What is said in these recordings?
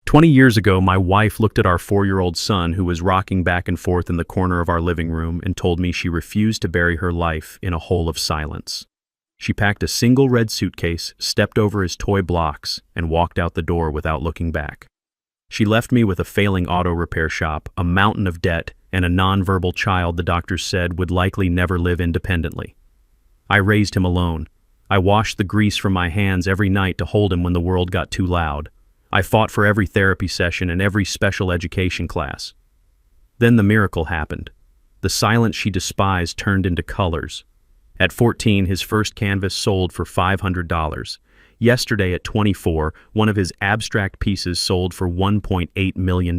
20 years ago, my wife looked at our 4-year-old son who was rocking back and forth in the corner of our living room and told me she refused to bury her life in a hole of silence. She packed a single red suitcase, stepped over his toy blocks, and walked out the door without looking back. She left me with a failing auto repair shop, a mountain of debt, and a nonverbal child the doctors said would likely never live independently. I raised him alone. I washed the grease from my hands every night to hold him when the world got too loud. I fought for every therapy session and every special education class. Then the miracle happened. The silence she despised turned into colors. At 14, his first canvas sold for $500. Yesterday, at 24, one of his abstract pieces sold for $1.8 million.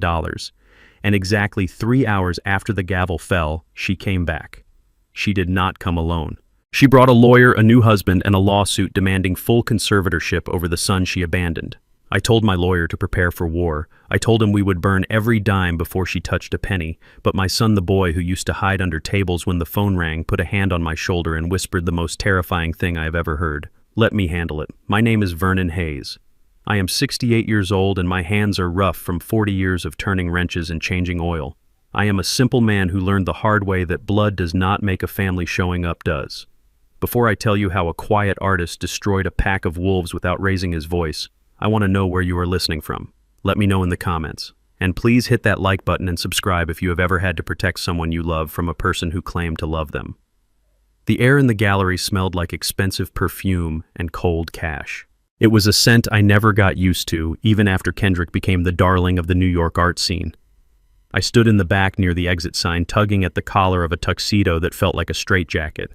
And exactly 3 hours after the gavel fell, she came back. She did not come alone. She brought a lawyer, a new husband, and a lawsuit demanding full conservatorship over the son she abandoned. I told my lawyer to prepare for war. I told him we would burn every dime before she touched a penny, but my son, the boy who used to hide under tables when the phone rang, put a hand on my shoulder and whispered the most terrifying thing I have ever heard. Let me handle it. My name is Vernon Hayes. I am 68 years old and my hands are rough from 40 years of turning wrenches and changing oil. I am a simple man who learned the hard way that blood does not make a family, showing up does. Before I tell you how a quiet artist destroyed a pack of wolves without raising his voice, I want to know where you are listening from. Let me know in the comments. And please hit that like button and subscribe if you have ever had to protect someone you love from a person who claimed to love them. The air in the gallery smelled like expensive perfume and cold cash. It was a scent I never got used to, even after Kendrick became the darling of the New York art scene. I stood in the back near the exit sign, tugging at the collar of a tuxedo that felt like a straitjacket.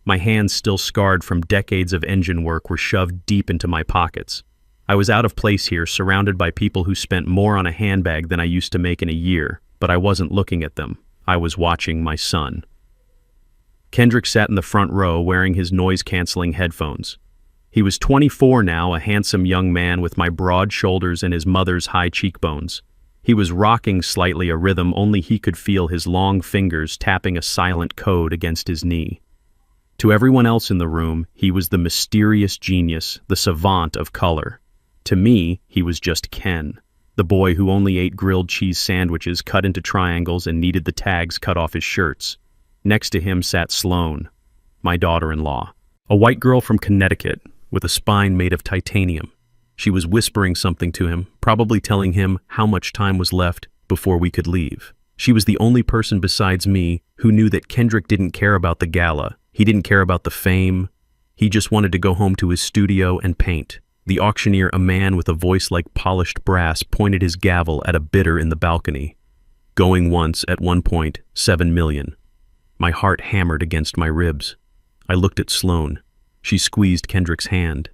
My hands, still scarred from decades of engine work, were shoved deep into my pockets. I was out of place here, surrounded by people who spent more on a handbag than I used to make in a year, but I wasn't looking at them. I was watching my son. Kendrick sat in the front row wearing his noise-canceling headphones. He was 24 now, a handsome young man with my broad shoulders and his mother's high cheekbones. He was rocking slightly, a rhythm only he could feel, his long fingers tapping a silent code against his knee. To everyone else in the room, he was the mysterious genius, the savant of color. To me, he was just Ken, the boy who only ate grilled cheese sandwiches cut into triangles and needed the tags cut off his shirts. Next to him sat Sloane, my daughter-in-law, a white girl from Connecticut with a spine made of titanium. She was whispering something to him, probably telling him how much time was left before we could leave. She was the only person besides me who knew that Kendrick didn't care about the gala. He didn't care about the fame. He just wanted to go home to his studio and paint. The auctioneer, a man with a voice like polished brass, pointed his gavel at a bidder in the balcony. Going once at $1.7 million. My heart hammered against my ribs. I looked at Sloane. She squeezed Kendrick's hand.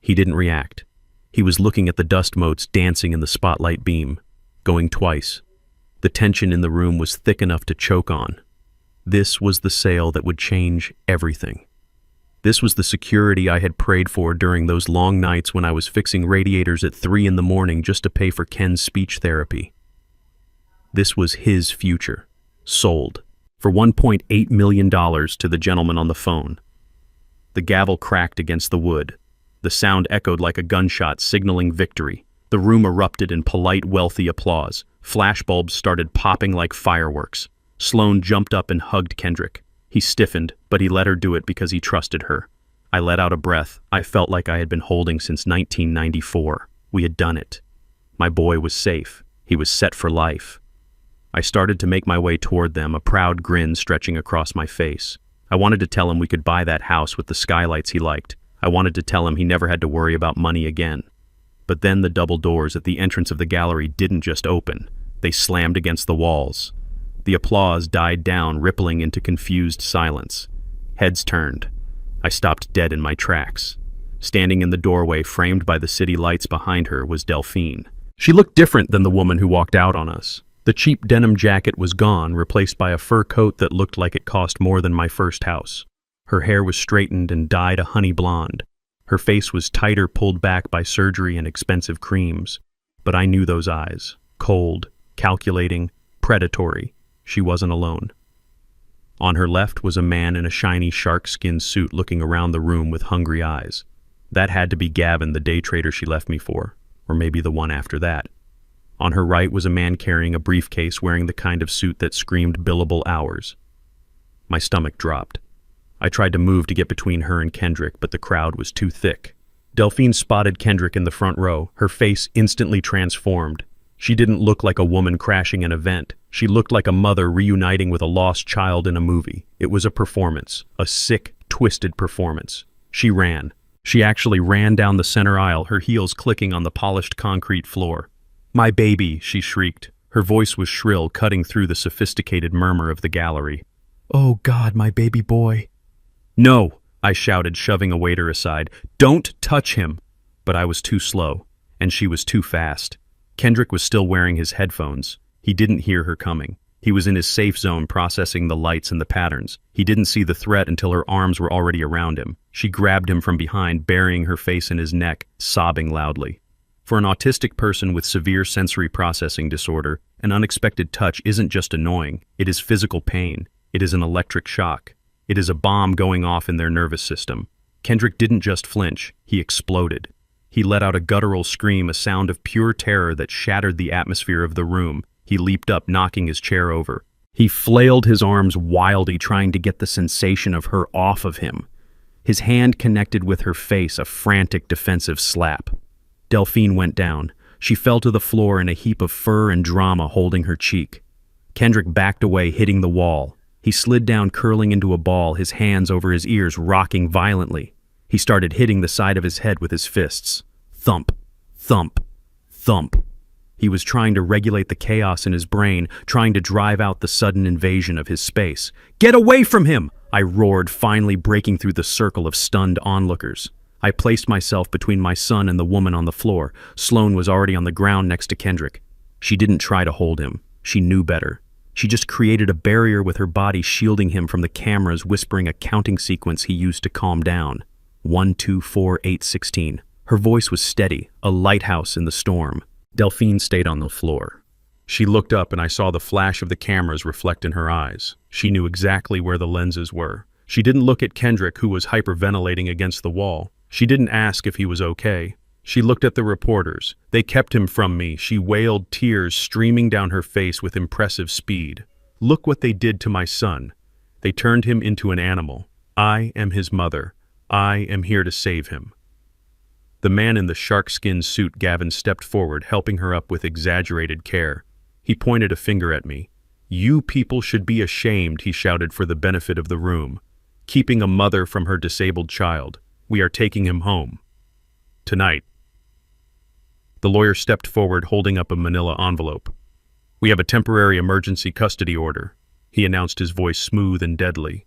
He didn't react. He was looking at the dust motes dancing in the spotlight beam, going twice. The tension in the room was thick enough to choke on. This was the sale that would change everything. This was the security I had prayed for during those long nights when I was fixing radiators at 3 in the morning just to pay for Ken's speech therapy. This was his future, sold, for $1.8 million to the gentleman on the phone. The gavel cracked against the wood. The sound echoed like a gunshot, signaling victory. The room erupted in polite, wealthy applause. Flashbulbs started popping like fireworks. Sloane jumped up and hugged Kendrick. He stiffened, but he let her do it because he trusted her. I let out a breath. I felt like I had been holding since 1994. We had done it. My boy was safe. He was set for life. I started to make my way toward them, a proud grin stretching across my face. I wanted to tell him we could buy that house with the skylights he liked. I wanted to tell him he never had to worry about money again. But then the double doors at the entrance of the gallery didn't just open. They slammed against the walls. The applause died down, rippling into confused silence. Heads turned. I stopped dead in my tracks. Standing in the doorway, framed by the city lights behind her, was Delphine. She looked different than the woman who walked out on us. The cheap denim jacket was gone, replaced by a fur coat that looked like it cost more than my first house. Her hair was straightened and dyed a honey blonde. Her face was tighter, pulled back by surgery and expensive creams. But I knew those eyes. Cold, calculating, predatory. She wasn't alone. On her left was a man in a shiny shark-skin suit looking around the room with hungry eyes. That had to be Gavin, the day trader she left me for, or maybe the one after that. On her right was a man carrying a briefcase wearing the kind of suit that screamed billable hours. My stomach dropped. I tried to move to get between her and Kendrick, but the crowd was too thick. Delphine spotted Kendrick in the front row, her face instantly transformed. She didn't look like a woman crashing an event. She looked like a mother reuniting with a lost child in a movie. It was a performance, a sick, twisted performance. She ran. She actually ran down the center aisle, her heels clicking on the polished concrete floor. "My baby," she shrieked. Her voice was shrill, cutting through the sophisticated murmur of the gallery. "Oh God, my baby boy." "No," I shouted, shoving a waiter aside. "Don't touch him." But I was too slow, and she was too fast. Kendrick was still wearing his headphones. He didn't hear her coming. He was in his safe zone processing the lights and the patterns. He didn't see the threat until her arms were already around him. She grabbed him from behind, burying her face in his neck, sobbing loudly. For an autistic person with severe sensory processing disorder, an unexpected touch isn't just annoying. It is physical pain. It is an electric shock. It is a bomb going off in their nervous system. Kendrick didn't just flinch, he exploded. He let out a guttural scream, a sound of pure terror that shattered the atmosphere of the room. He leaped up, knocking his chair over. He flailed his arms wildly, trying to get the sensation of her off of him. His hand connected with her face, a frantic defensive slap. Delphine went down. She fell to the floor in a heap of fur and drama, holding her cheek. Kendrick backed away, hitting the wall. He slid down, curling into a ball, his hands over his ears, rocking violently. He started hitting the side of his head with his fists. Thump, thump, thump. He was trying to regulate the chaos in his brain, trying to drive out the sudden invasion of his space. "Get away from him!" I roared, finally breaking through the circle of stunned onlookers. I placed myself between my son and the woman on the floor. Sloane was already on the ground next to Kendrick. She didn't try to hold him. She knew better. She just created a barrier with her body, shielding him from the cameras, whispering a counting sequence he used to calm down. 1, 2, 4, 8, 16. Her voice was steady, a lighthouse in the storm. Delphine stayed on the floor. She looked up and I saw the flash of the cameras reflect in her eyes. She knew exactly where the lenses were. She didn't look at Kendrick, who was hyperventilating against the wall. She didn't ask if he was okay. She looked at the reporters. They kept him from me. She wailed, tears streaming down her face with impressive speed. "Look what they did to my son. They turned him into an animal. I am his mother. I am here to save him." The man in the shark-skin suit, Gavin, stepped forward, helping her up with exaggerated care. He pointed a finger at me. "You people should be ashamed," he shouted for the benefit of the room. "Keeping a mother from her disabled child. We are taking him home. Tonight." The lawyer stepped forward, holding up a manila envelope. "We have a temporary emergency custody order," he announced, his voice smooth and deadly.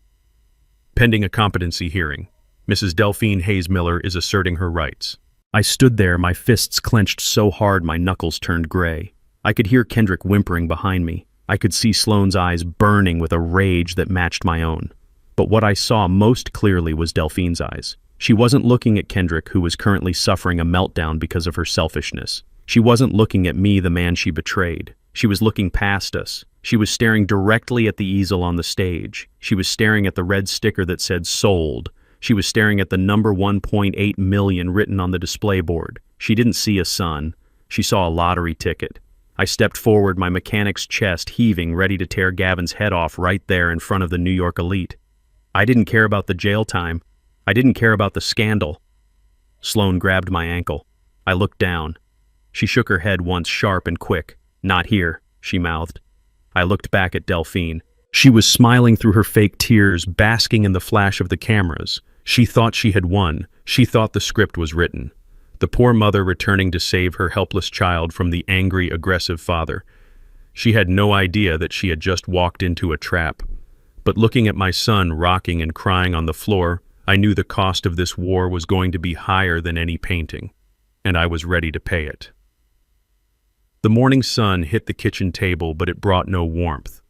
"Pending a competency hearing. Mrs. Delphine Hayes Miller is asserting her rights." I stood there, my fists clenched so hard my knuckles turned gray. I could hear Kendrick whimpering behind me. I could see Sloane's eyes burning with a rage that matched my own. But what I saw most clearly was Delphine's eyes. She wasn't looking at Kendrick, who was currently suffering a meltdown because of her selfishness. She wasn't looking at me, the man she betrayed. She was looking past us. She was staring directly at the easel on the stage. She was staring at the red sticker that said "Sold." She was staring at the number 1.8 million written on the display board. She didn't see a son. She saw a lottery ticket. I stepped forward, my mechanic's chest heaving, ready to tear Gavin's head off right there in front of the New York elite. I didn't care about the jail time. I didn't care about the scandal. Sloane grabbed my ankle. I looked down. She shook her head once, sharp and quick. "Not here," she mouthed. I looked back at Delphine. She was smiling through her fake tears, basking in the flash of the cameras. She thought she had won. She thought the script was written. The poor mother returning to save her helpless child from the angry, aggressive father. She had no idea that she had just walked into a trap. But looking at my son rocking and crying on the floor, I knew the cost of this war was going to be higher than any painting, and I was ready to pay it. The morning sun hit the kitchen table, but it brought no warmth.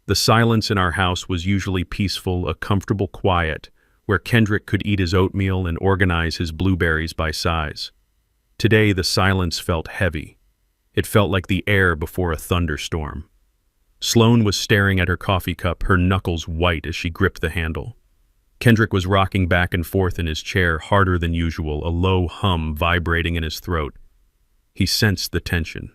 The silence in our house was usually peaceful, a comfortable quiet, where Kendrick could eat his oatmeal and organize his blueberries by size. Today, the silence felt heavy. It felt like the air before a thunderstorm. Sloane was staring at her coffee cup, her knuckles white as she gripped the handle. Kendrick was rocking back and forth in his chair, harder than usual, a low hum vibrating in his throat. He sensed the tension.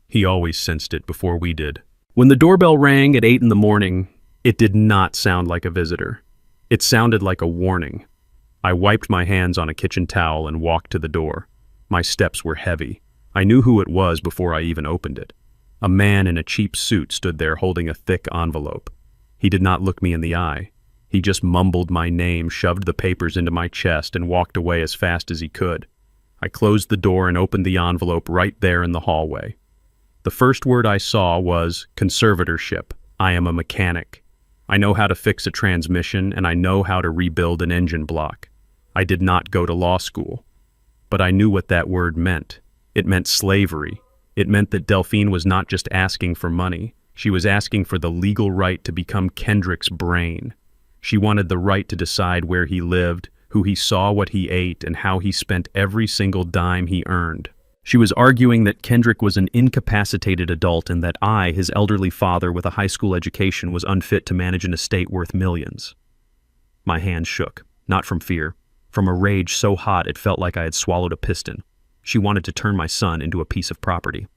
He always sensed it before we did. When the doorbell rang at 8 in the morning, it did not sound like a visitor. It sounded like a warning. I wiped my hands on a kitchen towel and walked to the door. My steps were heavy. I knew who it was before I even opened it. A man in a cheap suit stood there holding a thick envelope. He did not look me in the eye. He just mumbled my name, shoved the papers into my chest, and walked away as fast as he could. I closed the door and opened the envelope right there in the hallway. The first word I saw was conservatorship. I am a mechanic. I know how to fix a transmission, and I know how to rebuild an engine block. I did not go to law school. But I knew what that word meant. It meant slavery. It meant that Delphine was not just asking for money. She was asking for the legal right to become Kendrick's brain. She wanted the right to decide where he lived, who he saw, what he ate, and how he spent every single dime he earned. She was arguing that Kendrick was an incapacitated adult and that I, his elderly father with a high school education, was unfit to manage an estate worth millions. My hand shook, not from fear, from a rage so hot it felt like I had swallowed a piston. She wanted to turn my son into a piece of property.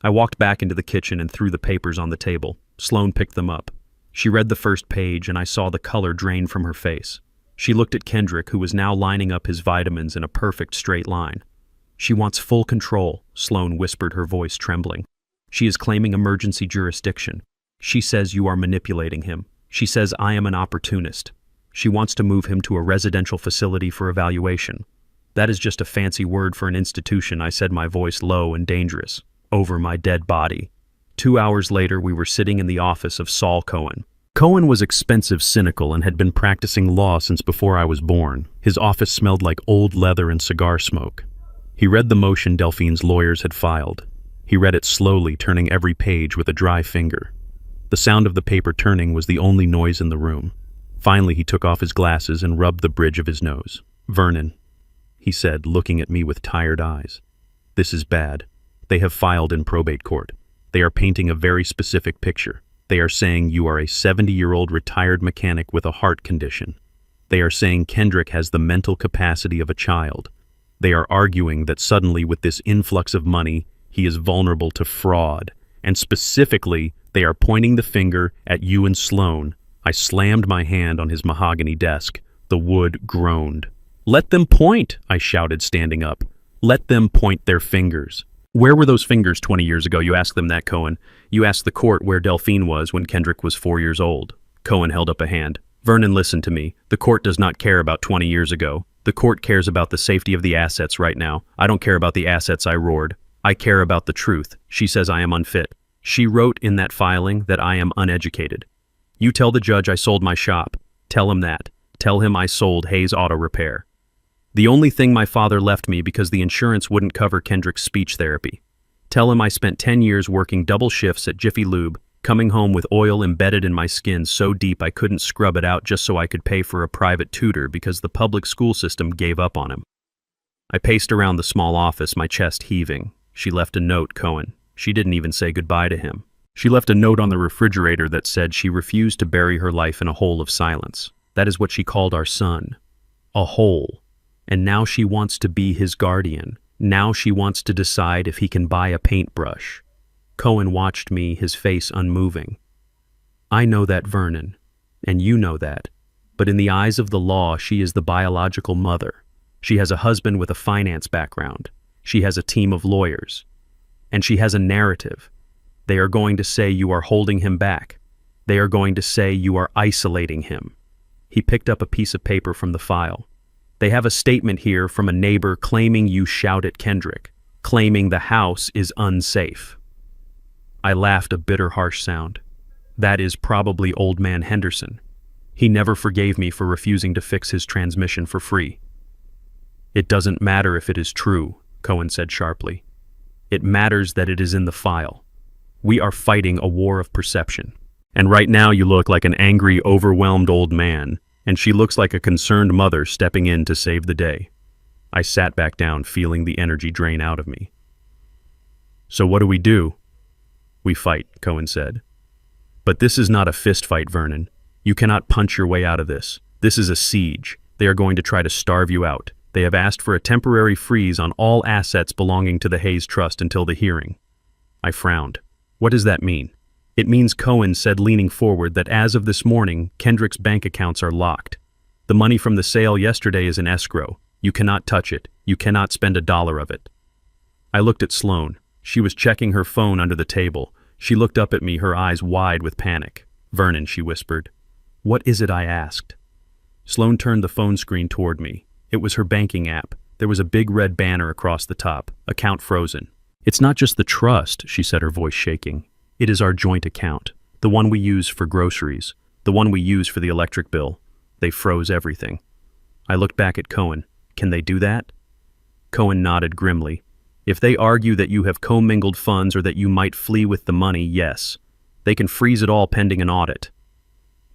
I walked back into the kitchen and threw the papers on the table. Sloane picked them up. She read the first page, and I saw the color drain from her face. She looked at Kendrick, who was now lining up his vitamins in a perfect straight line. She wants full control, Sloane whispered, her voice trembling. She is claiming emergency jurisdiction. She says you are manipulating him. She says I am an opportunist. She wants to move him to a residential facility for evaluation. That is just a fancy word for an institution, I said, my voice low and dangerous. Over my dead body. 2 hours later, we were sitting in the office of Saul Cohen. Cohen was expensive, cynical, and had been practicing law since before I was born. His office smelled like old leather and cigar smoke. He read the motion Delphine's lawyers had filed. He read it slowly, turning every page with a dry finger. The sound of the paper turning was the only noise in the room. Finally, he took off his glasses and rubbed the bridge of his nose. "Vernon," he said, looking at me with tired eyes. "This is bad. They have filed in probate court. They are painting a very specific picture. They are saying you are a 70-year-old retired mechanic with a heart condition. They are saying Kendrick has the mental capacity of a child. They are arguing that suddenly, with this influx of money, he is vulnerable to fraud. And specifically, they are pointing the finger at you and Sloane." I slammed my hand on his mahogany desk. The wood groaned. "Let them point," I shouted, standing up. "Let them point their fingers." "Where were those fingers 20 years ago? You asked them that, Cohen. You asked the court where Delphine was when Kendrick was 4 years old." Cohen held up a hand. "Vernon, listen to me. The court does not care about 20 years ago. The court cares about the safety of the assets right now. I don't care about the assets," I roared. "I care about the truth. She says I am unfit. She wrote in that filing that I am uneducated. You tell the judge I sold my shop. Tell him that. Tell him I sold Hayes Auto Repair. The only thing my father left me because the insurance wouldn't cover Kendrick's speech therapy. Tell him I spent 10 years working double shifts at Jiffy Lube, coming home with oil embedded in my skin so deep I couldn't scrub it out just so I could pay for a private tutor because the public school system gave up on him." I paced around the small office, my chest heaving. She left a note, Cohen. She didn't even say goodbye to him. She left a note on the refrigerator that said she refused to bury her life in a hole of silence. That is what she called our son. A hole. And now she wants to be his guardian. Now she wants to decide if he can buy a paintbrush. Cohen watched me, his face unmoving. "I know that, Vernon, and you know that. But in the eyes of the law, she is the biological mother. She has a husband with a finance background. She has a team of lawyers. And she has a narrative. They are going to say you are holding him back. They are going to say you are isolating him." He picked up a piece of paper from the file. "They have a statement here from a neighbor claiming you shout at Kendrick, claiming the house is unsafe." I laughed, a bitter, harsh sound. "That is probably Old Man Henderson. He never forgave me for refusing to fix his transmission for free." "It doesn't matter if it is true," Cohen said sharply. "It matters that it is in the file. We are fighting a war of perception. And right now you look like an angry, overwhelmed old man, and she looks like a concerned mother stepping in to save the day." I sat back down, feeling the energy drain out of me. "So what do we do?" "We fight," Cohen said. "But this is not a fist fight, Vernon. You cannot punch your way out of this. This is a siege. They are going to try to starve you out. They have asked for a temporary freeze on all assets belonging to the Hayes Trust until the hearing. I frowned. What does that mean? It means Cohen said, leaning forward, that as of this morning, Kendrick's bank accounts are locked. The money from the sale yesterday is in escrow. You cannot touch it. You cannot spend $1 of it. I looked at Sloane. She was checking her phone under the table. She looked up at me, her eyes wide with panic. "Vernon," she whispered. "What is it?" I asked. Sloane turned the phone screen toward me. It was her banking app. There was a big red banner across the top. Account frozen. "It's not just the trust," she said, her voice shaking. "It is our joint account. The one we use for groceries. The one we use for the electric bill. They froze everything." I looked back at Cohen. "Can they do that?" Cohen nodded grimly. "If they argue that you have commingled funds or that you might flee with the money, yes. They can freeze it all pending an audit."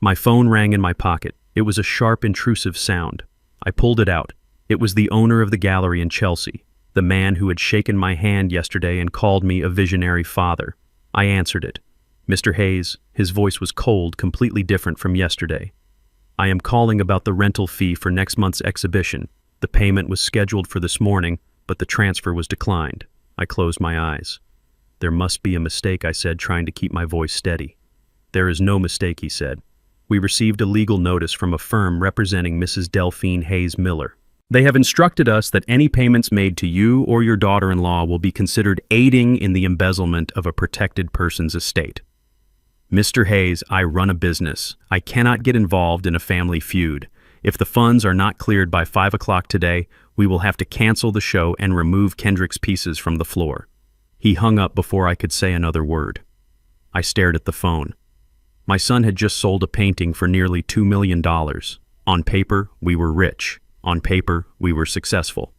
My phone rang in my pocket. It was a sharp, intrusive sound. I pulled it out. It was the owner of the gallery in Chelsea, the man who had shaken my hand yesterday and called me a visionary father. I answered it. "Mr. Hayes," his voice was cold, completely different from yesterday. "I am calling about the rental fee for next month's exhibition. The payment was scheduled for this morning, but the transfer was declined." I closed my eyes. "There must be a mistake," I said, trying to keep my voice steady. "There is no mistake," he said. "We received a legal notice from a firm representing Mrs. Delphine Hayes Miller. They have instructed us that any payments made to you or your daughter-in-law will be considered aiding in the embezzlement of a protected person's estate. Mr. Hayes, I run a business. I cannot get involved in a family feud. If the funds are not cleared by 5 o'clock today, we will have to cancel the show and remove Kendrick's pieces from the floor." He hung up before I could say another word. I stared at the phone. My son had just sold a painting for nearly $2 million. On paper, we were rich. On paper, we were successful.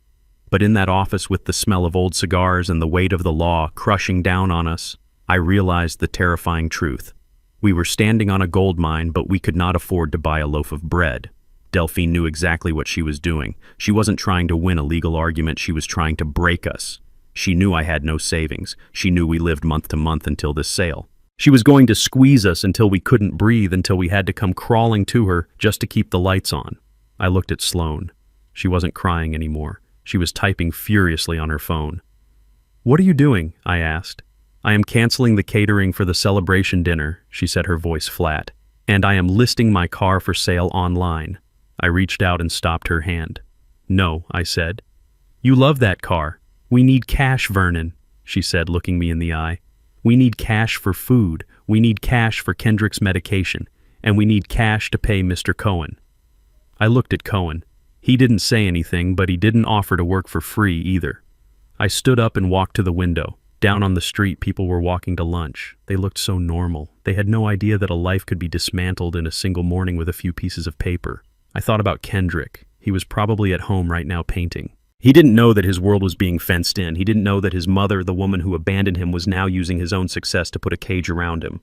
But in that office with the smell of old cigars and the weight of the law crushing down on us, I realized the terrifying truth. We were standing on a gold mine, but we could not afford to buy a loaf of bread. Delphine knew exactly what she was doing. She wasn't trying to win a legal argument, she was trying to break us. She knew I had no savings. She knew we lived month to month until this sale. She was going to squeeze us until we couldn't breathe, until we had to come crawling to her just to keep the lights on. I looked at Sloane. She wasn't crying anymore. She was typing furiously on her phone. "What are you doing?" I asked. "I am canceling the catering for the celebration dinner," she said, her voice flat. "And I am listing my car for sale online." I reached out and stopped her hand. "No," I said. "You love that car. We need cash, Vernon," she said, looking me in the eye. "We need cash for food. We need cash for Kendrick's medication. And we need cash to pay Mr. Cohen." I looked at Cohen. He didn't say anything, but he didn't offer to work for free either. I stood up and walked to the window. Down on the street, people were walking to lunch. They looked so normal. They had no idea that a life could be dismantled in a single morning with a few pieces of paper. I thought about Kendrick. He was probably at home right now painting. He didn't know that his world was being fenced in. He didn't know that his mother, the woman who abandoned him, was now using his own success to put a cage around him.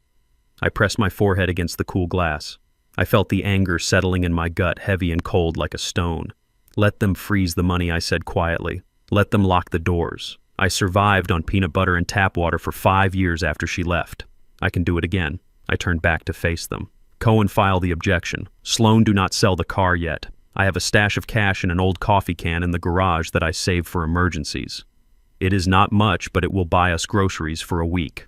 I pressed my forehead against the cool glass. I felt the anger settling in my gut, heavy and cold like a stone. "Let them freeze the money," I said quietly. "Let them lock the doors. I survived on peanut butter and tap water for 5 years after she left. I can do it again." I turned back to face them. "Cohen, file the objection. Sloane, do not sell the car yet. I have a stash of cash in an old coffee can in the garage that I saved for emergencies. It is not much, but it will buy us groceries for a week."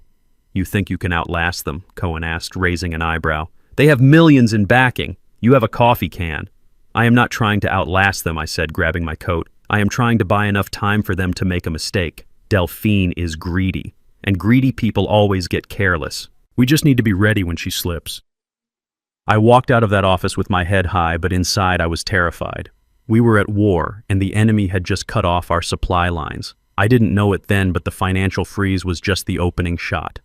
"You think you can outlast them?" Cohen asked, raising an eyebrow. "They have millions in backing. You have a coffee can." "I am not trying to outlast them," I said, grabbing my coat. "I am trying to buy enough time for them to make a mistake. Delphine is greedy, and greedy people always get careless. We just need to be ready when she slips." I walked out of that office with my head high, but inside I was terrified. We were at war, and the enemy had just cut off our supply lines. I didn't know it then, but the financial freeze was just the opening shot.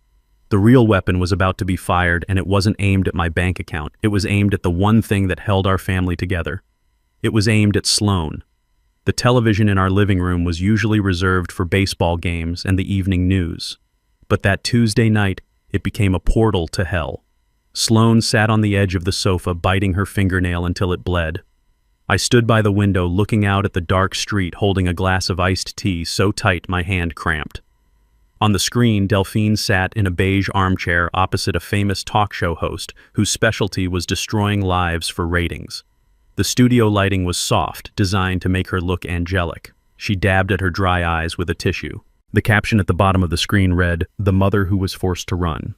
The real weapon was about to be fired, and it wasn't aimed at my bank account. It was aimed at the one thing that held our family together. It was aimed at Sloane. The television in our living room was usually reserved for baseball games and the evening news. But that Tuesday night, it became a portal to hell. Sloane sat on the edge of the sofa, biting her fingernail until it bled. I stood by the window, looking out at the dark street, holding a glass of iced tea so tight my hand cramped. On the screen, Delphine sat in a beige armchair opposite a famous talk show host whose specialty was destroying lives for ratings. The studio lighting was soft, designed to make her look angelic. She dabbed at her dry eyes with a tissue. The caption at the bottom of the screen read, "The mother who was forced to run."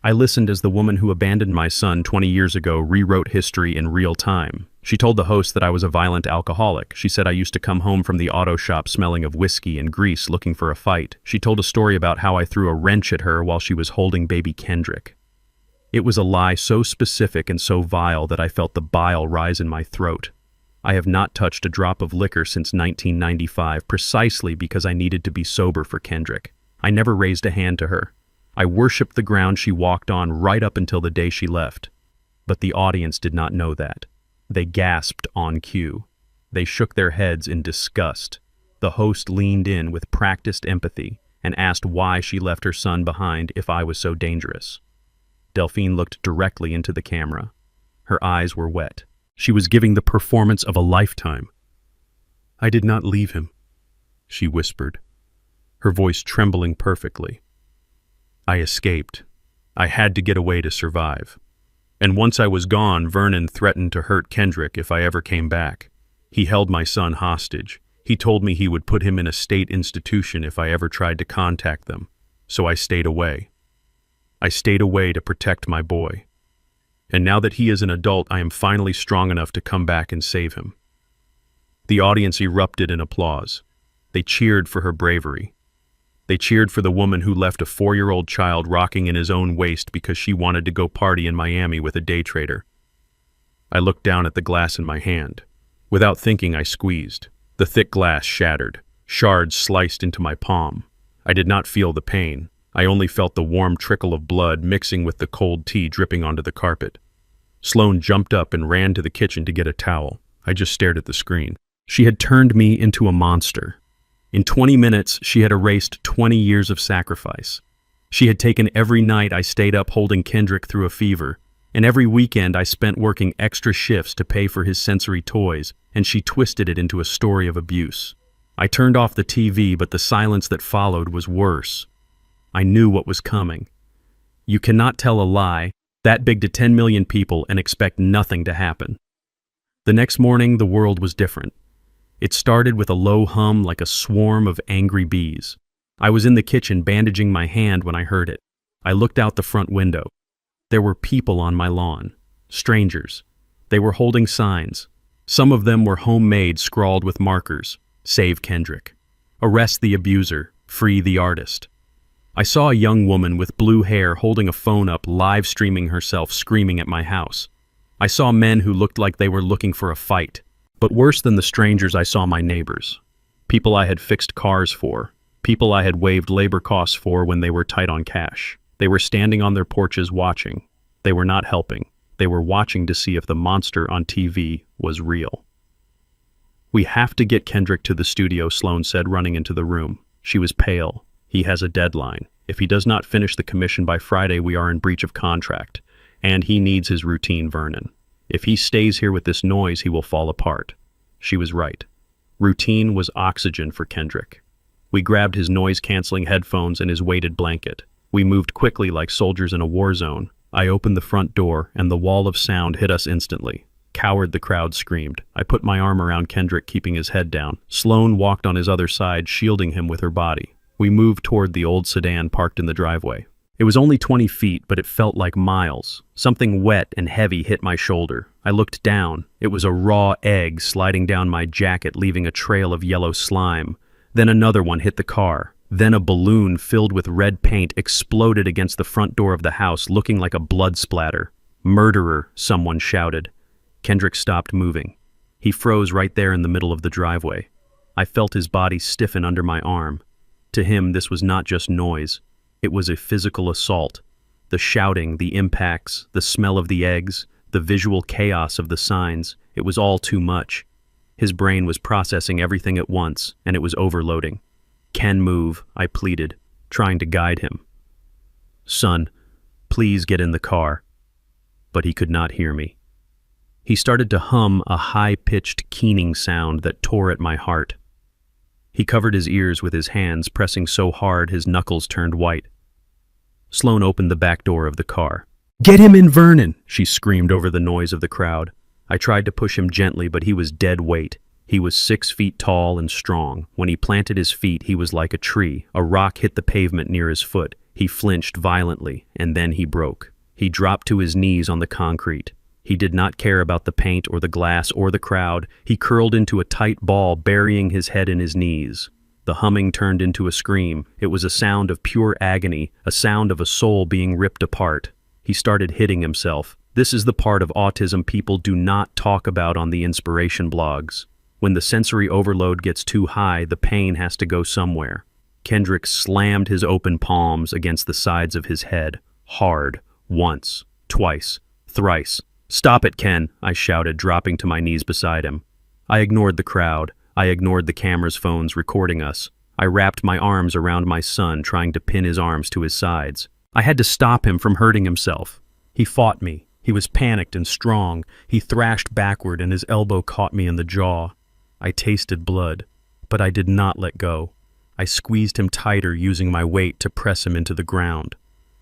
I listened as the woman who abandoned my son 20 years ago rewrote history in real time. She told the host that I was a violent alcoholic. She said I used to come home from the auto shop smelling of whiskey and grease looking for a fight. She told a story about how I threw a wrench at her while she was holding baby Kendrick. It was a lie so specific and so vile that I felt the bile rise in my throat. I have not touched a drop of liquor since 1995 precisely because I needed to be sober for Kendrick. I never raised a hand to her. I worshipped the ground she walked on right up until the day she left. But the audience did not know that. They gasped on cue. They shook their heads in disgust. The host leaned in with practiced empathy and asked why she left her son behind if I was so dangerous. Delphine looked directly into the camera. Her eyes were wet. She was giving the performance of a lifetime. "I did not leave him," she whispered, her voice trembling perfectly. "I escaped. I had to get away to survive. And once I was gone, Vernon threatened to hurt Kendrick if I ever came back. He held my son hostage. He told me he would put him in a state institution if I ever tried to contact them. So I stayed away. I stayed away to protect my boy. And now that he is an adult, I am finally strong enough to come back and save him." The audience erupted in applause. They cheered for her bravery. They cheered for the woman who left a 4-year-old child rocking in his own waist because she wanted to go party in Miami with a day trader. I looked down at the glass in my hand. Without thinking, I squeezed. The thick glass shattered. Shards sliced into my palm. I did not feel the pain. I only felt the warm trickle of blood mixing with the cold tea dripping onto the carpet. Sloane jumped up and ran to the kitchen to get a towel. I just stared at the screen. She had turned me into a monster. In 20 minutes, she had erased 20 years of sacrifice. She had taken every night I stayed up holding Kendrick through a fever, and every weekend I spent working extra shifts to pay for his sensory toys, and she twisted it into a story of abuse. I turned off the TV, but the silence that followed was worse. I knew what was coming. You cannot tell a lie that big to 10 million people and expect nothing to happen. The next morning, the world was different. It started with a low hum like a swarm of angry bees. I was in the kitchen bandaging my hand when I heard it. I looked out the front window. There were people on my lawn, strangers. They were holding signs. Some of them were homemade, scrawled with markers. "Save Kendrick. Arrest the abuser. Free the artist." I saw a young woman with blue hair holding a phone up, live streaming herself screaming at my house. I saw men who looked like they were looking for a fight. But worse than the strangers, I saw my neighbors. People I had fixed cars for. People I had waived labor costs for when they were tight on cash. They were standing on their porches watching. They were not helping. They were watching to see if the monster on TV was real. "We have to get Kendrick to the studio," Sloane said, running into the room. She was pale. "He has a deadline. If he does not finish the commission by Friday, we are in breach of contract. And he needs his routine, Vernon. If he stays here with this noise, he will fall apart." She was right. Routine was oxygen for Kendrick. We grabbed his noise-canceling headphones and his weighted blanket. We moved quickly like soldiers in a war zone. I opened the front door, and the wall of sound hit us instantly. "Coward," the crowd screamed. I put my arm around Kendrick, keeping his head down. Sloane walked on his other side, shielding him with her body. We moved toward the old sedan parked in the driveway. It was only 20 feet, but it felt like miles. Something wet and heavy hit my shoulder. I looked down. It was a raw egg sliding down my jacket, leaving a trail of yellow slime. Then another one hit the car. Then a balloon filled with red paint exploded against the front door of the house, looking like a blood splatter. "Murderer," someone shouted. Kendrick stopped moving. He froze right there in the middle of the driveway. I felt his body stiffen under my arm. To him, this was not just noise. It was a physical assault. The shouting, the impacts, the smell of the eggs, the visual chaos of the signs, it was all too much. His brain was processing everything at once, and it was overloading. "Ken, move," I pleaded, trying to guide him. "Son, please get in the car." But he could not hear me. He started to hum a high-pitched keening sound that tore at my heart. He covered his ears with his hands, pressing so hard his knuckles turned white. Sloane opened the back door of the car. "Get him in, Vernon!" she screamed over the noise of the crowd. I tried to push him gently, but he was dead weight. He was 6 feet tall and strong. When he planted his feet, he was like a tree. A rock hit the pavement near his foot. He flinched violently, and then he broke. He dropped to his knees on the concrete. He did not care about the paint or the glass or the crowd. He curled into a tight ball, burying his head in his knees. The humming turned into a scream. It was a sound of pure agony, a sound of a soul being ripped apart. He started hitting himself. This is the part of autism people do not talk about on the inspiration blogs. When the sensory overload gets too high, the pain has to go somewhere. Kendrick slammed his open palms against the sides of his head, hard, once, twice, thrice. "Stop it, Ken," I shouted, dropping to my knees beside him. I ignored the crowd. I ignored the camera's phones recording us. I wrapped my arms around my son, trying to pin his arms to his sides. I had to stop him from hurting himself. He fought me. He was panicked and strong. He thrashed backward and his elbow caught me in the jaw. I tasted blood, but I did not let go. I squeezed him tighter, using my weight to press him into the ground.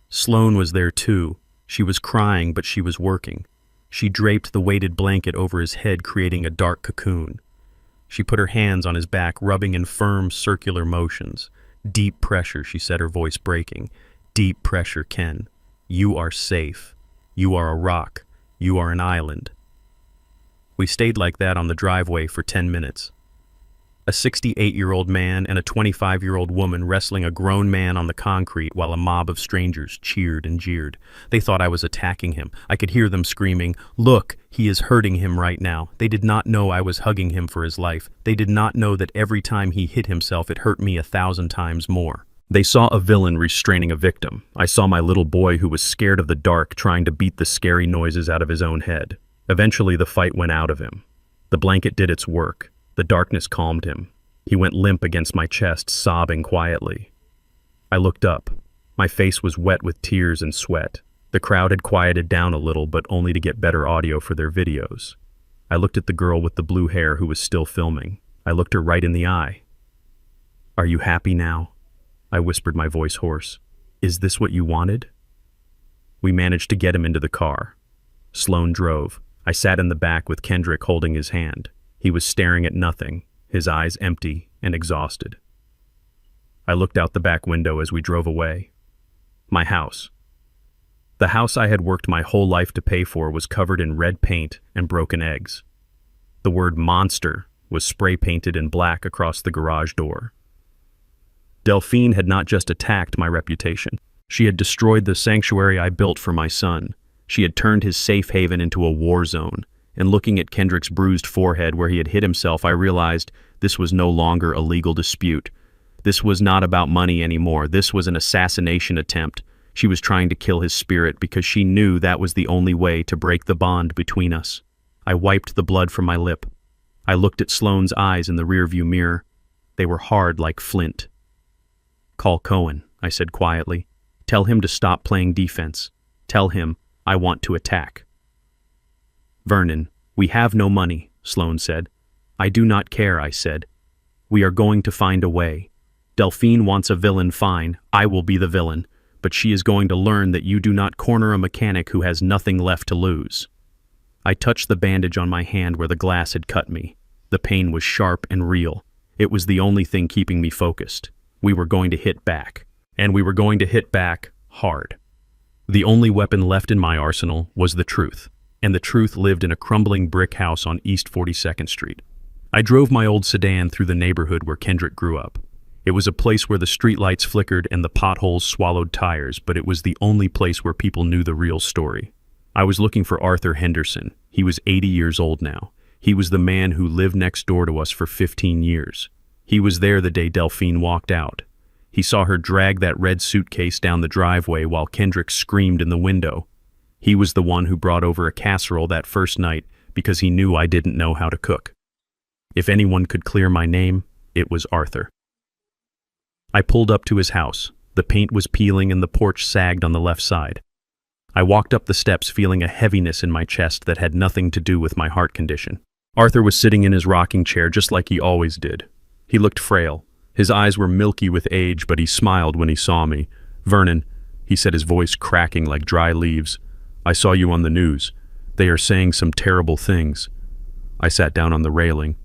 Sloane was there too. She was crying, but she was working. She draped the weighted blanket over his head, creating a dark cocoon. She put her hands on his back, rubbing in firm, circular motions. "Deep pressure," she said, her voice breaking. "Deep pressure, Ken. You are safe. You are a rock. You are an island." We stayed like that on the driveway for 10 minutes. A 68-year-old man and a 25-year-old woman wrestling a grown man on the concrete while a mob of strangers cheered and jeered. They thought I was attacking him. I could hear them screaming, "Look, he is hurting him right now." They did not know I was hugging him for his life. They did not know that every time he hit himself, it hurt me 1,000 times more. They saw a villain restraining a victim. I saw my little boy who was scared of the dark trying to beat the scary noises out of his own head. Eventually, the fight went out of him. The blanket did its work. The darkness calmed him. He went limp against my chest, sobbing quietly. I looked up. My face was wet with tears and sweat. The crowd had quieted down a little, but only to get better audio for their videos. I looked at the girl with the blue hair who was still filming. I looked her right in the eye. "Are you happy now?" I whispered, my voice hoarse. "Is this what you wanted?" We managed to get him into the car. Sloane drove. I sat in the back with Kendrick holding his hand. He was staring at nothing, his eyes empty and exhausted. I looked out the back window as we drove away. My house. The house I had worked my whole life to pay for was covered in red paint and broken eggs. The word "monster" was spray painted in black across the garage door. Delphine had not just attacked my reputation. She had destroyed the sanctuary I built for my son. She had turned his safe haven into a war zone. And looking at Kendrick's bruised forehead where he had hit himself, I realized this was no longer a legal dispute. This was not about money anymore. This was an assassination attempt. She was trying to kill his spirit because she knew that was the only way to break the bond between us. I wiped the blood from my lip. I looked at Sloane's eyes in the rearview mirror. They were hard like flint. "Call Cohen," I said quietly. "Tell him to stop playing defense. Tell him I want to attack." "Vernon, we have no money," Sloane said. "I do not care," I said. "We are going to find a way. Delphine wants a villain, fine, I will be the villain, but she is going to learn that you do not corner a mechanic who has nothing left to lose." I touched the bandage on my hand where the glass had cut me. The pain was sharp and real. It was the only thing keeping me focused. We were going to hit back, and we were going to hit back hard. The only weapon left in my arsenal was the truth. And the truth lived in a crumbling brick house on East 42nd Street. I drove my old sedan through the neighborhood where Kendrick grew up. It was a place where the streetlights flickered and the potholes swallowed tires, but it was the only place where people knew the real story. I was looking for Arthur Henderson. He was 80 years old now. He was the man who lived next door to us for 15 years. He was there the day Delphine walked out. He saw her drag that red suitcase down the driveway while Kendrick screamed in the window. He was the one who brought over a casserole that first night because he knew I didn't know how to cook. If anyone could clear my name, it was Arthur. I pulled up to his house. The paint was peeling and the porch sagged on the left side. I walked up the steps feeling a heaviness in my chest that had nothing to do with my heart condition. Arthur was sitting in his rocking chair just like he always did. He looked frail. His eyes were milky with age, but he smiled when he saw me. "Vernon," he said, his voice cracking like dry leaves, "I saw you on the news. They are saying some terrible things." I sat down on the railing.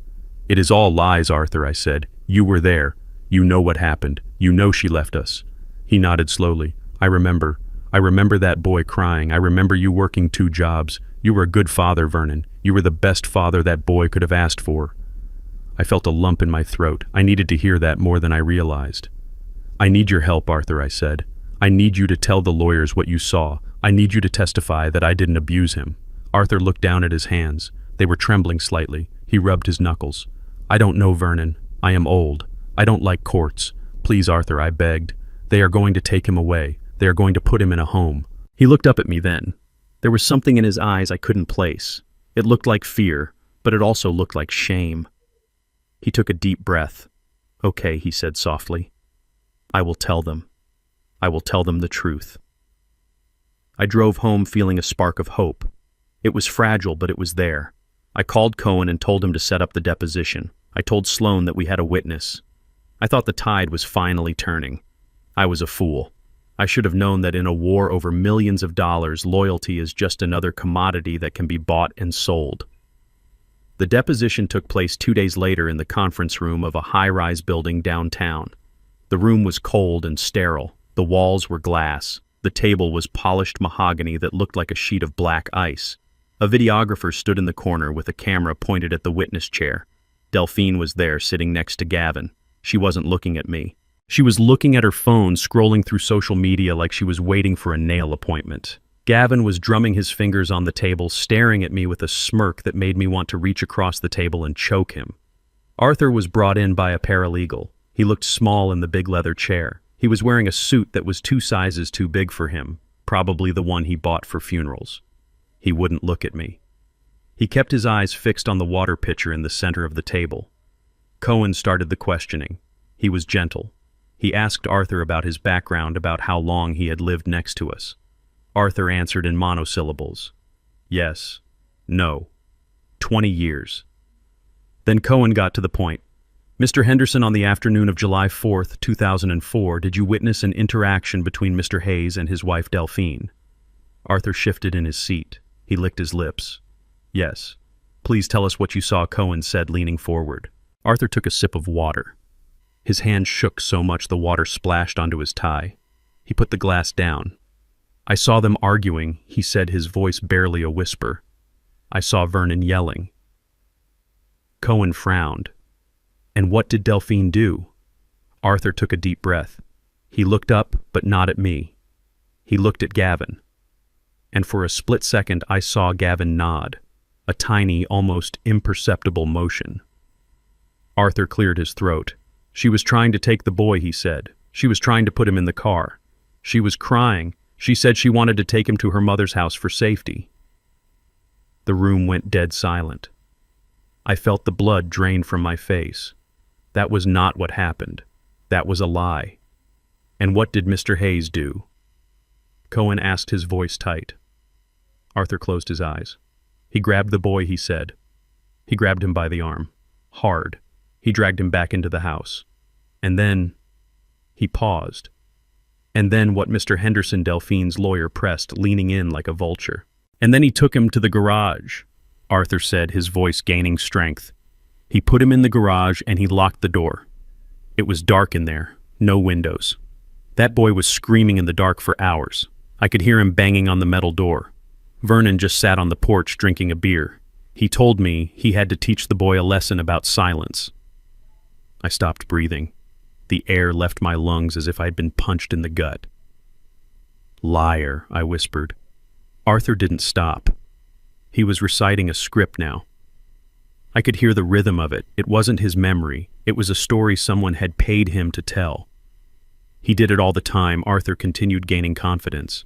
"It is all lies, Arthur," I said. "You were there. You know what happened. You know she left us." He nodded slowly. "I remember. I remember that boy crying. I remember you working 2 jobs. You were a good father, Vernon. You were the best father that boy could have asked for." I felt a lump in my throat. I needed to hear that more than I realized. "I need your help, Arthur," I said. "I need you to tell the lawyers what you saw. I need you to testify that I didn't abuse him." Arthur looked down at his hands. They were trembling slightly. He rubbed his knuckles. "I don't know, Vernon. I am old. I don't like courts. Please, Arthur," I begged. "They are going to take him away. They are going to put him in a home." He looked up at me then. There was something in his eyes I couldn't place. It looked like fear, but it also looked like shame. He took a deep breath. "Okay," he said softly. "I will tell them. I will tell them the truth." I drove home feeling a spark of hope. It was fragile, but it was there. I called Cohen and told him to set up the deposition. I told Sloan that we had a witness. I thought the tide was finally turning. I was a fool. I should have known that in a war over millions of dollars, loyalty is just another commodity that can be bought and sold. The deposition took place 2 days later in the conference room of a high-rise building downtown. The room was cold and sterile. The walls were glass. The table was polished mahogany that looked like a sheet of black ice. A videographer stood in the corner with a camera pointed at the witness chair. Delphine was there, sitting next to Gavin. She wasn't looking at me. She was looking at her phone, scrolling through social media like she was waiting for a nail appointment. Gavin was drumming his fingers on the table, staring at me with a smirk that made me want to reach across the table and choke him. Arthur was brought in by a paralegal. He looked small in the big leather chair. He was wearing a suit that was 2 sizes too big for him, probably the one he bought for funerals. He wouldn't look at me. He kept his eyes fixed on the water pitcher in the center of the table. Cohen started the questioning. He was gentle. He asked Arthur about his background, about how long he had lived next to us. Arthur answered in monosyllables. Yes. No. 20 years. Then Cohen got to the point. Mr. Henderson, on the afternoon of July 4th, 2004, did you witness an interaction between Mr. Hayes and his wife Delphine? Arthur shifted in his seat. He licked his lips. Yes. Please tell us what you saw, Cohen said, leaning forward. Arthur took a sip of water. His hand shook so much the water splashed onto his tie. He put the glass down. I saw them arguing, he said, his voice barely a whisper. I saw Vernon yelling. Cohen frowned. And what did Delphine do? Arthur took a deep breath. He looked up, but not at me. He looked at Gavin. And for a split second I saw Gavin nod, a tiny, almost imperceptible motion. Arthur cleared his throat. She was trying to take the boy, he said. She was trying to put him in the car. She was crying. She said she wanted to take him to her mother's house for safety. The room went dead silent. I felt the blood drain from my face. That was not what happened. That was a lie. And what did Mr. Hayes do? Cohen asked, his voice tight. Arthur closed his eyes. He grabbed the boy, he said. He grabbed him by the arm. Hard. He dragged him back into the house. And then... He paused. And then what Mr. Henderson, Delphine's lawyer, pressed, leaning in like a vulture. And then he took him to the garage, Arthur said, his voice gaining strength. He put him in the garage and he locked the door. It was dark in there, no windows. That boy was screaming in the dark for hours. I could hear him banging on the metal door. Vernon just sat on the porch drinking a beer. He told me he had to teach the boy a lesson about silence. I stopped breathing. The air left my lungs as if I'd been punched in the gut. Liar, I whispered. Arthur didn't stop. He was reciting a script now. I could hear the rhythm of it. It wasn't his memory. It was a story someone had paid him to tell. He did it all the time. Arthur continued gaining confidence.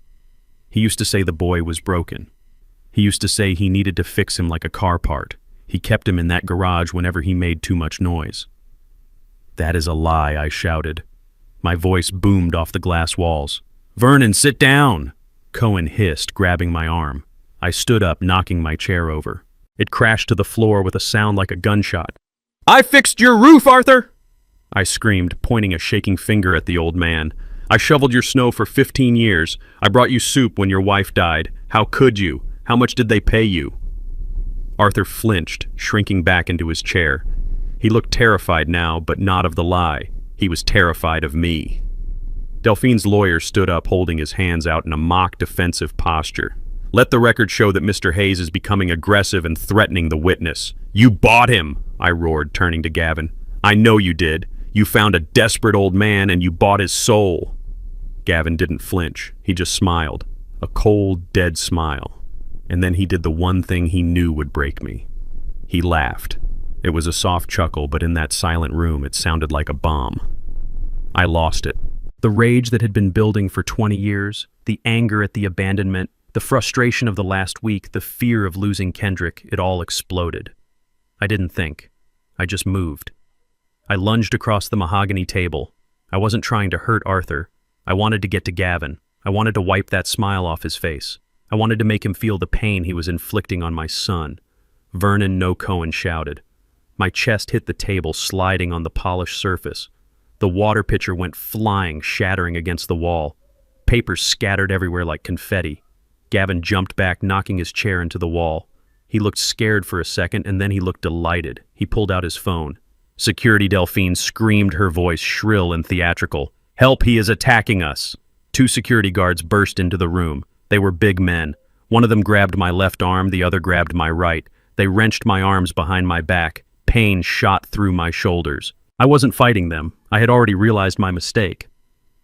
He used to say the boy was broken. He used to say he needed to fix him like a car part. He kept him in that garage whenever he made too much noise. That is a lie, I shouted. My voice boomed off the glass walls. Vernon, sit down! Cohen hissed, grabbing my arm. I stood up, knocking my chair over. It crashed to the floor with a sound like a gunshot. I fixed your roof, Arthur! I screamed, pointing a shaking finger at the old man. I shoveled your snow for 15 years. I brought you soup when your wife died. How could you? How much did they pay you? Arthur flinched, shrinking back into his chair. He looked terrified now, but not of the lie. He was terrified of me. Delphine's lawyer stood up, holding his hands out in a mock defensive posture. "Let the record show that Mr. Hayes is becoming aggressive and threatening the witness." "You bought him," I roared, turning to Gavin. "I know you did. You found a desperate old man and you bought his soul." Gavin didn't flinch. He just smiled. A cold, dead smile. And then he did the one thing he knew would break me. He laughed. It was a soft chuckle, but in that silent room it sounded like a bomb. I lost it. The rage that had been building for 20 years, the anger at the abandonment, the frustration of the last week, the fear of losing Kendrick, it all exploded. I didn't think. I just moved. I lunged across the mahogany table. I wasn't trying to hurt Arthur. I wanted to get to Gavin. I wanted to wipe that smile off his face. I wanted to make him feel the pain he was inflicting on my son. Vernon No Cohen shouted. My chest hit the table, sliding on the polished surface. The water pitcher went flying, shattering against the wall. Papers scattered everywhere like confetti. Gavin jumped back, knocking his chair into the wall. He looked scared for a second, and then he looked delighted. He pulled out his phone. "Security," Delphine screamed, her voice shrill and theatrical. "Help, he is attacking us!" 2 security guards burst into the room. They were big men. One of them grabbed my left arm, the other grabbed my right. They wrenched my arms behind my back. Pain shot through my shoulders. I wasn't fighting them. I had already realized my mistake.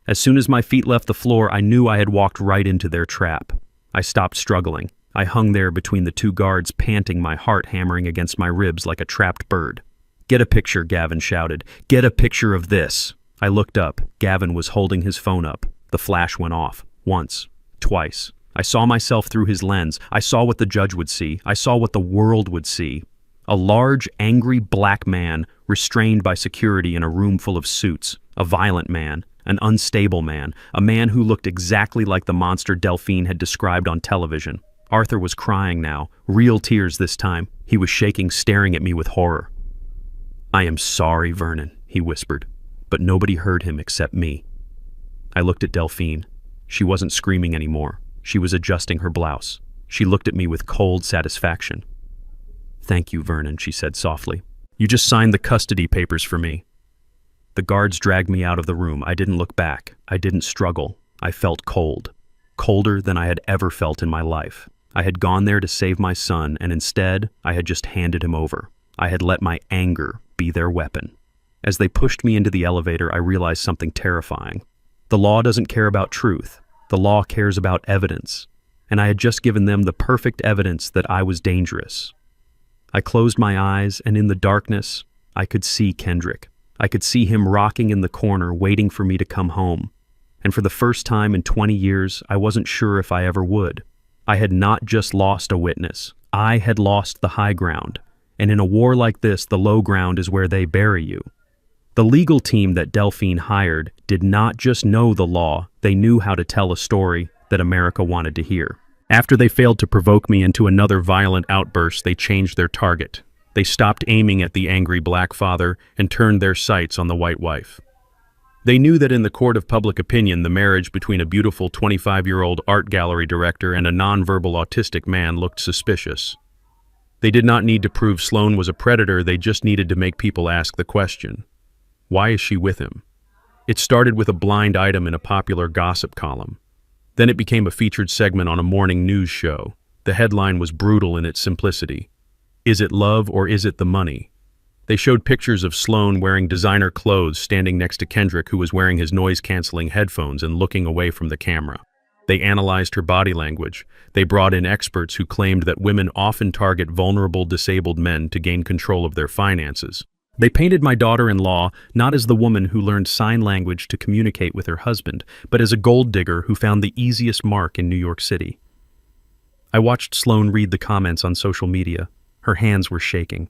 As soon as my feet left the floor, I knew I had walked right into their trap. I stopped struggling. I hung there between the 2 guards, panting, my heart hammering against my ribs like a trapped bird. "Get a picture," Gavin shouted. "Get a picture of this." I looked up. Gavin was holding his phone up. The flash went off. Once. Twice. I saw myself through his lens. I saw what the judge would see. I saw what the world would see. A large, angry black man restrained by security in a room full of suits. A violent man. An unstable man. A man who looked exactly like the monster Delphine had described on television. Arthur was crying now. Real tears this time. He was shaking, staring at me with horror. "I am sorry, Vernon," he whispered. But nobody heard him except me. I looked at Delphine. She wasn't screaming anymore. She was adjusting her blouse. She looked at me with cold satisfaction. "Thank you, Vernon," she said softly. "You just signed the custody papers for me." The guards dragged me out of the room. I didn't look back. I didn't struggle. I felt cold. Colder than I had ever felt in my life. I had gone there to save my son, and instead, I had just handed him over. I had let my anger be their weapon. As they pushed me into the elevator, I realized something terrifying. The law doesn't care about truth. The law cares about evidence. And I had just given them the perfect evidence that I was dangerous. I closed my eyes, and in the darkness, I could see Kendrick. I could see him rocking in the corner, waiting for me to come home. And for the first time in 20 years, I wasn't sure if I ever would. I had not just lost a witness. I had lost the high ground. And in a war like this, the low ground is where they bury you. The legal team that Delphine hired did not just know the law, they knew how to tell a story that America wanted to hear. After they failed to provoke me into another violent outburst, they changed their target. They stopped aiming at the angry black father and turned their sights on the white wife. They knew that in the court of public opinion, the marriage between a beautiful 25-year-old art gallery director and a nonverbal autistic man looked suspicious. They did not need to prove Sloan was a predator, they just needed to make people ask the question. Why is she with him? It started with a blind item in a popular gossip column. Then it became a featured segment on a morning news show. The headline was brutal in its simplicity. Is it love or is it the money? They showed pictures of Sloan wearing designer clothes standing next to Kendrick, who was wearing his noise-canceling headphones and looking away from the camera. They analyzed her body language. They brought in experts who claimed that women often target vulnerable, disabled men to gain control of their finances. They painted my daughter-in-law not as the woman who learned sign language to communicate with her husband, but as a gold digger who found the easiest mark in New York City. I watched Sloan read the comments on social media. Her hands were shaking.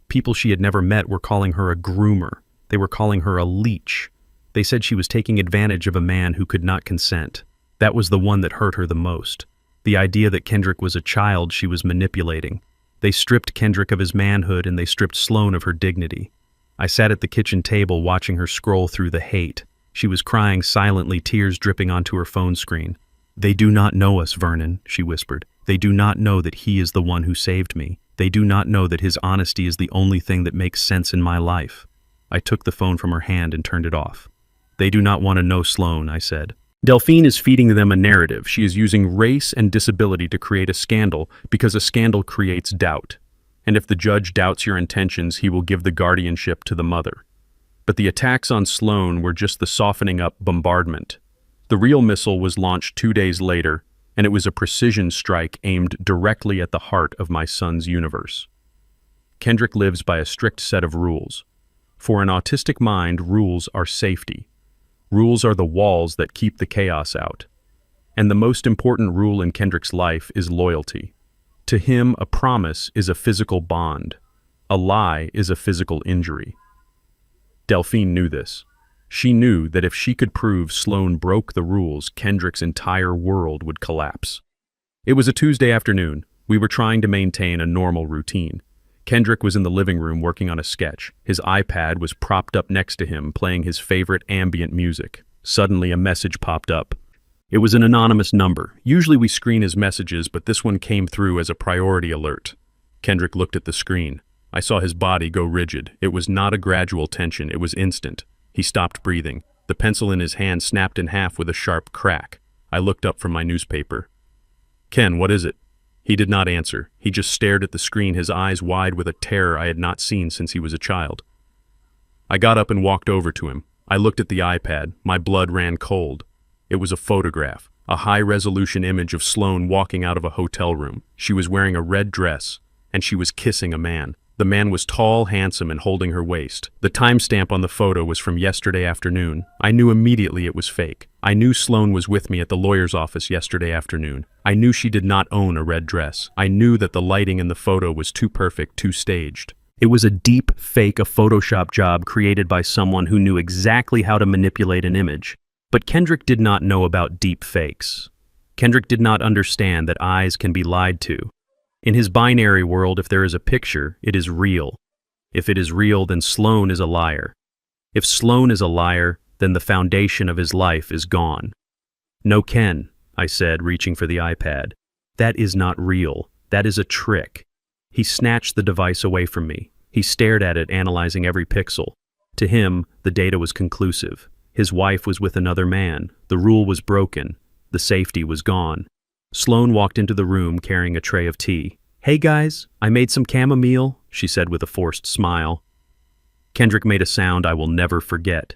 People she had never met were calling her a groomer. They were calling her a leech. They said she was taking advantage of a man who could not consent. That was the one that hurt her the most. The idea that Kendrick was a child she was manipulating. They stripped Kendrick of his manhood and they stripped Sloan of her dignity. I sat at the kitchen table watching her scroll through the hate. She was crying silently, tears dripping onto her phone screen. They do not know us, Vernon, she whispered. They do not know that he is the one who saved me. They do not know that his honesty is the only thing that makes sense in my life. I took the phone from her hand and turned it off. They do not want to know Sloan, I said. Delphine is feeding them a narrative. She is using race and disability to create a scandal because a scandal creates doubt. And if the judge doubts your intentions, he will give the guardianship to the mother. But the attacks on Sloan were just the softening up bombardment. The real missile was launched 2 days later, and it was a precision strike aimed directly at the heart of my son's universe. Kendrick lives by a strict set of rules. For an autistic mind, rules are safety. Rules are the walls that keep the chaos out. And the most important rule in Kendrick's life is loyalty. To him, a promise is a physical bond. A lie is a physical injury. Delphine knew this. She knew that if she could prove Sloan broke the rules, Kendrick's entire world would collapse. It was a Tuesday afternoon. We were trying to maintain a normal routine. Kendrick was in the living room working on a sketch. His iPad was propped up next to him, playing his favorite ambient music. Suddenly, a message popped up. It was an anonymous number. Usually we screen his messages, but this one came through as a priority alert. Kendrick looked at the screen. I saw his body go rigid. It was not a gradual tension, it was instant. He stopped breathing. The pencil in his hand snapped in half with a sharp crack. I looked up from my newspaper. "Ken, what is it?" He did not answer. He just stared at the screen, his eyes wide with a terror I had not seen since he was a child. I got up and walked over to him. I looked at the iPad. My blood ran cold. It was a photograph, a high-resolution image of Sloan walking out of a hotel room. She was wearing a red dress, and she was kissing a man. The man was tall, handsome, and holding her waist. The timestamp on the photo was from yesterday afternoon. I knew immediately it was fake. I knew Sloan was with me at the lawyer's office yesterday afternoon. I knew she did not own a red dress. I knew that the lighting in the photo was too perfect, too staged. It was a deep fake, a Photoshop job created by someone who knew exactly how to manipulate an image. But Kendrick did not know about deep fakes. Kendrick did not understand that eyes can be lied to. In his binary world, if there is a picture, it is real. If it is real, then Sloan is a liar. If Sloan is a liar, then the foundation of his life is gone. "No, Ken," I said, reaching for the iPad. "That is not real. That is a trick." He snatched the device away from me. He stared at it, analyzing every pixel. To him, the data was conclusive. His wife was with another man. The rule was broken. The safety was gone. Sloan walked into the room carrying a tray of tea. "Hey guys, I made some chamomile," she said with a forced smile. Kendrick made a sound I will never forget.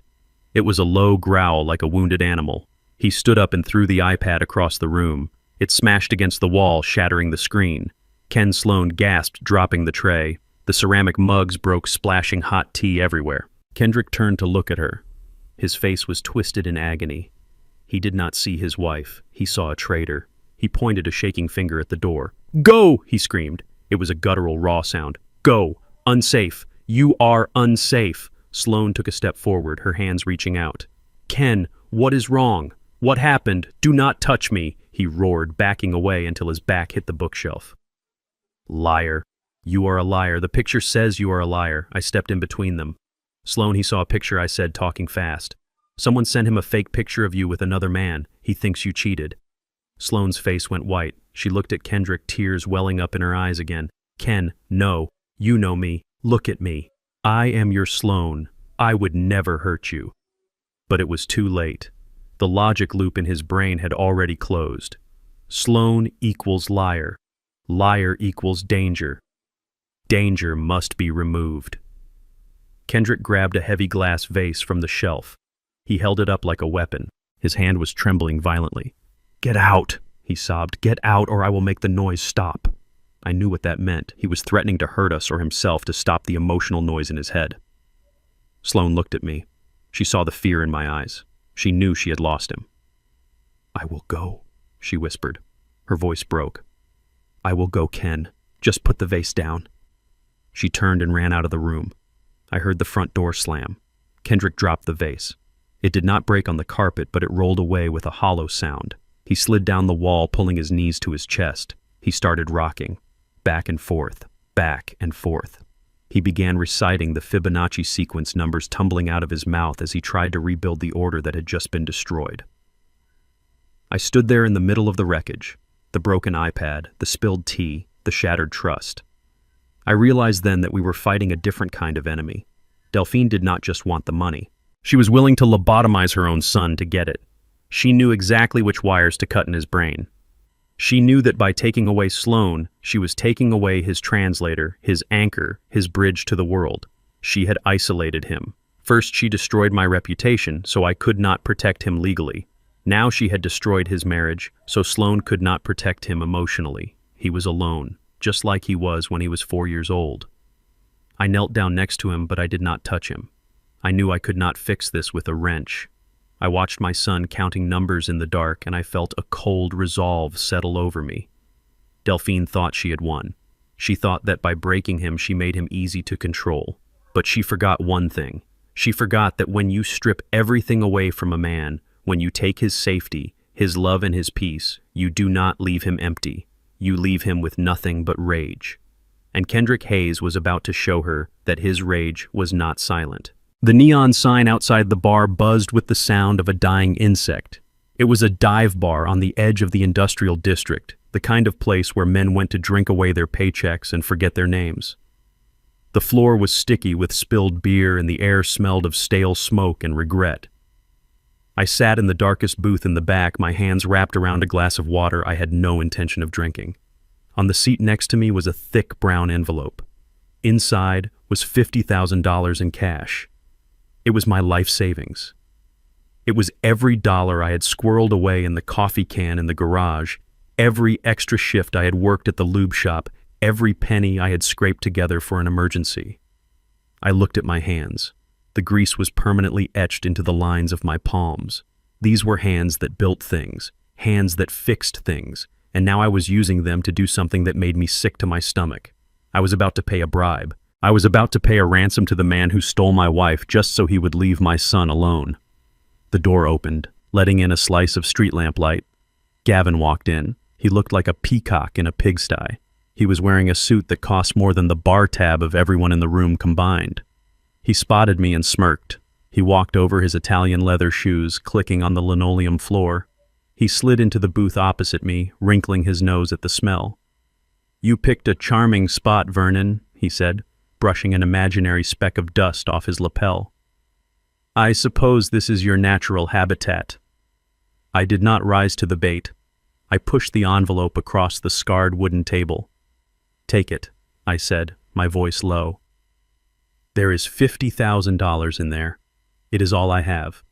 It was a low growl like a wounded animal. He stood up and threw the iPad across the room. It smashed against the wall, shattering the screen. Ken Sloan gasped, dropping the tray. The ceramic mugs broke, splashing hot tea everywhere. Kendrick turned to look at her. His face was twisted in agony. He did not see his wife. He saw a traitor. He pointed a shaking finger at the door. "Go!" he screamed. It was a guttural, raw sound. "Go! Unsafe! You are unsafe!" Sloan took a step forward, her hands reaching out. "Ken, what is wrong? What happened? Do not touch me!" he roared, backing away until his back hit the bookshelf. "Liar. You are a liar. The picture says you are a liar." I stepped in between them. "Sloan, he saw a picture," I said, talking fast. "Someone sent him a fake picture of you with another man. He thinks you cheated." Sloan's face went white. She looked at Kendrick, tears welling up in her eyes again. "Ken, no. You know me. Look at me. I am your Sloan. I would never hurt you." But it was too late. The logic loop in his brain had already closed. Sloan equals liar. Liar equals danger. Danger must be removed. Kendrick grabbed a heavy glass vase from the shelf. He held it up like a weapon. His hand was trembling violently. "Get out," he sobbed. "Get out, or I will make the noise stop." I knew what that meant. He was threatening to hurt us or himself to stop the emotional noise in his head. Sloan looked at me. She saw the fear in my eyes. She knew she had lost him. "I will go," she whispered. Her voice broke. "I will go, Ken. Just put the vase down." She turned and ran out of the room. I heard the front door slam. Kendrick dropped the vase. It did not break on the carpet, but it rolled away with a hollow sound. He slid down the wall, pulling his knees to his chest. He started rocking, back and forth, back and forth. He began reciting the Fibonacci sequence numbers tumbling out of his mouth as he tried to rebuild the order that had just been destroyed. I stood there in the middle of the wreckage, the broken iPad, the spilled tea, the shattered trust. I realized then that we were fighting a different kind of enemy. Delphine did not just want the money. She was willing to lobotomize her own son to get it. She knew exactly which wires to cut in his brain. She knew that by taking away Sloan, she was taking away his translator, his anchor, his bridge to the world. She had isolated him. First, she destroyed my reputation, so I could not protect him legally. Now she had destroyed his marriage, so Sloan could not protect him emotionally. He was alone, just like he was when he was 4 years old. I knelt down next to him, but I did not touch him. I knew I could not fix this with a wrench. I watched my son counting numbers in the dark, and I felt a cold resolve settle over me. Delphine thought she had won. She thought that by breaking him, she made him easy to control. But she forgot one thing. She forgot that when you strip everything away from a man, when you take his safety, his love and his peace, you do not leave him empty. You leave him with nothing but rage. And Kendrick Hayes was about to show her that his rage was not silent. The neon sign outside the bar buzzed with the sound of a dying insect. It was a dive bar on the edge of the industrial district, the kind of place where men went to drink away their paychecks and forget their names. The floor was sticky with spilled beer, and the air smelled of stale smoke and regret. I sat in the darkest booth in the back, my hands wrapped around a glass of water I had no intention of drinking. On the seat next to me was a thick brown envelope. Inside was $50,000 in cash. It was my life savings. It was every dollar I had squirreled away in the coffee can in the garage, every extra shift I had worked at the lube shop, every penny I had scraped together for an emergency. I looked at my hands. The grease was permanently etched into the lines of my palms. These were hands that built things, hands that fixed things, and now I was using them to do something that made me sick to my stomach. I was about to pay a bribe. I was about to pay a ransom to the man who stole my wife just so he would leave my son alone. The door opened, letting in a slice of street lamp light. Gavin walked in. He looked like a peacock in a pigsty. He was wearing a suit that cost more than the bar tab of everyone in the room combined. He spotted me and smirked. He walked over, his Italian leather shoes clicking on the linoleum floor. He slid into the booth opposite me, wrinkling his nose at the smell. "You picked a charming spot, Vernon," he said, brushing an imaginary speck of dust off his lapel. "I suppose this is your natural habitat." I did not rise to the bait. I pushed the envelope across the scarred wooden table. "Take it," I said, my voice low. "There is $50,000 in there. It is all I have.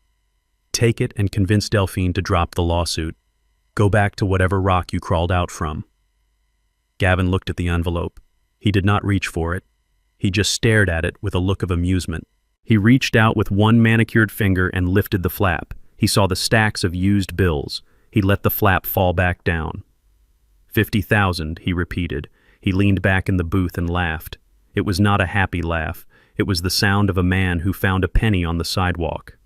Take it and convince Delphine to drop the lawsuit. Go back to whatever rock you crawled out from." Gavin looked at the envelope. He did not reach for it. He just stared at it with a look of amusement. He reached out with one manicured finger and lifted the flap. He saw the stacks of used bills. He let the flap fall back down. 50,000, he repeated. He leaned back in the booth and laughed. It was not a happy laugh. It was the sound of a man who found a penny on the sidewalk.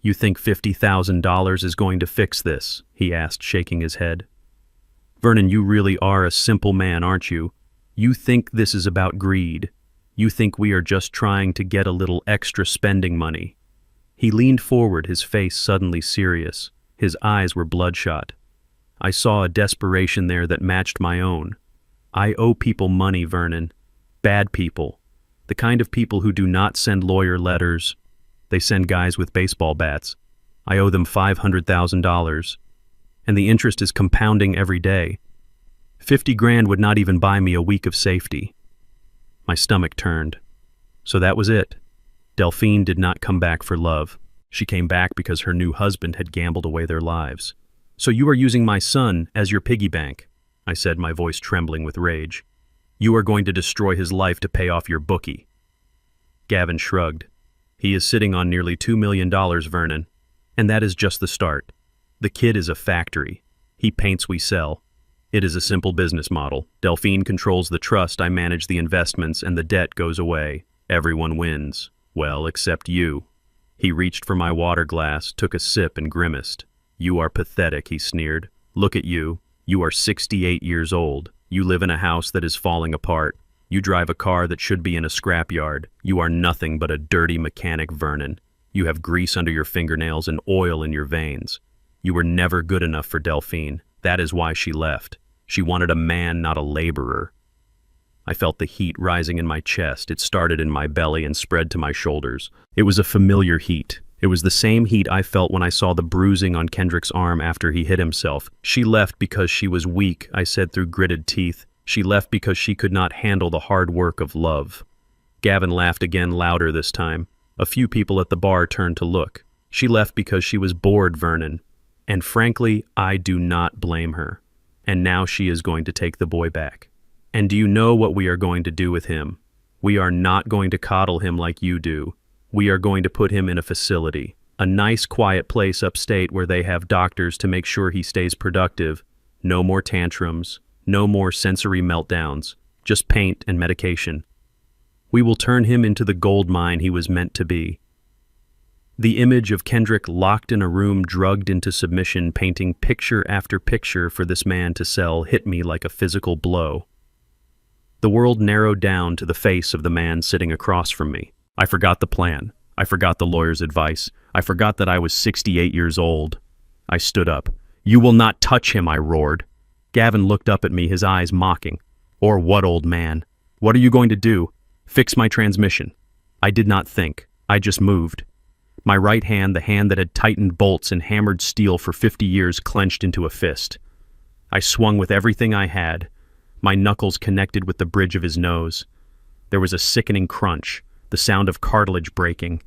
"You think $50,000 is going to fix this?" he asked, shaking his head. "Vernon, you really are a simple man, aren't you? You think this is about greed. You think we are just trying to get a little extra spending money." He leaned forward, his face suddenly serious. His eyes were bloodshot. I saw a desperation there that matched my own. I owe people money, Vernon. Bad people. The kind of people who do not send lawyer letters. They send guys with baseball bats. I owe them $500,000. And the interest is compounding every day. 50 grand would not even buy me a week of safety. My stomach turned. So that was it. Delphine did not come back for love. She came back because her new husband had gambled away their lives. "So you are using my son as your piggy bank," I said, my voice trembling with rage. "You are going to destroy his life to pay off your bookie." Gavin shrugged. "He is sitting on nearly $2 million, Vernon. And that is just the start. The kid is a factory. He paints, we sell. It is a simple business model. Delphine controls the trust, I manage the investments, and the debt goes away. Everyone wins. Well, except you." He reached for my water glass, took a sip, and grimaced. "You are pathetic," he sneered. "Look at you. You are 68 years old. You live in a house that is falling apart. You drive a car that should be in a scrapyard. You are nothing but a dirty mechanic, Vernon. You have grease under your fingernails and oil in your veins. You were never good enough for Delphine. That is why she left. She wanted a man, not a laborer." I felt the heat rising in my chest. It started in my belly and spread to my shoulders. It was a familiar heat. It was the same heat I felt when I saw the bruising on Kendrick's arm after he hit himself. She left because she was weak, I said through gritted teeth. She left because she could not handle the hard work of love. Gavin laughed again, louder this time. A few people at the bar turned to look. She left because she was bored, Vernon. And frankly, I do not blame her. And now she is going to take the boy back. And do you know what we are going to do with him? We are not going to coddle him like you do. We are going to put him in a facility. A nice, quiet place upstate where they have doctors to make sure he stays productive. No more tantrums. No more sensory meltdowns. Just paint and medication. We will turn him into the gold mine he was meant to be. The image of Kendrick locked in a room, drugged into submission, painting picture after picture for this man to sell, hit me like a physical blow. The world narrowed down to the face of the man sitting across from me. I forgot the plan. I forgot the lawyer's advice. I forgot that I was 68 years old. I stood up. "You will not touch him," I roared. Gavin looked up at me, his eyes mocking. "Or what, old man? What are you going to do? Fix my transmission?" I did not think. I just moved. My right hand, the hand that had tightened bolts and hammered steel for 50 years, clenched into a fist. I swung with everything I had. My knuckles connected with the bridge of his nose. There was a sickening crunch, the sound of cartilage breaking.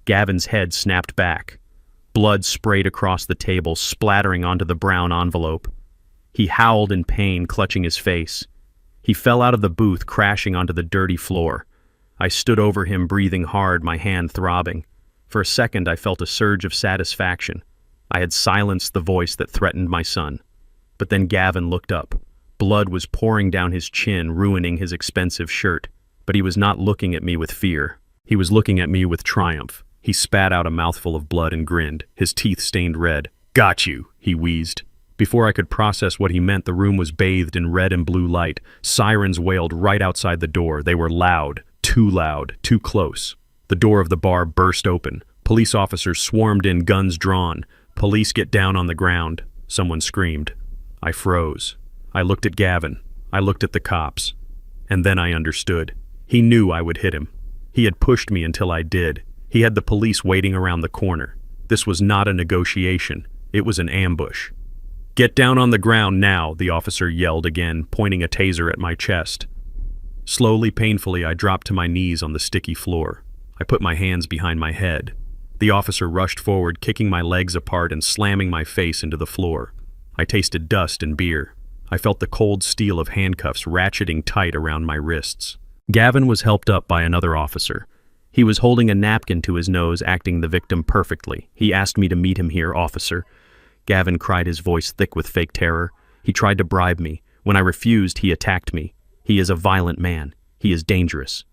Gavin's head snapped back. Blood sprayed across the table, splattering onto the brown envelope. He howled in pain, clutching his face. He fell out of the booth, crashing onto the dirty floor. I stood over him, breathing hard, my hand throbbing. For a second, I felt a surge of satisfaction. I had silenced the voice that threatened my son. But then Gavin looked up. Blood was pouring down his chin, ruining his expensive shirt. But he was not looking at me with fear. He was looking at me with triumph. He spat out a mouthful of blood and grinned, his teeth stained red. "Got you," he wheezed. Before I could process what he meant, the room was bathed in red and blue light. Sirens wailed right outside the door. They were loud, too close. The door of the bar burst open. Police officers swarmed in, guns drawn. "Police, get down on the ground," someone screamed. I froze. I looked at Gavin. I looked at the cops. And then I understood. He knew I would hit him. He had pushed me until I did. He had the police waiting around the corner. This was not a negotiation. It was an ambush. "Get down on the ground now," the officer yelled again, pointing a taser at my chest. Slowly, painfully, I dropped to my knees on the sticky floor. I put my hands behind my head. The officer rushed forward, kicking my legs apart and slamming my face into the floor. I tasted dust and beer. I felt the cold steel of handcuffs ratcheting tight around my wrists. Gavin was helped up by another officer. He was holding a napkin to his nose, acting the victim perfectly. "He asked me to meet him here, officer." Gavin cried, his voice thick with fake terror. "He tried to bribe me. When I refused, he attacked me. He is a violent man. He is dangerous."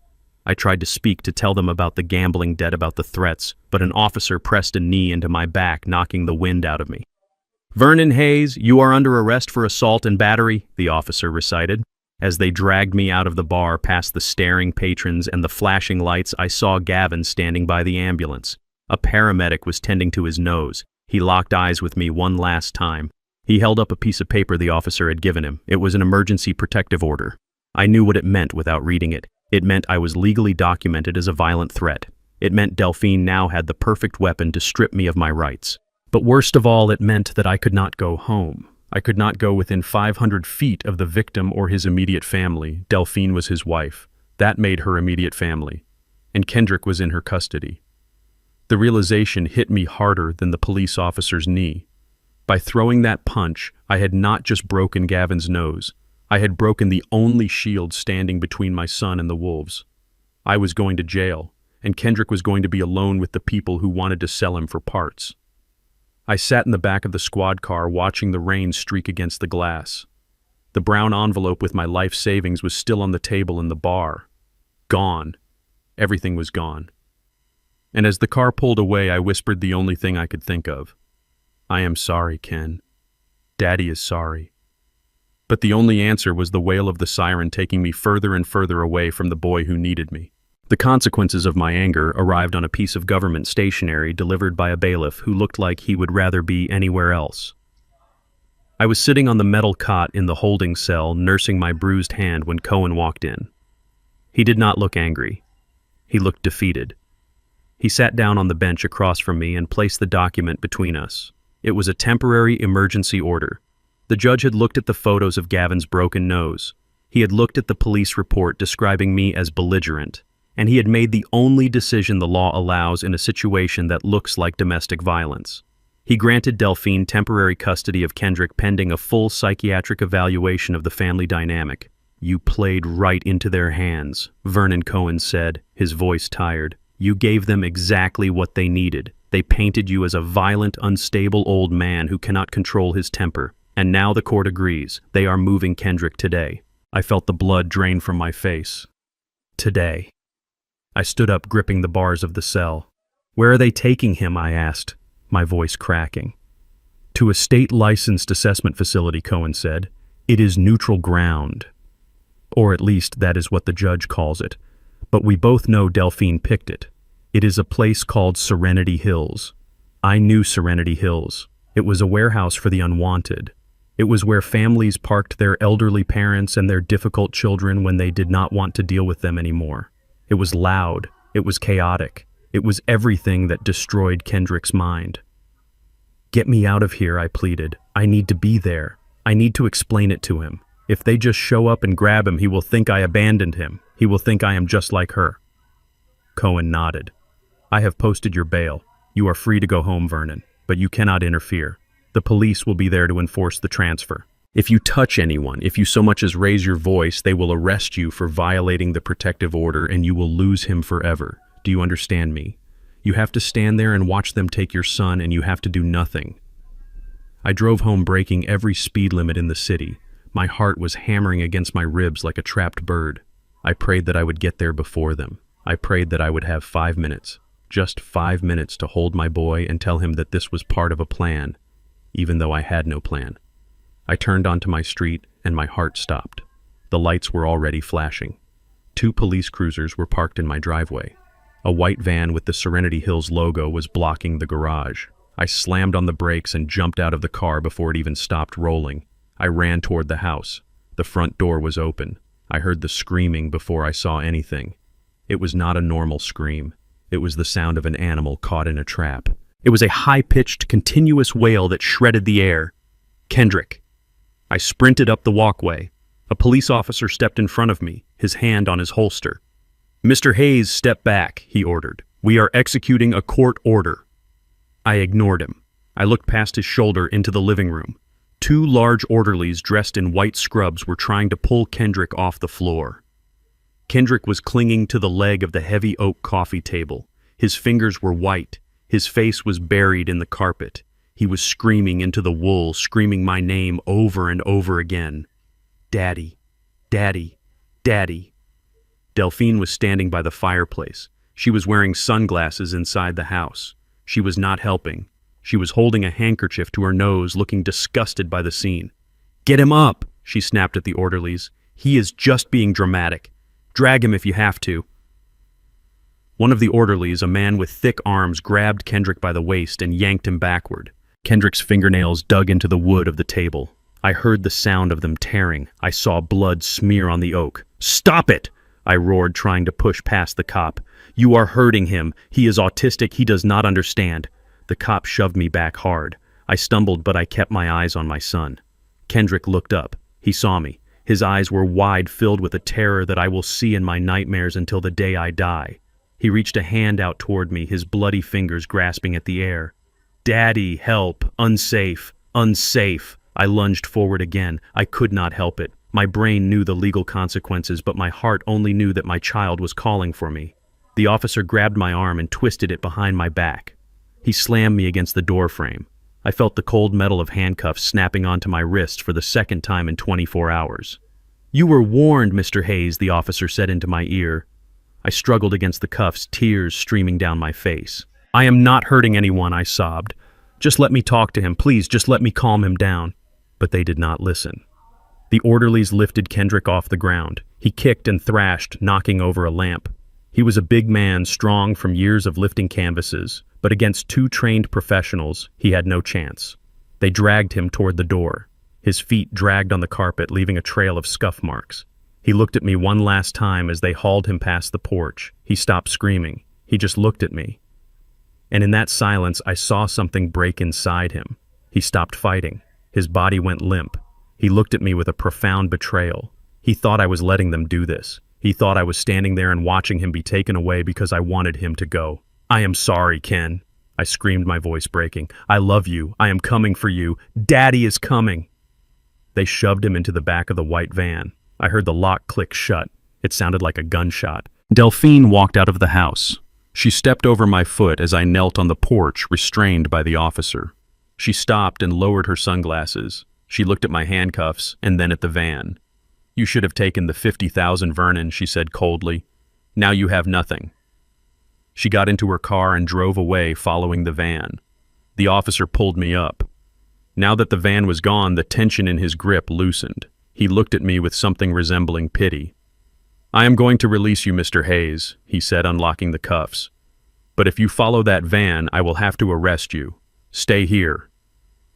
I tried to speak, to tell them about the gambling debt, about the threats, but an officer pressed a knee into my back, knocking the wind out of me. "Vernon Hayes, you are under arrest for assault and battery," the officer recited. As they dragged me out of the bar, past the staring patrons and the flashing lights, I saw Gavin standing by the ambulance. A paramedic was tending to his nose. He locked eyes with me one last time. He held up a piece of paper the officer had given him. It was an emergency protective order. I knew what it meant without reading it. It meant I was legally documented as a violent threat. It meant Delphine now had the perfect weapon to strip me of my rights. But worst of all, it meant that I could not go home. I could not go within 500 feet of the victim or his immediate family. Delphine was his wife. That made her immediate family. And Kendrick was in her custody. The realization hit me harder than the police officer's knee. By throwing that punch, I had not just broken Gavin's nose. I had broken the only shield standing between my son and the wolves. I was going to jail, and Kendrick was going to be alone with the people who wanted to sell him for parts. I sat in the back of the squad car, watching the rain streak against the glass. The brown envelope with my life savings was still on the table in the bar. Gone. Everything was gone. And as the car pulled away, I whispered the only thing I could think of. "I am sorry, Ken. Daddy is sorry." But the only answer was the wail of the siren, taking me further and further away from the boy who needed me. The consequences of my anger arrived on a piece of government stationery delivered by a bailiff who looked like he would rather be anywhere else. I was sitting on the metal cot in the holding cell, nursing my bruised hand when Cohen walked in. He did not look angry. He looked defeated. He sat down on the bench across from me and placed the document between us. It was a temporary emergency order. The judge had looked at the photos of Gavin's broken nose. He had looked at the police report describing me as belligerent, and he had made the only decision the law allows in a situation that looks like domestic violence. He granted Delphine temporary custody of Kendrick pending a full psychiatric evaluation of the family dynamic. "You played right into their hands," Vernon Cohen said, his voice tired. "You gave them exactly what they needed. They painted you as a violent, unstable old man who cannot control his temper. And now the court agrees. They are moving Kendrick today." I felt the blood drain from my face. Today. I stood up, gripping the bars of the cell. "Where are they taking him?" I asked, my voice cracking. "To a state-licensed assessment facility," Cohen said. "It is neutral ground. Or at least that is what the judge calls it. But we both know Delphine picked it. It is a place called Serenity Hills. I knew Serenity Hills. It was a warehouse for the unwanted. It was where families parked their elderly parents and their difficult children when they did not want to deal with them anymore. It was loud. It was chaotic. It was everything that destroyed Kendrick's mind. "Get me out of here," I pleaded. "I need to be there. I need to explain it to him. If they just show up and grab him, he will think I abandoned him. He will think I am just like her." Cohen nodded. "I have posted your bail. You are free to go home, Vernon, but you cannot interfere. The police will be there to enforce the transfer. If you touch anyone, if you so much as raise your voice, they will arrest you for violating the protective order and you will lose him forever. Do you understand me? You have to stand there and watch them take your son and you have to do nothing." I drove home breaking every speed limit in the city. My heart was hammering against my ribs like a trapped bird. I prayed that I would get there before them. I prayed that I would have 5 minutes, just 5 minutes to hold my boy and tell him that this was part of a plan, even though I had no plan. I turned onto my street and my heart stopped. The lights were already flashing. 2 police cruisers were parked in my driveway. A white van with the Serenity Hills logo was blocking the garage. I slammed on the brakes and jumped out of the car before it even stopped rolling. I ran toward the house. The front door was open. I heard the screaming before I saw anything. It was not a normal scream. It was the sound of an animal caught in a trap. It was a high-pitched, continuous wail that shredded the air. "Kendrick." I sprinted up the walkway. A police officer stepped in front of me, his hand on his holster. "Mr. Hayes, step back," he ordered. "We are executing a court order." I ignored him. I looked past his shoulder into the living room. 2 large orderlies dressed in white scrubs were trying to pull Kendrick off the floor. Kendrick was clinging to the leg of the heavy oak coffee table. His fingers were white. His face was buried in the carpet. He was screaming into the wool, screaming my name over and over again. "Daddy, Daddy, Daddy." Delphine was standing by the fireplace. She was wearing sunglasses inside the house. She was not helping. She was holding a handkerchief to her nose, looking disgusted by the scene. "Get him up," she snapped at the orderlies. "He is just being dramatic. Drag him if you have to." One of the orderlies, a man with thick arms, grabbed Kendrick by the waist and yanked him backward. Kendrick's fingernails dug into the wood of the table. I heard the sound of them tearing. I saw blood smear on the oak. "Stop it!" I roared, trying to push past the cop. "You are hurting him. He is autistic. He does not understand." The cop shoved me back hard. I stumbled, but I kept my eyes on my son. Kendrick looked up. He saw me. His eyes were wide, filled with a terror that I will see in my nightmares until the day I die. He reached a hand out toward me, his bloody fingers grasping at the air. "Daddy, help! Unsafe! Unsafe!" I lunged forward again. I could not help it. My brain knew the legal consequences, but my heart only knew that my child was calling for me. The officer grabbed my arm and twisted it behind my back. He slammed me against the door frame. I felt the cold metal of handcuffs snapping onto my wrist for the second time in 24 hours. "You were warned, Mr. Hayes," the officer said into my ear. I struggled against the cuffs, tears streaming down my face. "I am not hurting anyone," I sobbed. "Just let me talk to him, please, just let me calm him down." But they did not listen. The orderlies lifted Kendrick off the ground. He kicked and thrashed, knocking over a lamp. He was a big man, strong from years of lifting canvases, but against 2 trained professionals, he had no chance. They dragged him toward the door. His feet dragged on the carpet, leaving a trail of scuff marks. He looked at me one last time as they hauled him past the porch. He stopped screaming. He just looked at me. And in that silence, I saw something break inside him. He stopped fighting. His body went limp. He looked at me with a profound betrayal. He thought I was letting them do this. He thought I was standing there and watching him be taken away because I wanted him to go. "I am sorry, Ken," I screamed, my voice breaking. "I love you. I am coming for you. Daddy is coming." They shoved him into the back of the white van. I heard the lock click shut. It sounded like a gunshot. Delphine walked out of the house. She stepped over my foot as I knelt on the porch, restrained by the officer. She stopped and lowered her sunglasses. She looked at my handcuffs and then at the van. "You should have taken the 50,000, Vernon," she said coldly. "Now you have nothing." She got into her car and drove away, following the van. The officer pulled me up. Now that the van was gone, the tension in his grip loosened. He looked at me with something resembling pity. "I am going to release you, Mr. Hayes," he said, unlocking the cuffs. "But if you follow that van, I will have to arrest you. Stay here."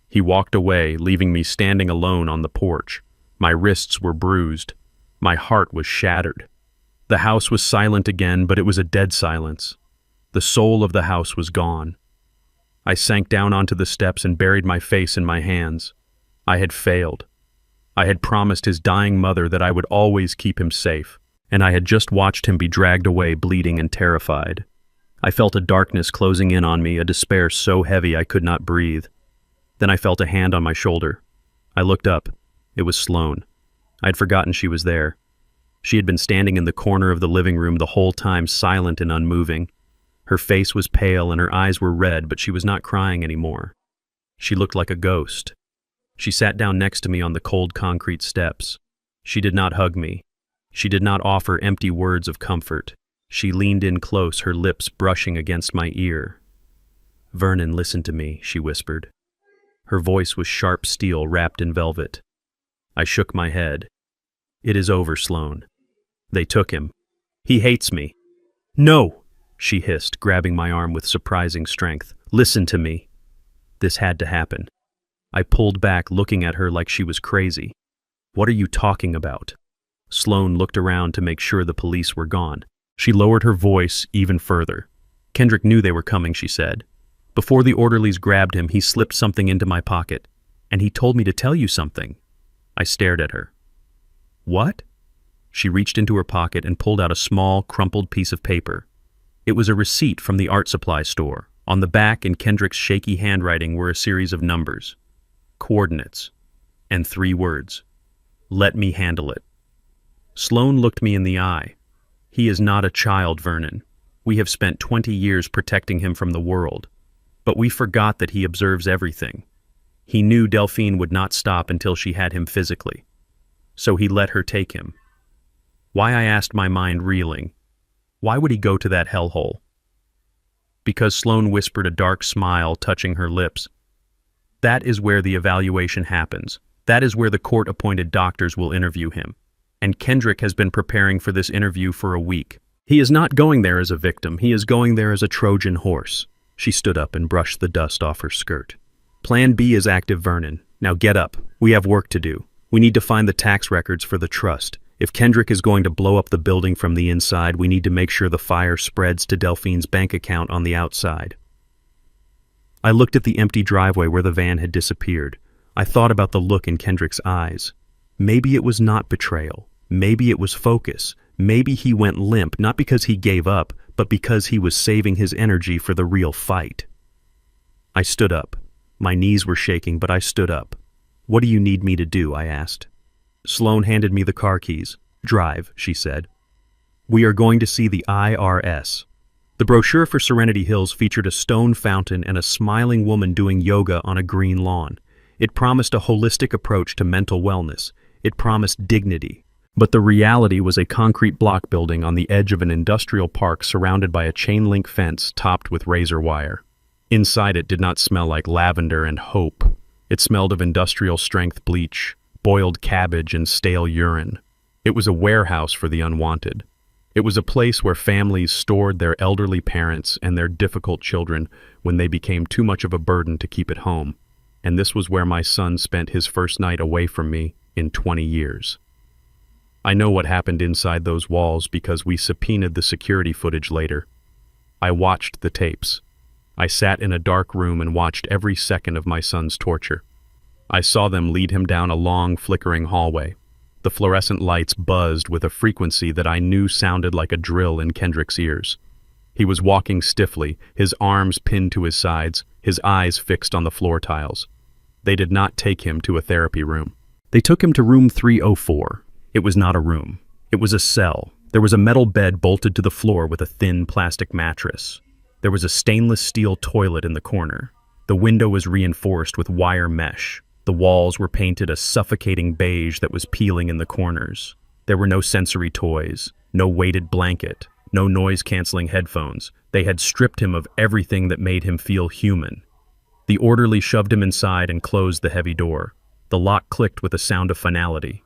He walked away, leaving me standing alone on the porch. My wrists were bruised. My heart was shattered. The house was silent again, but it was a dead silence. The soul of the house was gone. I sank down onto the steps and buried my face in my hands. I had failed. I had promised his dying mother that I would always keep him safe, and I had just watched him be dragged away, bleeding and terrified. I felt a darkness closing in on me, a despair so heavy I could not breathe. Then I felt a hand on my shoulder. I looked up. It was Sloane. I'd forgotten she was there. She had been standing in the corner of the living room the whole time, silent and unmoving. Her face was pale and her eyes were red, but she was not crying anymore. She looked like a ghost. She sat down next to me on the cold concrete steps. She did not hug me. She did not offer empty words of comfort. She leaned in close, her lips brushing against my ear. "Vernon, listen to me," she whispered. Her voice was sharp steel wrapped in velvet. I shook my head. "It is over, Sloane. They took him. He hates me." "No!" she hissed, grabbing my arm with surprising strength. "Listen to me." This had to happen. I pulled back, looking at her like she was crazy. "What are you talking about?" Sloane looked around to make sure the police were gone. She lowered her voice even further. "Kendrick knew they were coming," she said. "Before the orderlies grabbed him, he slipped something into my pocket, and he told me to tell you something." I stared at her. "What?" She reached into her pocket and pulled out a small, crumpled piece of paper. It was a receipt from the art supply store. On the back, in Kendrick's shaky handwriting, were a series of numbers, coordinates, and 3 words. "Let me handle it." Sloane looked me in the eye. "He is not a child, Vernon. We have spent 20 years protecting him from the world. But we forgot that he observes everything. He knew Delphine would not stop until she had him physically. So he let her take him. Why, I asked, my mind reeling. Why would he go to that hellhole? Because Sloane whispered, a dark smile touching her lips. "That is where the evaluation happens. That is where the court-appointed doctors will interview him. And Kendrick has been preparing for this interview for a week. He is not going there as a victim. He is going there as a Trojan horse." She stood up and brushed the dust off her skirt. "Plan B is active, Vernon. Now get up. We have work to do. We need to find the tax records for the trust. If Kendrick is going to blow up the building from the inside, we need to make sure the fire spreads to Delphine's bank account on the outside." I looked at the empty driveway where the van had disappeared. I thought about the look in Kendrick's eyes. Maybe it was not betrayal. Maybe it was focus. Maybe he went limp, not because he gave up, but because he was saving his energy for the real fight. I stood up. My knees were shaking, but I stood up. "What do you need me to do?" I asked. Sloane handed me the car keys. "Drive," she said. "We are going to see the IRS." The brochure for Serenity Hills featured a stone fountain and a smiling woman doing yoga on a green lawn. It promised a holistic approach to mental wellness. It promised dignity. But the reality was a concrete block building on the edge of an industrial park surrounded by a chain-link fence topped with razor wire. Inside it did not smell like lavender and hope. It smelled of industrial-strength bleach, boiled cabbage, and stale urine. It was a warehouse for the unwanted. It was a place where families stored their elderly parents and their difficult children when they became too much of a burden to keep at home. and this was where my son spent his first night away from me in 20 years. I know what happened inside those walls because we subpoenaed the security footage later. I watched the tapes. I sat in a dark room and watched every second of my son's torture. I saw them lead him down a long, flickering hallway. The fluorescent lights buzzed with a frequency that I knew sounded like a drill in Kendrick's ears. He was walking stiffly, his arms pinned to his sides, his eyes fixed on the floor tiles. They did not take him to a therapy room. They took him to room 304. It was not a room. It was a cell. There was a metal bed bolted to the floor with a thin plastic mattress. There was a stainless steel toilet in the corner. The window was reinforced with wire mesh. The walls were painted a suffocating beige that was peeling in the corners. There were no sensory toys, no weighted blanket, no noise-canceling headphones. They had stripped him of everything that made him feel human. The orderly shoved him inside and closed the heavy door. The lock clicked with a sound of finality.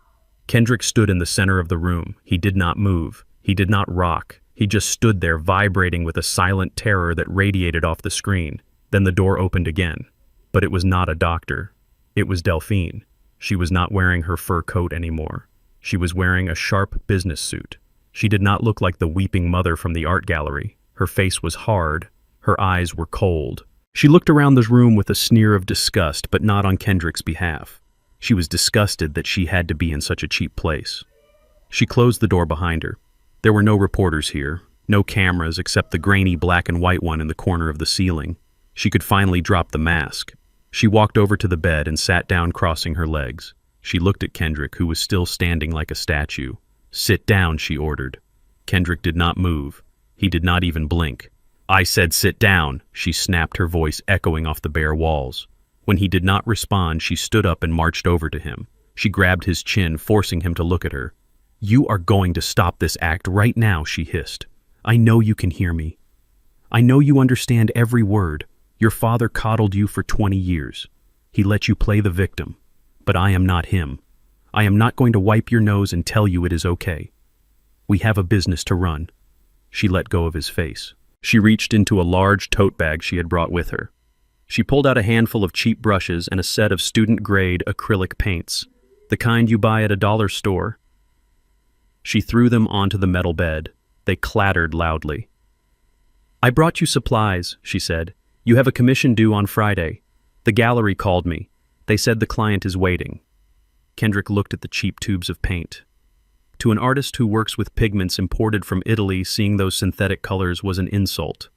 Kendrick stood in the center of the room. He did not move. He did not rock. He just stood there vibrating with a silent terror that radiated off the screen. Then the door opened again. But it was not a doctor. It was Delphine. She was not wearing her fur coat anymore. She was wearing a sharp business suit. She did not look like the weeping mother from the art gallery. Her face was hard. Her eyes were cold. She looked around the room with a sneer of disgust, but not on Kendrick's behalf. She was disgusted that she had to be in such a cheap place. She closed the door behind her. There were no reporters here, no cameras except the grainy black and white one in the corner of the ceiling. She could finally drop the mask. She walked over to the bed and sat down, crossing her legs. She looked at Kendrick, who was still standing like a statue. "Sit down," she ordered. Kendrick did not move. He did not even blink. "I said sit down," she snapped, her voice echoing off the bare walls. When he did not respond, she stood up and marched over to him. She grabbed his chin, forcing him to look at her. "You are going to stop this act right now," she hissed. "I know you can hear me. I know you understand every word. Your father coddled you for 20 years. He let you play the victim. But I am not him. I am not going to wipe your nose and tell you it is okay. We have a business to run." She let go of his face. She reached into a large tote bag she had brought with her. She pulled out a handful of cheap brushes and a set of student-grade acrylic paints, the kind you buy at a dollar store. She threw them onto the metal bed. They clattered loudly. "I brought you supplies," she said. "You have a commission due on Friday. The gallery called me. They said the client is waiting." Kendrick looked at the cheap tubes of paint. To an artist who works with pigments imported from Italy, seeing those synthetic colors was an insult.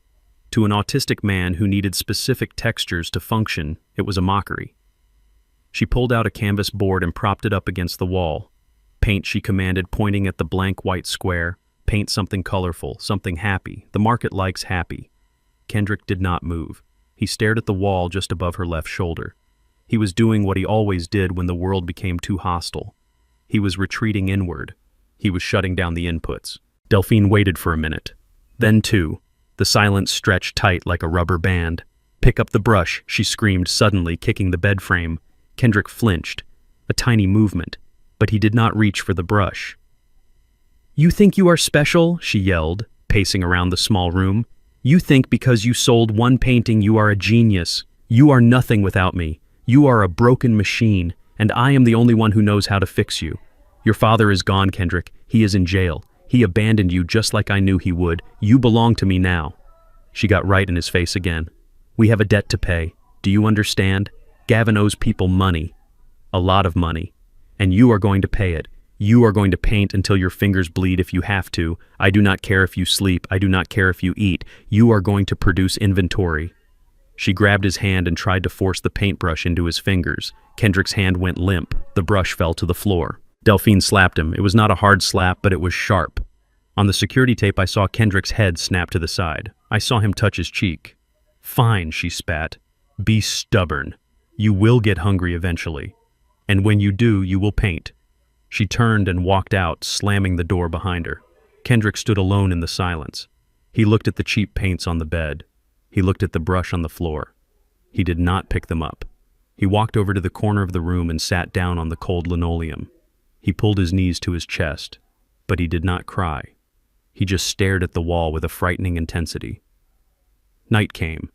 To an autistic man who needed specific textures to function, it was a mockery. She pulled out a canvas board and propped it up against the wall. "Paint," she commanded, pointing at the blank white square. "Paint something colorful, something happy. The market likes happy." Kendrick did not move. He stared at the wall just above her left shoulder. He was doing what he always did when the world became too hostile. He was retreating inward. He was shutting down the inputs. Delphine waited for a minute. Then, too, the silence stretched tight like a rubber band. "Pick up the brush," she screamed, suddenly kicking the bed frame. Kendrick flinched. A tiny movement, but he did not reach for the brush. "You think you are special?" she yelled, pacing around the small room. "You think because you sold one painting you are a genius. You are nothing without me. You are a broken machine, and I am the only one who knows how to fix you. Your father is gone, Kendrick. He is in jail. He abandoned you just like I knew he would. You belong to me now." She got right in his face again. "We have a debt to pay. Do you understand? Gavin owes people money. A lot of money. And you are going to pay it. You are going to paint until your fingers bleed if you have to. I do not care if you sleep. I do not care if you eat. You are going to produce inventory." She grabbed his hand and tried to force the paintbrush into his fingers. Kendrick's hand went limp. The brush fell to the floor. Delphine slapped him. It was not a hard slap, but it was sharp. On the security tape, I saw Kendrick's head snap to the side. I saw him touch his cheek. "Fine," she spat. "Be stubborn. You will get hungry eventually. And when you do, you will paint." She turned and walked out, slamming the door behind her. Kendrick stood alone in the silence. He looked at the cheap paints on the bed. He looked at the brush on the floor. He did not pick them up. He walked over to the corner of the room and sat down on the cold linoleum. He pulled his knees to his chest, but he did not cry. He just stared at the wall with a frightening intensity. Night came.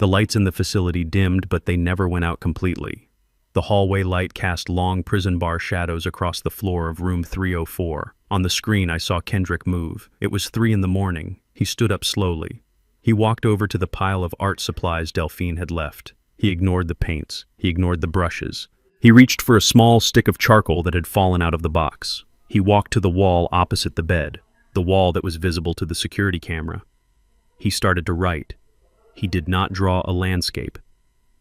The lights in the facility dimmed, but they never went out completely. The hallway light cast long prison bar shadows across the floor of room 304. On the screen, I saw Kendrick move. It was 3 in the morning. He stood up slowly. He walked over to the pile of art supplies Delphine had left. He ignored the paints. He ignored the brushes. He reached for a small stick of charcoal that had fallen out of the box. He walked to the wall opposite the bed, the wall that was visible to the security camera. He started to write. He did not draw a landscape.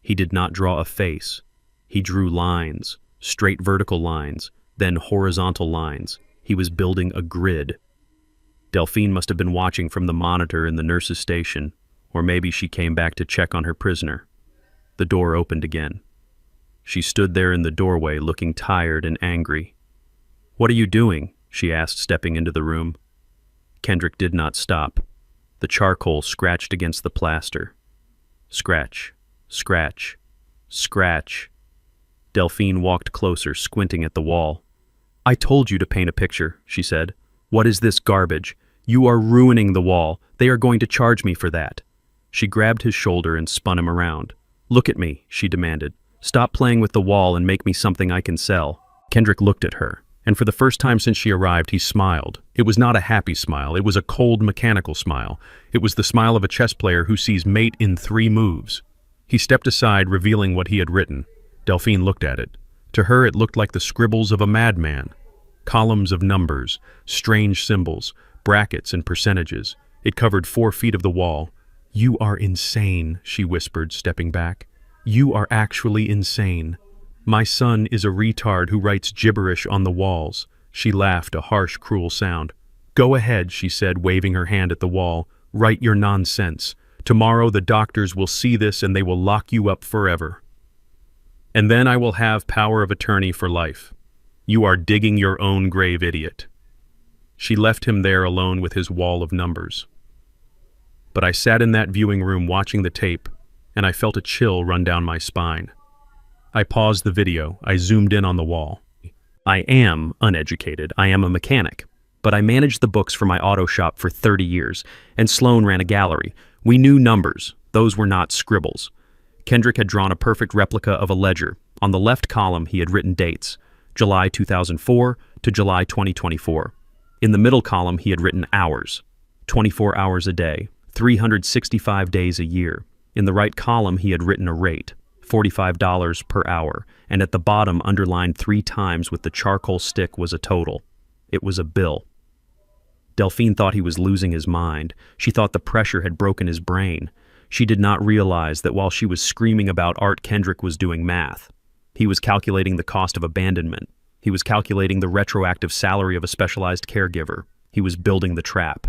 He did not draw a face. He drew lines, straight vertical lines, then horizontal lines. He was building a grid. Delphine must have been watching from the monitor in the nurse's station, or maybe she came back to check on her prisoner. The door opened again. She stood there in the doorway, looking tired and angry. "What are you doing?" she asked, stepping into the room. Kendrick did not stop. The charcoal scratched against the plaster. Scratch, scratch, scratch. Delphine walked closer, squinting at the wall. "I told you to paint a picture," she said. "What is this garbage? You are ruining the wall. They are going to charge me for that." She grabbed his shoulder and spun him around. "Look at me," she demanded. "Stop playing with the wall and make me something I can sell." Kendrick looked at her, and for the first time since she arrived, he smiled. It was not a happy smile. It was a cold, mechanical smile. It was the smile of a chess player who sees mate in 3 moves. He stepped aside, revealing what he had written. Delphine looked at it. To her, it looked like the scribbles of a madman. Columns of numbers, strange symbols, brackets and percentages. It covered 4 feet of the wall. "You are insane," she whispered, stepping back. "You are actually insane. My son is a retard who writes gibberish on the walls." She laughed, a harsh, cruel sound. "Go ahead," she said, waving her hand at the wall. "Write your nonsense. Tomorrow the doctors will see this and they will lock you up forever. And then I will have power of attorney for life. You are digging your own grave, idiot." She left him there alone with his wall of numbers. But I sat in that viewing room watching the tape, and I felt a chill run down my spine. I paused the video. I zoomed in on the wall. I am uneducated. I am a mechanic. But I managed the books for my auto shop for 30 years, and Sloan ran a gallery. We knew numbers. Those were not scribbles. Kendrick had drawn a perfect replica of a ledger. On the left column, he had written dates, July 2004 to July 2024. In the middle column, he had written hours, 24 hours a day, 365 days a year. In the right column, he had written a rate, $45 per hour, and at the bottom, underlined 3 times with the charcoal stick, was a total. It was a bill. Delphine thought he was losing his mind. She thought the pressure had broken his brain. She did not realize that while she was screaming about art, Kendrick was doing math. He was calculating the cost of abandonment. He was calculating the retroactive salary of a specialized caregiver. He was building the trap.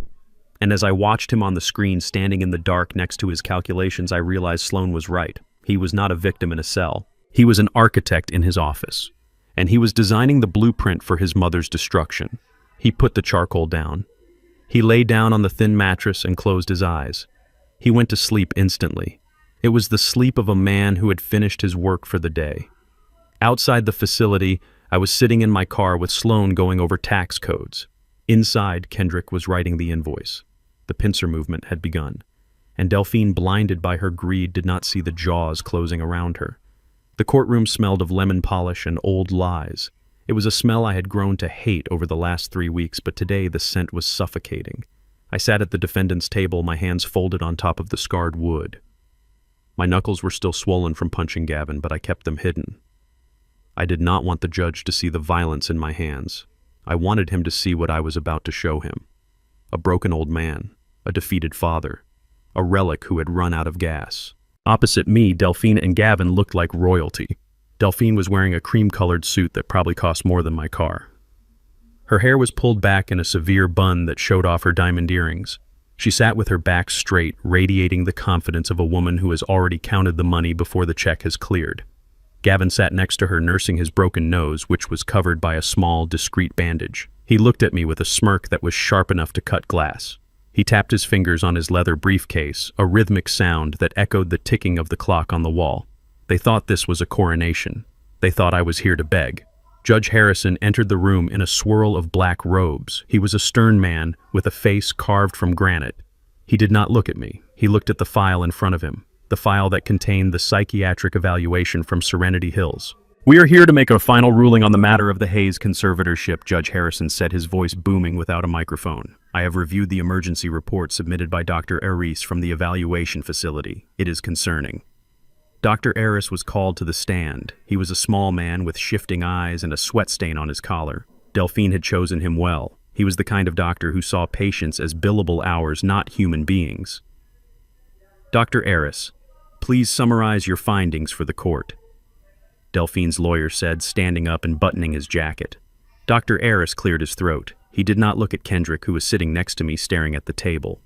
And as I watched him on the screen standing in the dark next to his calculations, I realized Sloan was right. He was not a victim in a cell. He was an architect in his office. And he was designing the blueprint for his mother's destruction. He put the charcoal down. He lay down on the thin mattress and closed his eyes. He went to sleep instantly. It was the sleep of a man who had finished his work for the day. Outside the facility, I was sitting in my car with Sloan going over tax codes. Inside, Kendrick was writing the invoice. The pincer movement had begun, and Delphine, blinded by her greed, did not see the jaws closing around her. The courtroom smelled of lemon polish and old lies. It was a smell I had grown to hate over the last 3 weeks, but today the scent was suffocating. I sat at the defendant's table, my hands folded on top of the scarred wood. My knuckles were still swollen from punching Gavin, but I kept them hidden. I did not want the judge to see the violence in my hands. I wanted him to see what I was about to show him. A broken old man, a defeated father, a relic who had run out of gas. Opposite me, Delphine and Gavin looked like royalty. Delphine was wearing a cream-colored suit that probably cost more than my car. Her hair was pulled back in a severe bun that showed off her diamond earrings. She sat with her back straight, radiating the confidence of a woman who has already counted the money before the check has cleared. Gavin sat next to her, nursing his broken nose, which was covered by a small, discreet bandage. He looked at me with a smirk that was sharp enough to cut glass. He tapped his fingers on his leather briefcase, a rhythmic sound that echoed the ticking of the clock on the wall. They thought this was a coronation. They thought I was here to beg. Judge Harrison entered the room in a swirl of black robes. He was a stern man with a face carved from granite. He did not look at me. He looked at the file in front of him. the file that contained the psychiatric evaluation from Serenity Hills. "We are here to make a final ruling on the matter of the Hayes conservatorship," Judge Harrison said, his voice booming without a microphone. "I have reviewed the emergency report submitted by Dr. Aris from the evaluation facility. It is concerning." Dr. Aris was called to the stand. He was a small man with shifting eyes and a sweat stain on his collar. Delphine had chosen him well. He was the kind of doctor who saw patients as billable hours, not human beings. "Dr. Aris, please summarize your findings for the court," Delphine's lawyer said, standing up and buttoning his jacket. Dr. Aris cleared his throat. He did not look at Kendrick, who was sitting next to me staring at the table.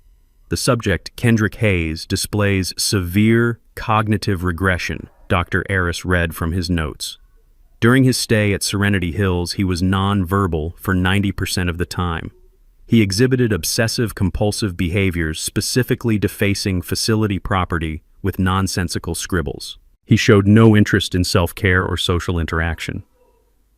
"The subject, Kendrick Hayes, displays severe cognitive regression," Dr. Aris read from his notes. "During his stay at Serenity Hills, he was non-verbal for 90% of the time. He exhibited obsessive-compulsive behaviors, specifically defacing facility property with nonsensical scribbles. He showed no interest in self-care or social interaction.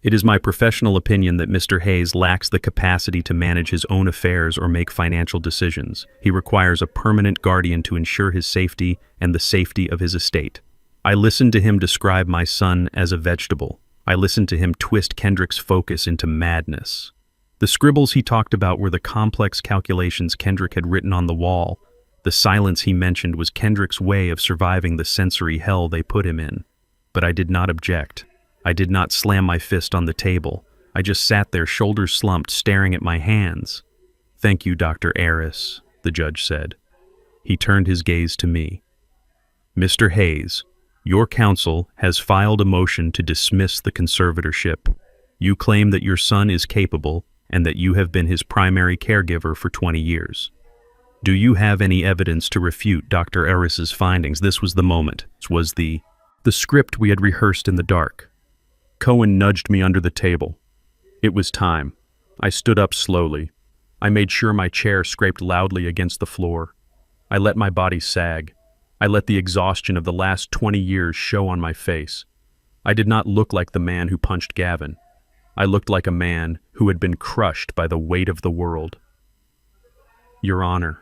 It is my professional opinion that Mr. Hayes lacks the capacity to manage his own affairs or make financial decisions. He requires a permanent guardian to ensure his safety and the safety of his estate. I listened to him describe my son as a vegetable. I listened to him twist Kendrick's focus into madness. The scribbles he talked about were the complex calculations Kendrick had written on the wall. The silence he mentioned was Kendrick's way of surviving the sensory hell they put him in. But I did not object. I did not slam my fist on the table. I just sat there, shoulders slumped, staring at my hands. "Thank you, Dr. Aris," the judge said. He turned his gaze to me. "Mr. Hayes, your counsel has filed a motion to dismiss the conservatorship. You claim that your son is capable and that you have been his primary caregiver for 20 years. Do you have any evidence to refute Dr. Aris's findings?" This was the moment. This was the script we had rehearsed in the dark. Cohen nudged me under the table. It was time. I stood up slowly. I made sure my chair scraped loudly against the floor. I let my body sag. I let the exhaustion of the last 20 years show on my face. I did not look like the man who punched Gavin. I looked like a man who had been crushed by the weight of the world. "Your Honor,"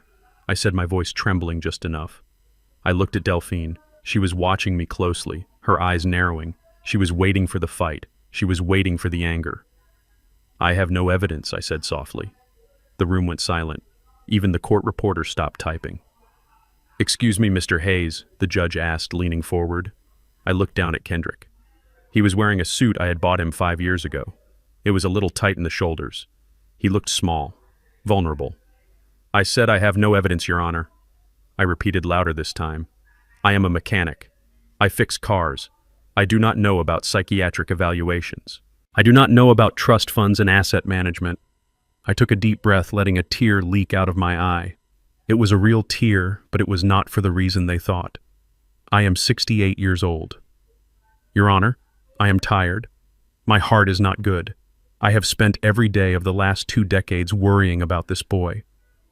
I said, my voice trembling just enough. I looked at Delphine. She was watching me closely, her eyes narrowing. She was waiting for the fight. She was waiting for the anger. "I have no evidence," I said softly. The room went silent. Even the court reporter stopped typing. "Excuse me, Mr. Hayes," the judge asked, leaning forward. I looked down at Kendrick. He was wearing a suit I had bought him 5 years ago. It was a little tight in the shoulders. He looked small, vulnerable. "I said I have no evidence, Your Honor." I repeated louder this time. "I am a mechanic. I fix cars. I do not know about psychiatric evaluations. I do not know about trust funds and asset management." I took a deep breath, letting a tear leak out of my eye. It was a real tear, but it was not for the reason they thought. "I am 68 years old. Your Honor, I am tired. My heart is not good. I have spent every day of the last 2 decades worrying about this boy.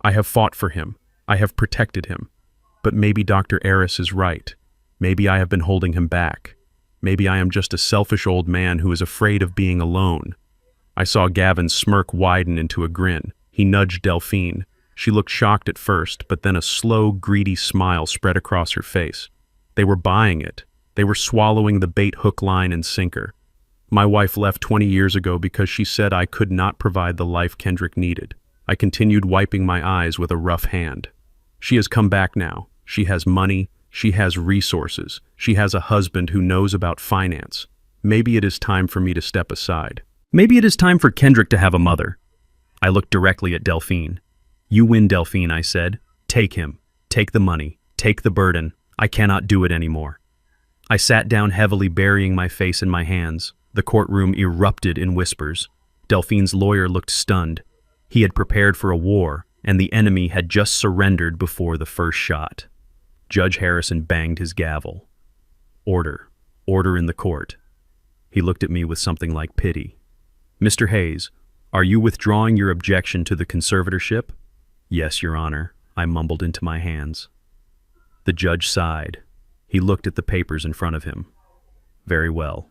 I have fought for him. I have protected him. But maybe Dr. Aris is right. Maybe I have been holding him back. Maybe I am just a selfish old man who is afraid of being alone." I saw Gavin's smirk widen into a grin. He nudged Delphine. She looked shocked at first, but then a slow, greedy smile spread across her face. They were buying it. They were swallowing the bait, hook, line, and sinker. My wife left 20 years ago because she said I could not provide the life Kendrick needed. I continued wiping my eyes with a rough hand. She has come back now. She has money. She has resources. She has a husband who knows about finance. Maybe it is time for me to step aside. Maybe it is time for Kendrick to have a mother. I looked directly at Delphine. "You win, Delphine," I said. "Take him. Take the money. Take the burden. I cannot do it anymore." I sat down heavily, burying my face in my hands. The courtroom erupted in whispers. Delphine's lawyer looked stunned. He had prepared for a war, and the enemy had just surrendered before the first shot. Judge Harrison banged his gavel. "Order. Order in the court." He looked at me with something like pity. "Mr. Hayes, are you withdrawing your objection to the conservatorship?" "Yes, Your Honor," I mumbled into my hands. The judge sighed. He looked at the papers in front of him. "Very well.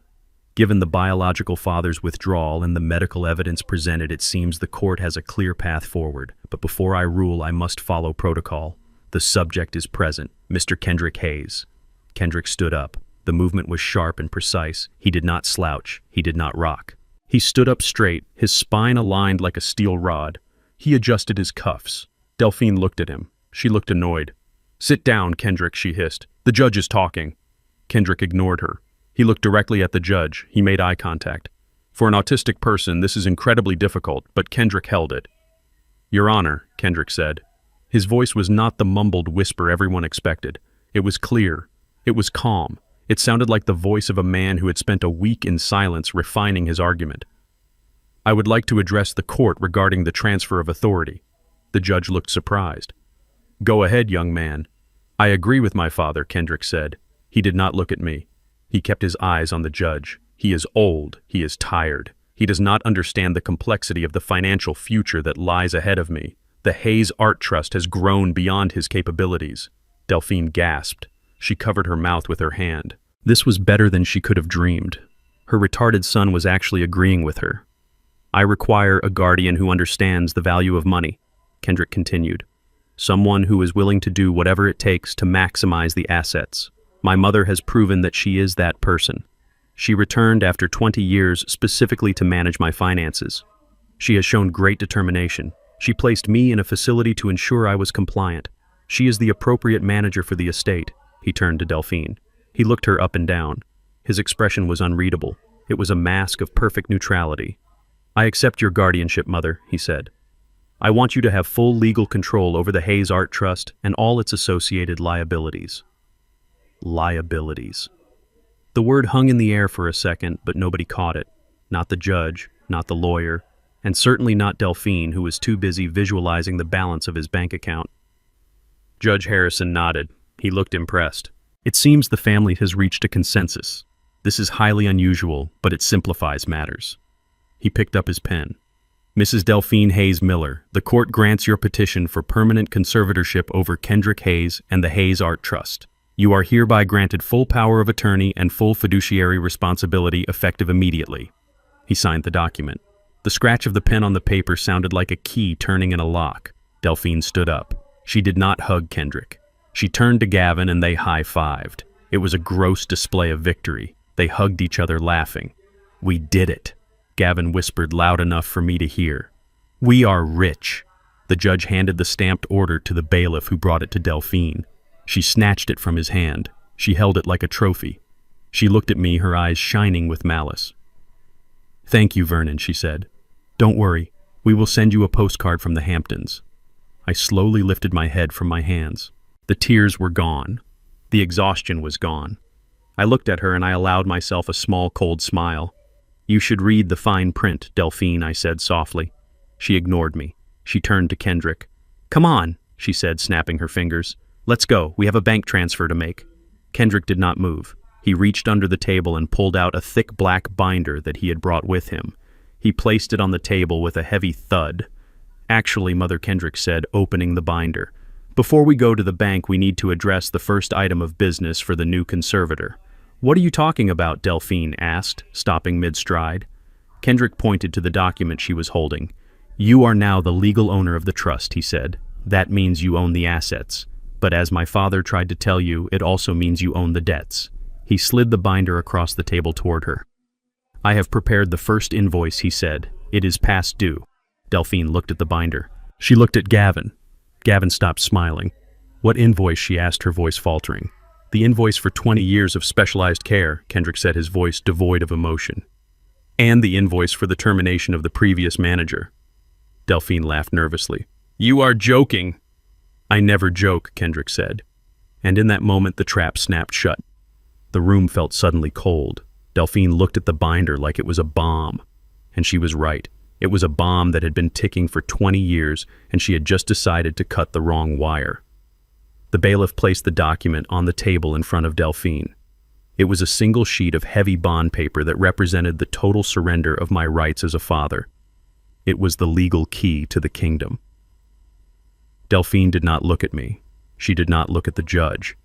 Given the biological father's withdrawal and the medical evidence presented, it seems the court has a clear path forward. But before I rule, I must follow protocol. The subject is present, Mr. Kendrick Hayes. Kendrick stood up. The movement was sharp and precise. He did not slouch. He did not rock. He stood up straight, his spine aligned like a steel rod. He adjusted his cuffs. Delphine looked at him. She looked annoyed. "Sit down, Kendrick," she hissed. "The judge is talking." Kendrick ignored her. He looked directly at the judge. He made eye contact. For an autistic person, this is incredibly difficult, but Kendrick held it. "Your Honor," Kendrick said. His voice was not the mumbled whisper everyone expected. It was clear. It was calm. It sounded like the voice of a man who had spent a week in silence refining his argument. "I would like to address the court regarding the transfer of authority." The judge looked surprised. "Go ahead, young man." "I agree with my father," Kendrick said. He did not look at me. He kept his eyes on the judge. He is old. He is tired. He does not understand the complexity of the financial future that lies ahead of me. The Hayes Art Trust has grown beyond his capabilities. Delphine gasped. She covered her mouth with her hand. This was better than she could have dreamed. Her retarded son was actually agreeing with her. "I require a guardian who understands the value of money," Kendrick continued. "Someone who is willing to do whatever it takes to maximize the assets. My mother has proven that she is that person. She returned after 20 years specifically to manage my finances. She has shown great determination. She placed me in a facility to ensure I was compliant. She is the appropriate manager for the estate." He turned to Delphine. He looked her up and down. His expression was unreadable. It was a mask of perfect neutrality. "I accept your guardianship, Mother," he said. "I want you to have full legal control over the Hayes Art Trust and all its associated liabilities." Liabilities. The word hung in the air for a second, but nobody caught it. Not the judge, not the lawyer, and certainly not Delphine, who was too busy visualizing the balance of his bank account. Judge Harrison nodded. He looked impressed. "It seems the family has reached a consensus. This is highly unusual, but it simplifies matters." He picked up his pen. "Mrs. Delphine Hayes Miller, the court grants your petition for permanent conservatorship over Kendrick Hayes and the Hayes Art Trust. You are hereby granted full power of attorney and full fiduciary responsibility effective immediately." He signed the document. The scratch of the pen on the paper sounded like a key turning in a lock. Delphine stood up. She did not hug Kendrick. She turned to Gavin and they high-fived. It was a gross display of victory. They hugged each other laughing. "We did it," Gavin whispered loud enough for me to hear. "We are rich." The judge handed the stamped order to the bailiff who brought it to Delphine. She snatched it from his hand. She held it like a trophy. She looked at me, her eyes shining with malice. "Thank you, Vernon," she said. "Don't worry. We will send you a postcard from the Hamptons." I slowly lifted my head from my hands. The tears were gone. The exhaustion was gone. I looked at her and I allowed myself a small, cold smile. "You should read the fine print, Delphine," I said softly. She ignored me. She turned to Kendrick. "Come on," she said, snapping her fingers. "Let's go. We have a bank transfer to make." Kendrick did not move. He reached under the table and pulled out a thick black binder that he had brought with him. He placed it on the table with a heavy thud. "Actually," Mother Kendrick said, opening the binder, "before we go to the bank, we need to address the first item of business for the new conservator." "What are you talking about?" Delphine asked, stopping mid-stride. Kendrick pointed to the document she was holding. "You are now the legal owner of the trust," he said. "That means you own the assets. But as my father tried to tell you, it also means you own the debts." He slid the binder across the table toward her. "I have prepared the first invoice," he said. "It is past due." Delphine looked at the binder. She looked at Gavin. Gavin stopped smiling. "What invoice?" she asked, her voice faltering. "The invoice for 20 years of specialized care," Kendrick said, his voice devoid of emotion. "And the invoice for the termination of the previous manager." Delphine laughed nervously. "You are joking." "I never joke," Kendrick said. And in that moment the trap snapped shut. The room felt suddenly cold. Delphine looked at the binder like it was a bomb. And she was right. It was a bomb that had been ticking for 20 years, and she had just decided to cut the wrong wire. The bailiff placed the document on the table in front of Delphine. It was a single sheet of heavy bond paper that represented the total surrender of my rights as a father. It was the legal key to the kingdom. Delphine did not look at me. She did not look at the judge.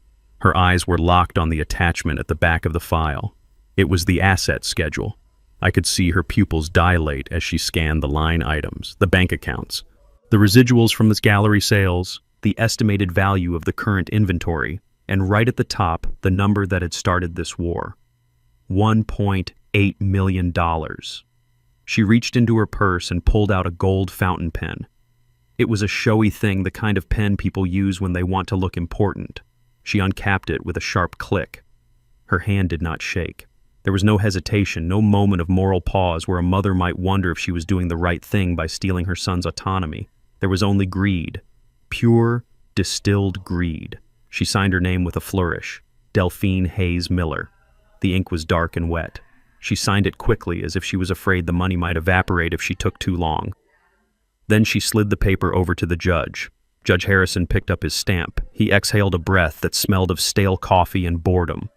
Her eyes were locked on the attachment at the back of the file. It was the asset schedule. I could see her pupils dilate as she scanned the line items, the bank accounts, the residuals from the gallery sales, the estimated value of the current inventory. and right at the top, the number that had started this war. $1.8 million. She reached into her purse and pulled out a gold fountain pen. It was a showy thing, the kind of pen people use when they want to look important. She uncapped it with a sharp click. Her hand did not shake. There was no hesitation, no moment of moral pause where a mother might wonder if she was doing the right thing by stealing her son's autonomy. There was only greed. Pure, distilled greed. She signed her name with a flourish. Delphine Hayes Miller. The ink was dark and wet. She signed it quickly, as if she was afraid the money might evaporate if she took too long. Then she slid the paper over to the judge. Judge Harrison picked up his stamp. He exhaled a breath that smelled of stale coffee and boredom.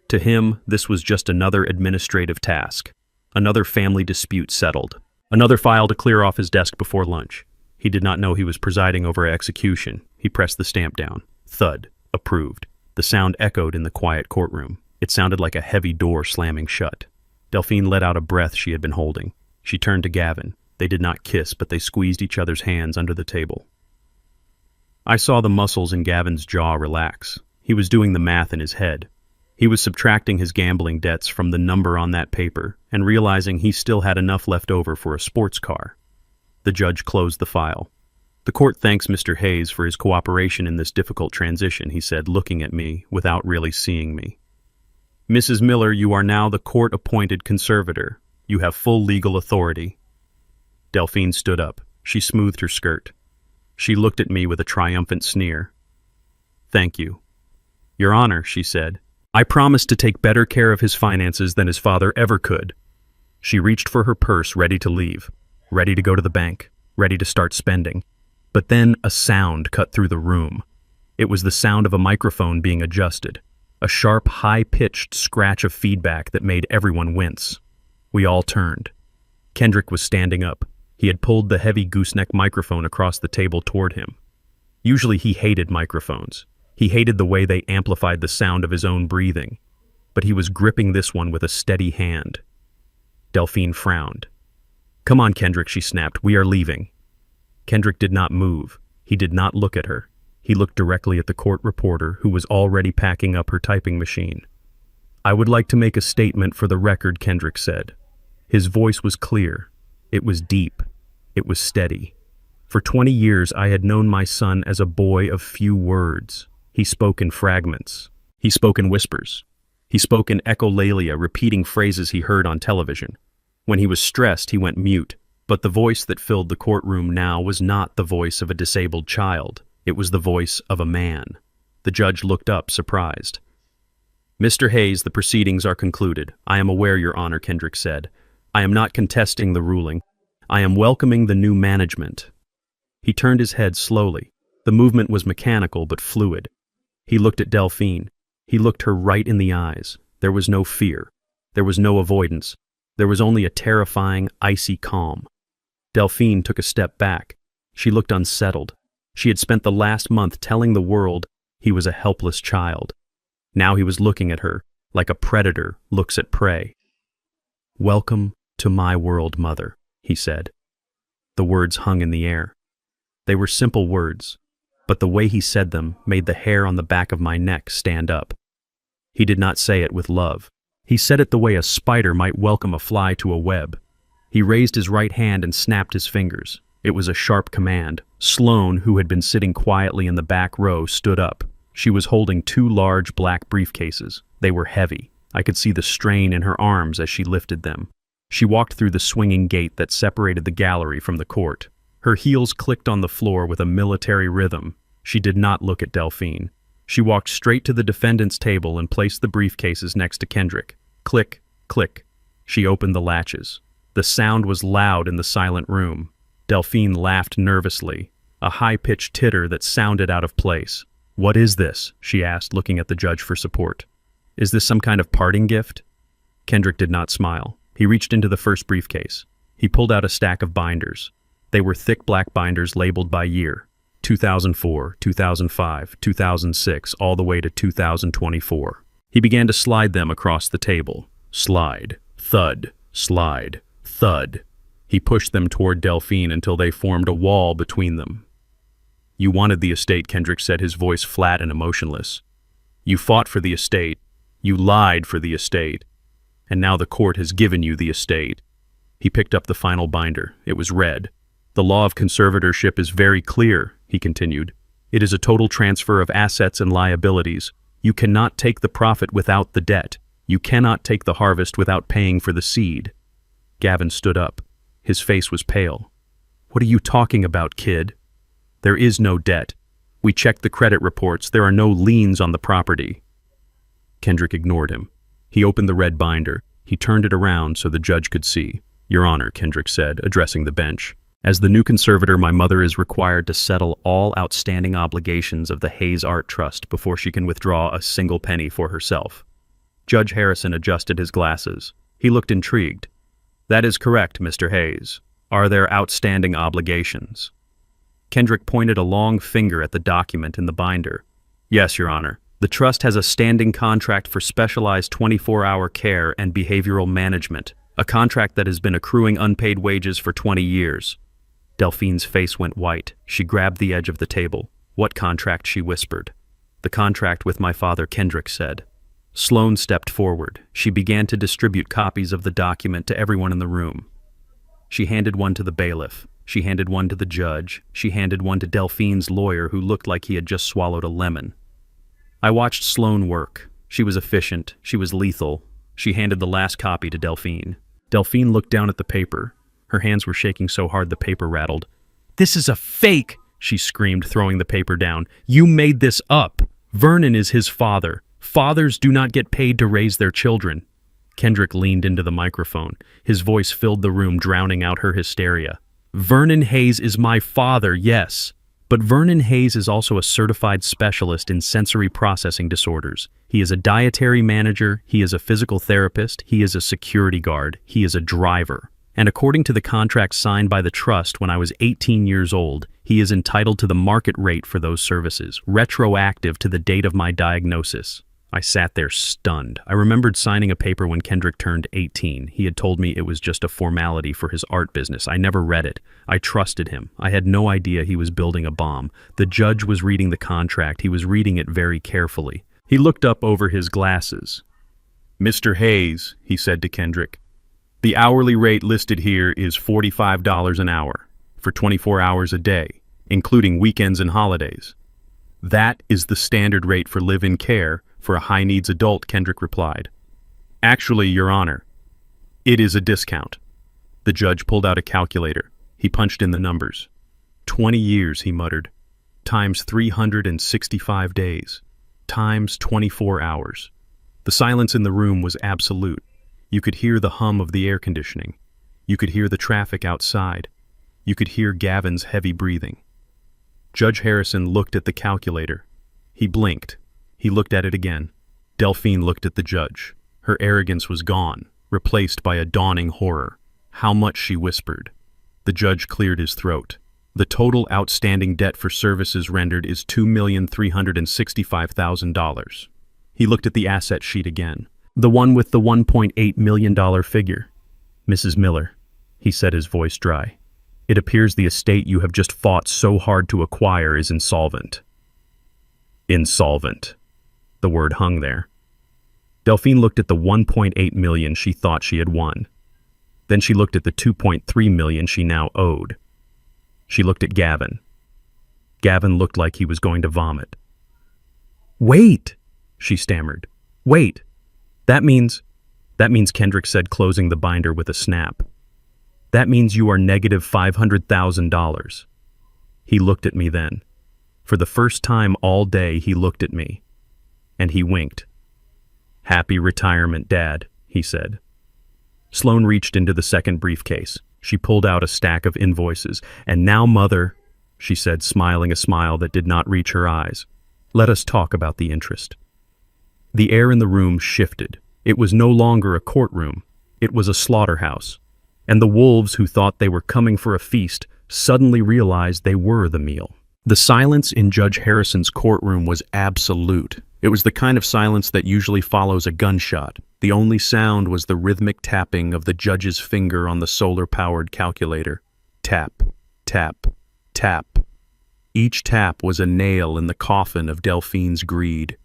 To him, this was just another administrative task. Another family dispute settled. Another file to clear off his desk before lunch. He did not know he was presiding over execution. He pressed the stamp down. Thud. Approved. The sound echoed in the quiet courtroom. It sounded like a heavy door slamming shut. Delphine let out a breath she had been holding. She turned to Gavin. They did not kiss, but they squeezed each other's hands under the table. I saw the muscles in Gavin's jaw relax. He was doing the math in his head. He was subtracting his gambling debts from the number on that paper and realizing he still had enough left over for a sports car. The judge closed the file. "The court thanks Mr. Hayes for his cooperation in this difficult transition," he said, looking at me without really seeing me. "Mrs. Miller, you are now the court-appointed conservator. You have full legal authority." Delphine stood up. She smoothed her skirt. She looked at me with a triumphant sneer. "Thank you." "Your Honor," she said, "I promise to take better care of his finances than his father ever could." She reached for her purse, ready to leave, ready to go to the bank, ready to start spending. But then a sound cut through the room. It was the sound of a microphone being adjusted, a sharp, high-pitched scratch of feedback that made everyone wince. We all turned. Kendrick was standing up. He had pulled the heavy gooseneck microphone across the table toward him. Usually he hated microphones. He hated the way they amplified the sound of his own breathing. But he was gripping this one with a steady hand. Delphine frowned. "Come on, Kendrick," she snapped. "We are leaving." Kendrick did not move. He did not look at her. He looked directly at the court reporter, who was already packing up her typing machine. "I would like to make a statement for the record," Kendrick said. His voice was clear. It was deep. It was steady. For 20 years I had known my son as a boy of few words. He spoke in fragments. He spoke in whispers. He spoke in echolalia, repeating phrases he heard on television. When he was stressed, he went mute. But the voice that filled the courtroom now was not the voice of a disabled child. It was the voice of a man. The judge looked up, surprised. "Mr. Hayes, the proceedings are concluded. I am aware, Your Honor," Kendrick said. "I am not contesting the ruling. I am welcoming the new management." He turned his head slowly. The movement was mechanical but fluid. He looked at Delphine. He looked her right in the eyes. There was no fear. There was no avoidance. There was only a terrifying, icy calm. Delphine took a step back. She looked unsettled. She had spent the last month telling the world he was a helpless child. Now he was looking at her like a predator looks at prey. "Welcome to my world, Mother," he said. The words hung in the air. They were simple words, but the way he said them made the hair on the back of my neck stand up. He did not say it with love. He said it the way a spider might welcome a fly to a web. He raised his right hand and snapped his fingers. It was a sharp command. Sloane, who had been sitting quietly in the back row, stood up. She was holding 2 large black briefcases. They were heavy. I could see the strain in her arms as she lifted them. She walked through the swinging gate that separated the gallery from the court. Her heels clicked on the floor with a military rhythm. She did not look at Delphine. She walked straight to the defendant's table and placed the briefcases next to Kendrick. Click, click. She opened the latches. The sound was loud in the silent room. Delphine laughed nervously, a high-pitched titter that sounded out of place. "What is this?" she asked, looking at the judge for support. "Is this some kind of parting gift?" Kendrick did not smile. He reached into the first briefcase. He pulled out a stack of binders. They were thick black binders labeled by year. 2004, 2005, 2006, all the way to 2024. He began to slide them across the table. Slide, thud, slide, thud. He pushed them toward Delphine until they formed a wall between them. "You wanted the estate," Kendrick said, his voice flat and emotionless. You fought for the estate. You lied for the estate. And now the court has given you the estate. He picked up the final binder. It was red. The law of conservatorship is very clear, he continued. It is a total transfer of assets and liabilities. You cannot take the profit without the debt. You cannot take the harvest without paying for the seed. Gavin stood up. His face was pale. What are you talking about, kid? There is no debt. We checked the credit reports. There are no liens on the property. Kendrick ignored him. He opened the red binder. He turned it around so the judge could see. Your Honor, Kendrick said, addressing the bench. As the new conservator, my mother is required to settle all outstanding obligations of the Hayes Art Trust before she can withdraw a single penny for herself. Judge Harrison adjusted his glasses. He looked intrigued. That is correct, Mr. Hayes. Are there outstanding obligations? Kendrick pointed a long finger at the document in the binder. Yes, Your Honor. The trust has a standing contract for specialized 24-hour care and behavioral management, a contract that has been accruing unpaid wages for 20 years. Delphine's face went white. She grabbed the edge of the table. What contract, she whispered. The contract with my father, Kendrick said. Sloane stepped forward. She began to distribute copies of the document to everyone in the room. She handed one to the bailiff. She handed one to the judge. She handed one to Delphine's lawyer, who looked like he had just swallowed a lemon. I watched Sloane work. She was efficient. She was lethal. She handed the last copy to Delphine. Delphine looked down at the paper. Her hands were shaking so hard the paper rattled. This is a fake, she screamed, throwing the paper down. You made this up. Vernon is his father. Fathers do not get paid to raise their children. Kendrick leaned into the microphone. His voice filled the room, drowning out her hysteria. Vernon Hayes is my father, yes. But Vernon Hayes is also a certified specialist in sensory processing disorders. He is a dietary manager, he is a physical therapist, he is a security guard, he is a driver. And according to the contract signed by the trust when I was 18 years old, he is entitled to the market rate for those services, retroactive to the date of my diagnosis. I sat there stunned. I remembered signing a paper when Kendrick turned 18. He had told me it was just a formality for his art business. I never read it. I trusted him. I had no idea he was building a bomb. The judge was reading the contract. He was reading it very carefully. He looked up over his glasses. Mr. Hayes, he said to Kendrick, the hourly rate listed here is $45 an hour for 24 hours a day, including weekends and holidays. That is the standard rate for live-in care for a high-needs adult, Kendrick replied. Actually, Your Honor, it is a discount. The judge pulled out a calculator. He punched in the numbers. 20 years, he muttered, times 365 days, times 24 hours. The silence in the room was absolute. You could hear the hum of the air conditioning. You could hear the traffic outside. You could hear Gavin's heavy breathing. Judge Harrison looked at the calculator. He blinked. He looked at it again. Delphine looked at the judge. Her arrogance was gone, replaced by a dawning horror. How much, she whispered. The judge cleared his throat. The total outstanding debt for services rendered is $2,365,000. He looked at the asset sheet again. The one with the $1.8 million figure. Mrs. Miller, he said, his voice dry. It appears the estate you have just fought so hard to acquire is insolvent. Insolvent. The word hung there. Delphine looked at the $1.8 million she thought she had won. Then she looked at the $2.3 million she now owed. She looked at Gavin. Gavin looked like he was going to vomit. Wait, she stammered. Wait. That means, Kendrick said, closing the binder with a snap. That means you are negative $500,000. He looked at me then. For the first time all day, he looked at me. And he winked. Happy retirement, Dad, he said. Sloane reached into the second briefcase. She pulled out a stack of invoices. And now, Mother, she said, smiling a smile that did not reach her eyes, let us talk about the interest. The air in the room shifted. It was no longer a courtroom. It was a slaughterhouse. And the wolves who thought they were coming for a feast suddenly realized they were the meal. The silence in Judge Harrison's courtroom was absolute. It was the kind of silence that usually follows a gunshot. The only sound was the rhythmic tapping of the judge's finger on the solar-powered calculator. Tap, tap, tap. Each tap was a nail in the coffin of Delphine's greed.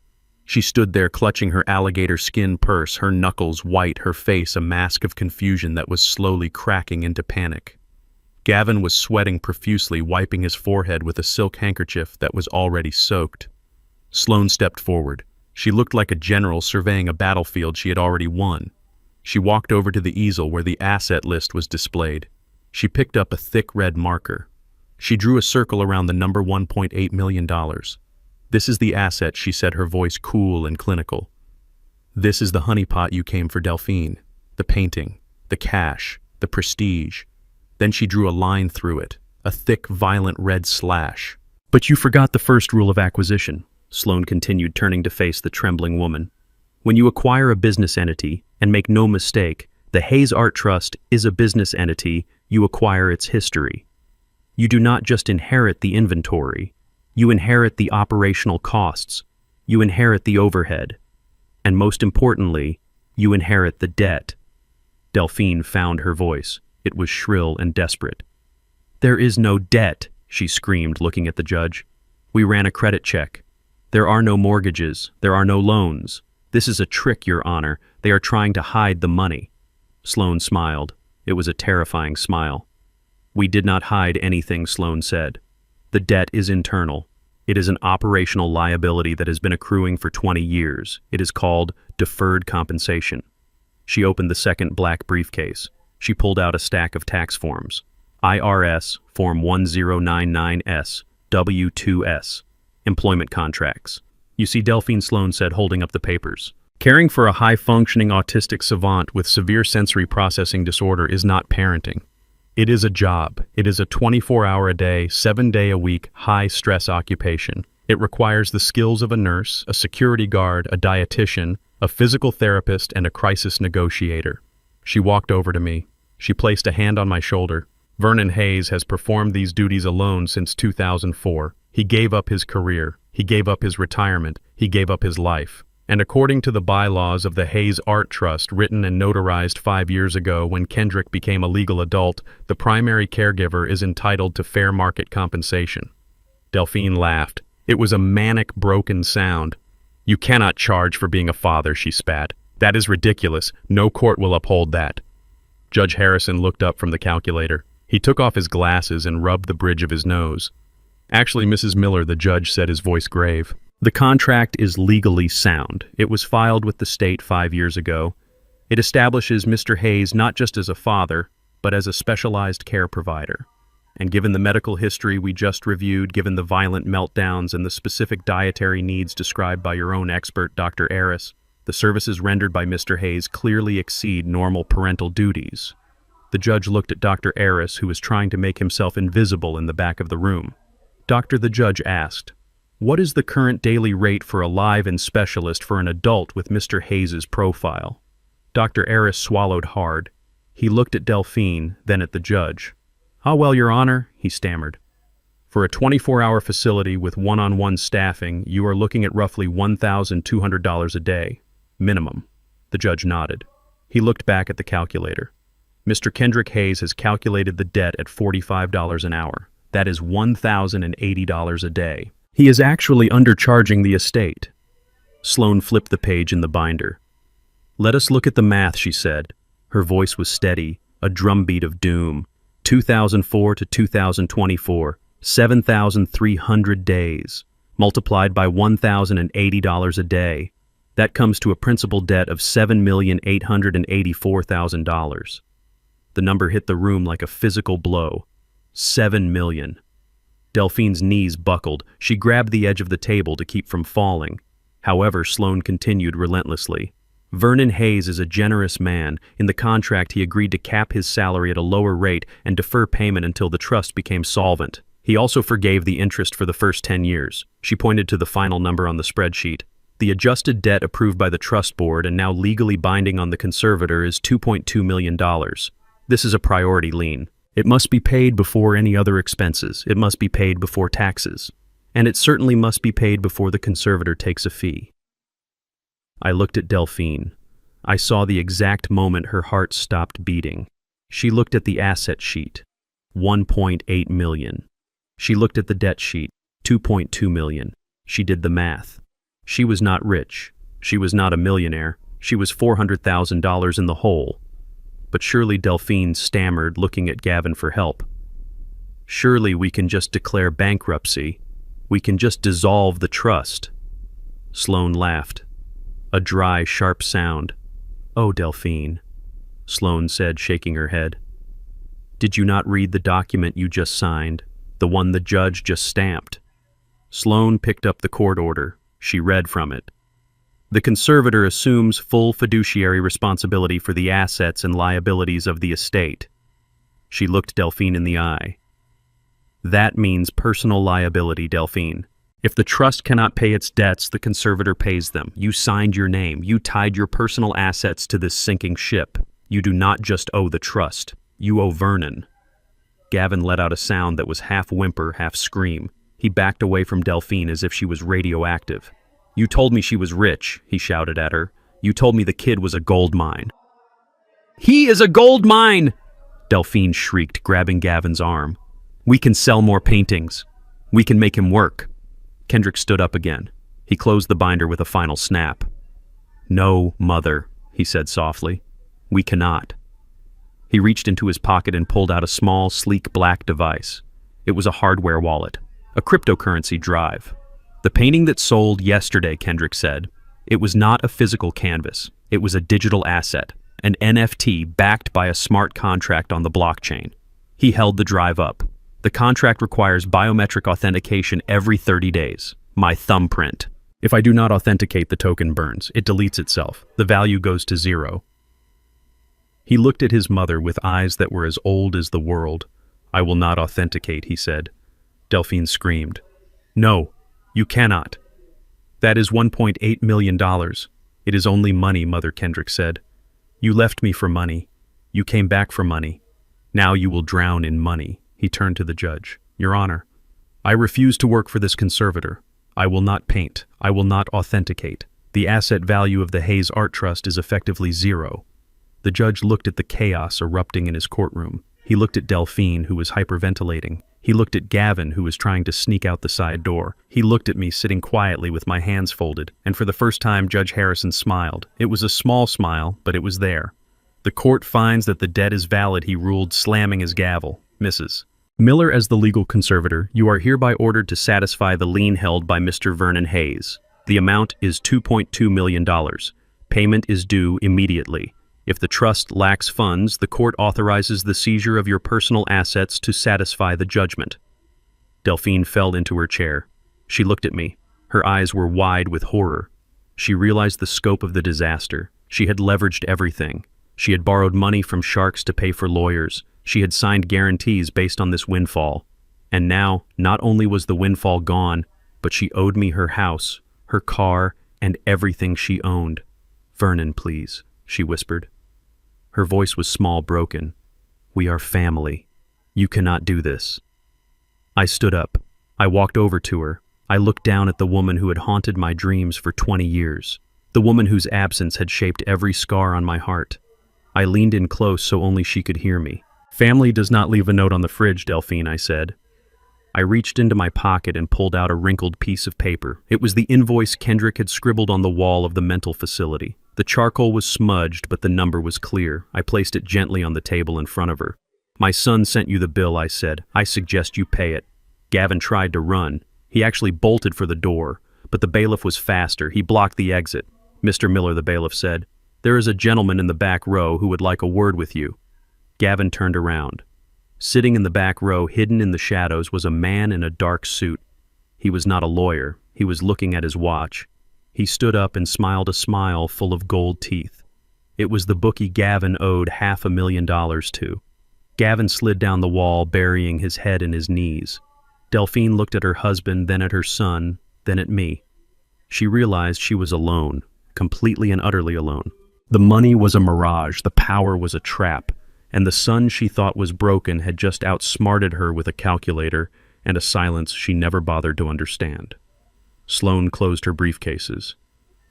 She stood there clutching her alligator skin purse, her knuckles white, her face a mask of confusion that was slowly cracking into panic. Gavin was sweating profusely, wiping his forehead with a silk handkerchief that was already soaked. Sloane stepped forward. She looked like a general surveying a battlefield she had already won. She walked over to the easel where the asset list was displayed. She picked up a thick red marker. She drew a circle around the number $1.8 million. "This is the asset," she said, her voice cool and clinical. "This is the honeypot you came for, Delphine. The painting, the cash, the prestige." Then she drew a line through it, a thick, violent red slash. "But you forgot the first rule of acquisition," Sloane continued, turning to face the trembling woman. "When you acquire a business entity, and make no mistake, the Hayes Art Trust is a business entity, you acquire its history. You do not just inherit the inventory, you inherit the operational costs, you inherit the overhead, and most importantly, you inherit the debt." Delphine found her voice. It was shrill and desperate. "There is no debt," she screamed, looking at the judge. "We ran a credit check. There are no mortgages. There are no loans. This is a trick, Your Honor. They are trying to hide the money." Sloane smiled. It was a terrifying smile. "We did not hide anything," Sloane said. "The debt is internal. It is an operational liability that has been accruing for 20 years. It is called deferred compensation." She opened the second black briefcase. She pulled out a stack of tax forms. IRS Form 1099S, W2S, employment contracts. "You see," Delphine, Sloane said, holding up the papers. "Caring for a high-functioning autistic savant with severe sensory processing disorder is not parenting. It is a job. It is a 24-hour-a-day, 7-day-a-week, high-stress occupation. It requires the skills of a nurse, a security guard, a dietitian, a physical therapist, and a crisis negotiator." She walked over to me. She placed a hand on my shoulder. "Vernon Hayes has performed these duties alone since 2004. He gave up his career. He gave up his retirement. He gave up his life. And according to the bylaws of the Hayes Art Trust, written and notarized 5 years ago when Kendrick became a legal adult, the primary caregiver is entitled to fair market compensation." Delphine laughed. It was a manic, broken sound. "You cannot charge for being a father," she spat. "That is ridiculous. No court will uphold that." Judge Harrison looked up from the calculator. He took off his glasses and rubbed the bridge of his nose. "Actually, Mrs. Miller," the judge said, his voice grave, "the contract is legally sound. It was filed with the state 5 years ago. It establishes Mr. Hayes not just as a father, but as a specialized care provider. And given the medical history we just reviewed, given the violent meltdowns and the specific dietary needs described by your own expert, Dr. Aris, the services rendered by Mr. Hayes clearly exceed normal parental duties." The judge looked at Dr. Aris, who was trying to make himself invisible in the back of the room. "Doctor," the judge asked, "what is the current daily rate for a live-in specialist for an adult with Mr. Hayes's profile?" Dr. Aris swallowed hard. He looked at Delphine, then at the judge. "Ah, well, Your Honor," he stammered. "For a 24-hour facility with one-on-one staffing, you are looking at roughly $1,200 a day. Minimum." The judge nodded. He looked back at the calculator. "Mr. Kendrick Hayes has calculated the debt at $45 an hour. That is $1,080 a day. He is actually undercharging the estate." Sloane flipped the page in the binder. "Let us look at the math," she said. Her voice was steady, a drumbeat of doom. 2004 to 2024, 7,300 days, multiplied by $1,080 a day. That comes to a principal debt of $7,884,000. The number hit the room like a physical blow. 7 million. Delphine's knees buckled. She grabbed the edge of the table to keep from falling. However, Sloane continued relentlessly. "Vernon Hayes is a generous man. In the contract, he agreed to cap his salary at a lower rate and defer payment until the trust became solvent. He also forgave the interest for the first 10 years. She pointed to the final number on the spreadsheet. "The adjusted debt approved by the trust board and now legally binding on the conservator is $2.2 million. This is a priority lien. It must be paid before any other expenses. It must be paid before taxes. And it certainly must be paid before the conservator takes a fee." I looked at Delphine. I saw the exact moment her heart stopped beating. She looked at the asset sheet. 1.8 million. She looked at the debt sheet. 2.2 million. She did the math. She was not rich. She was not a millionaire. She was $400,000 in the hole. But surely Delphine stammered, looking at Gavin for help. Surely we can just declare bankruptcy. We can just dissolve the trust. Sloane laughed. A dry, sharp sound. Oh, Delphine, Sloane said, shaking her head. Did you not read the document you just signed, the one the judge just stamped? Sloane picked up the court order. She read from it. The conservator assumes full fiduciary responsibility for the assets and liabilities of the estate. She looked Delphine in the eye. That means personal liability, Delphine. If the trust cannot pay its debts, the conservator pays them. You signed your name. You tied your personal assets to this sinking ship. You do not just owe the trust. You owe Vernon. Gavin let out a sound that was half whimper, half scream. He backed away from Delphine as if she was radioactive. You told me she was rich, he shouted at her. You told me the kid was a gold mine. He is a gold mine! Delphine shrieked, grabbing Gavin's arm. We can sell more paintings. We can make him work. Kendrick stood up again. He closed the binder with a final snap. No, mother, he said softly. We cannot. He reached into his pocket and pulled out a small, sleek black device. It was a hardware wallet, a cryptocurrency drive. The painting that sold yesterday, Kendrick said. It was not a physical canvas. It was a digital asset, an NFT backed by a smart contract on the blockchain. He held the drive up. The contract requires biometric authentication every 30 days. My thumbprint. If I do not authenticate, the token burns. It deletes itself. The value goes to zero. He looked at his mother with eyes that were as old as the world. I will not authenticate, he said. Delphine screamed. No, you cannot. That is $1.8 million. It is only money, Mother, Kendrick said. You left me for money. You came back for money. Now you will drown in money. He turned to the judge. Your Honor, I refuse to work for this conservator. I will not paint. I will not authenticate. The asset value of the Hayes Art Trust is effectively zero. The judge looked at the chaos erupting in his courtroom. He looked at Delphine, who was hyperventilating. He looked at Gavin, who was trying to sneak out the side door. He looked at me, sitting quietly with my hands folded, and for the first time Judge Harrison smiled. It was a small smile, but it was there. The court finds that the debt is valid, he ruled, slamming his gavel. Mrs. Miller, as the legal conservator, you are hereby ordered to satisfy the lien held by Mr. Vernon Hayes. The amount is $2.2 million. Payment is due immediately. If the trust lacks funds, the court authorizes the seizure of your personal assets to satisfy the judgment. Delphine fell into her chair. She looked at me. Her eyes were wide with horror. She realized the scope of the disaster. She had leveraged everything. She had borrowed money from sharks to pay for lawyers. She had signed guarantees based on this windfall. And now, not only was the windfall gone, but she owed me her house, her car, and everything she owned. Vernon, please, she whispered. Her voice was small, broken. We are family. You cannot do this. I stood up. I walked over to her. I looked down at the woman who had haunted my dreams for 20 years, the woman whose absence had shaped every scar on my heart. I leaned in close so only she could hear me. Family does not leave a note on the fridge, Delphine, I said. I reached into my pocket and pulled out a wrinkled piece of paper. It was the invoice Kendrick had scribbled on the wall of the mental facility. The charcoal was smudged, but the number was clear. I placed it gently on the table in front of her. My son sent you the bill, I said. I suggest you pay it. Gavin tried to run. He actually bolted for the door, but the bailiff was faster. He blocked the exit. Mr. Miller, the bailiff said, there is a gentleman in the back row who would like a word with you. Gavin turned around. Sitting in the back row, hidden in the shadows, was a man in a dark suit. He was not a lawyer. He was looking at his watch. He stood up and smiled a smile full of gold teeth. It was the bookie Gavin owed $500,000 to. Gavin slid down the wall, burying his head in his knees. Delphine looked at her husband, then at her son, then at me. She realized she was alone, completely and utterly alone. The money was a mirage, the power was a trap, and the son she thought was broken had just outsmarted her with a calculator and a silence she never bothered to understand. Sloane closed her briefcases.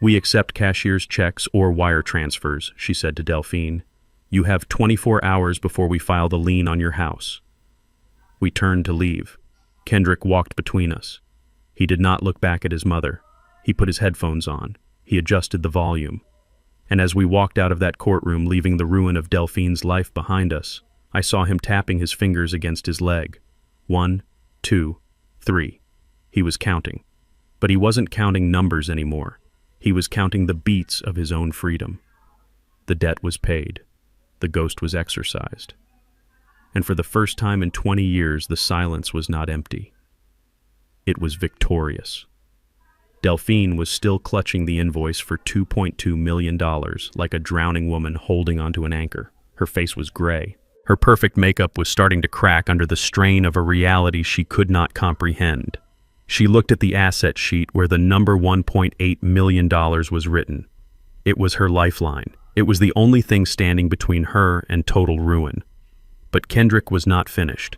We accept cashier's checks or wire transfers, she said to Delphine. You have 24 hours before we file the lien on your house. We turned to leave. Kendrick walked between us. He did not look back at his mother. He put his headphones on. He adjusted the volume. And as we walked out of that courtroom, leaving the ruin of Delphine's life behind us, I saw him tapping his fingers against his leg. 1, 2, 3. He was counting. But he wasn't counting numbers anymore. He was counting the beats of his own freedom. The debt was paid. The ghost was exorcised. And for the first time in 20 years, the silence was not empty. It was victorious. Delphine was still clutching the invoice for $2.2 million, like a drowning woman holding onto an anchor. Her face was gray. Her perfect makeup was starting to crack under the strain of a reality she could not comprehend. She looked at the asset sheet where the number $1.8 million was written. It was her lifeline. It was the only thing standing between her and total ruin. But Kendrick was not finished.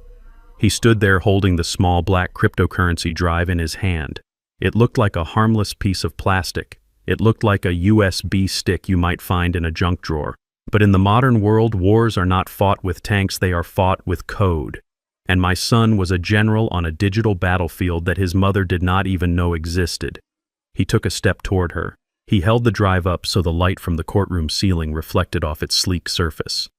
He stood there holding the small black cryptocurrency drive in his hand. It looked like a harmless piece of plastic. It looked like a USB stick you might find in a junk drawer. But in the modern world, wars are not fought with tanks, they are fought with code. And my son was a general on a digital battlefield that his mother did not even know existed. He took a step toward her. He held the drive up so the light from the courtroom ceiling reflected off its sleek surface.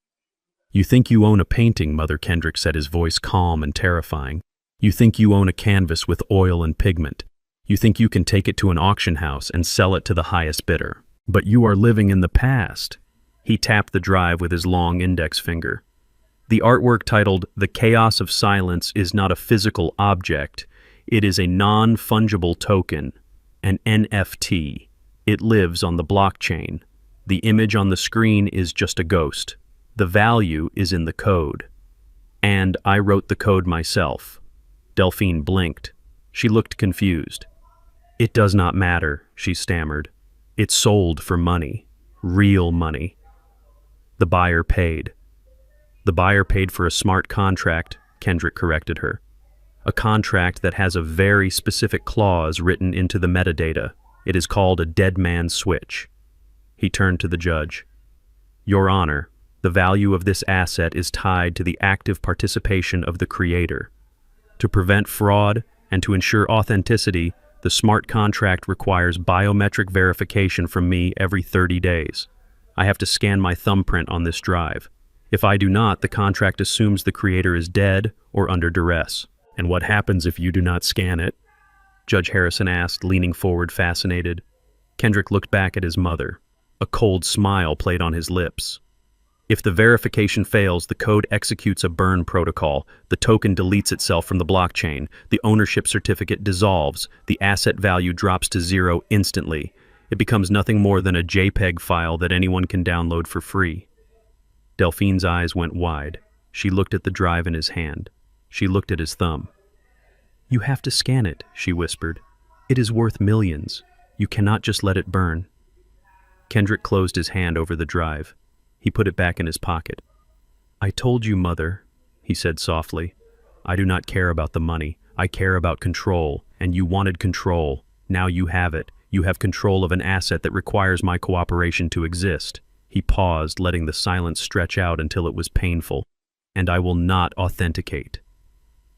"You think you own a painting," Mother Kendrick said, his voice calm and terrifying. "You think you own a canvas with oil and pigment. You think you can take it to an auction house and sell it to the highest bidder. But you are living in the past." He tapped the drive with his long index finger. "The artwork titled The Chaos of Silence is not a physical object. It is a non-fungible token, an NFT. It lives on the blockchain. The image on the screen is just a ghost. The value is in the code. And I wrote the code myself." Delphine blinked. She looked confused. "It does not matter," she stammered. "It sold for money. Real money." "The buyer paid." "The buyer paid for a smart contract," Kendrick corrected her. "A contract that has a very specific clause written into the metadata. It is called a dead man switch." He turned to the judge. "Your Honor, the value of this asset is tied to the active participation of the creator. To prevent fraud and to ensure authenticity, the smart contract requires biometric verification from me every 30 days. I have to scan my thumbprint on this drive. If I do not, the contract assumes the creator is dead or under duress." "And what happens if you do not scan it?" Judge Harrison asked, leaning forward, fascinated. Kendrick looked back at his mother. A cold smile played on his lips. "If the verification fails, the code executes a burn protocol. The token deletes itself from the blockchain. The ownership certificate dissolves. The asset value drops to zero instantly. It becomes nothing more than a JPEG file that anyone can download for free." Delphine's eyes went wide. She looked at the drive in his hand. She looked at his thumb. "You have to scan it," she whispered. "It is worth millions. You cannot just let it burn." Kendrick closed his hand over the drive. He put it back in his pocket. "I told you, Mother," he said softly. "I do not care about the money. I care about control, and you wanted control. Now you have it. You have control of an asset that requires my cooperation to exist." He paused, letting the silence stretch out until it was painful. "And I will not authenticate."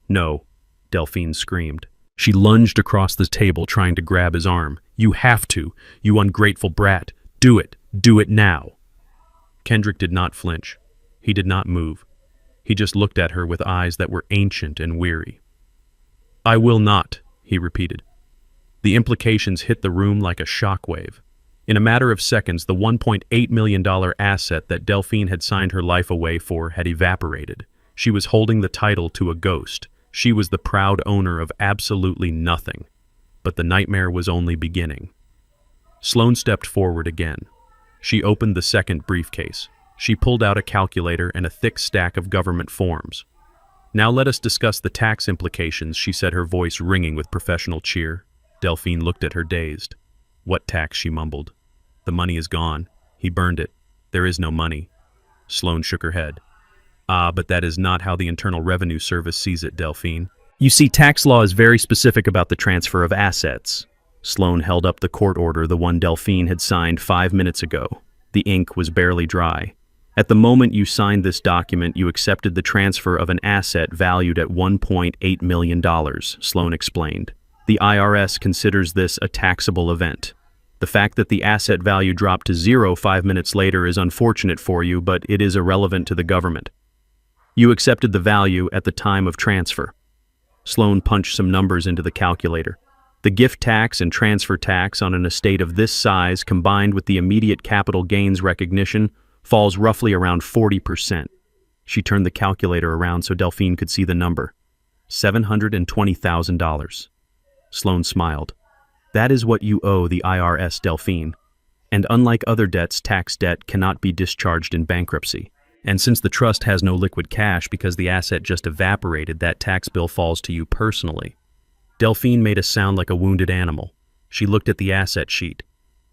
"No," Delphine screamed. She lunged across the table, trying to grab his arm. "You have to, you ungrateful brat. Do it. Do it now." Kendrick did not flinch. He did not move. He just looked at her with eyes that were ancient and weary. "I will not," he repeated. The implications hit the room like a shockwave. In a matter of seconds, the $1.8 million asset that Delphine had signed her life away for had evaporated. She was holding the title to a ghost. She was the proud owner of absolutely nothing. But the nightmare was only beginning. Sloane stepped forward again. She opened the second briefcase. She pulled out a calculator and a thick stack of government forms. "Now let us discuss the tax implications," she said, her voice ringing with professional cheer. Delphine looked at her dazed. "What tax?" she mumbled. "The money is gone. He burned it. There is no money." Sloane shook her head. "Ah, but that is not how the Internal Revenue Service sees it, Delphine. You see, tax law is very specific about the transfer of assets." Sloane held up the court order, the one Delphine had signed 5 minutes ago. The ink was barely dry. "At the moment you signed this document, you accepted the transfer of an asset valued at $1.8 million, Sloane explained. The IRS considers this a taxable event. The fact that the asset value dropped to zero 5 minutes later is unfortunate for you, but it is irrelevant to the government. You accepted the value at the time of transfer. Sloan punched some numbers into the calculator. The gift tax and transfer tax on an estate of this size, combined with the immediate capital gains recognition, falls roughly around 40%. She turned the calculator around so Delphine could see the number. $720,000. Sloan smiled. That is what you owe the IRS, Delphine. And unlike other debts, tax debt cannot be discharged in bankruptcy. And since the trust has no liquid cash because the asset just evaporated, that tax bill falls to you personally. Delphine made a sound like a wounded animal. She looked at the asset sheet.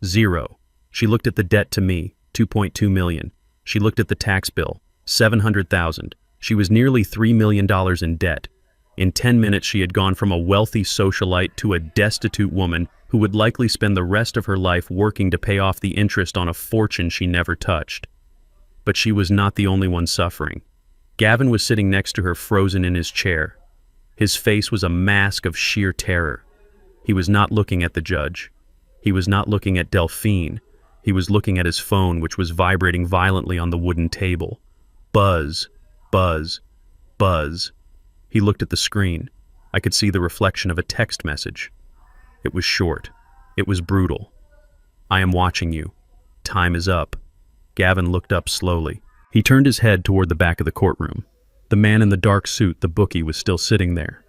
0. She looked at the debt to me, $2.2 million. She looked at the tax bill, $700,000. She was nearly $3 million in debt. In 10 minutes, she had gone from a wealthy socialite to a destitute woman who would likely spend the rest of her life working to pay off the interest on a fortune she never touched. But she was not the only one suffering. Gavin was sitting next to her, frozen in his chair. His face was a mask of sheer terror. He was not looking at the judge. He was not looking at Delphine. He was looking at his phone, which was vibrating violently on the wooden table. Buzz, buzz, buzz. He looked at the screen. I could see the reflection of a text message. It was short. It was brutal. I am watching you. Time is up. Gavin looked up slowly. He turned his head toward the back of the courtroom. The man in the dark suit, the bookie, was still sitting there.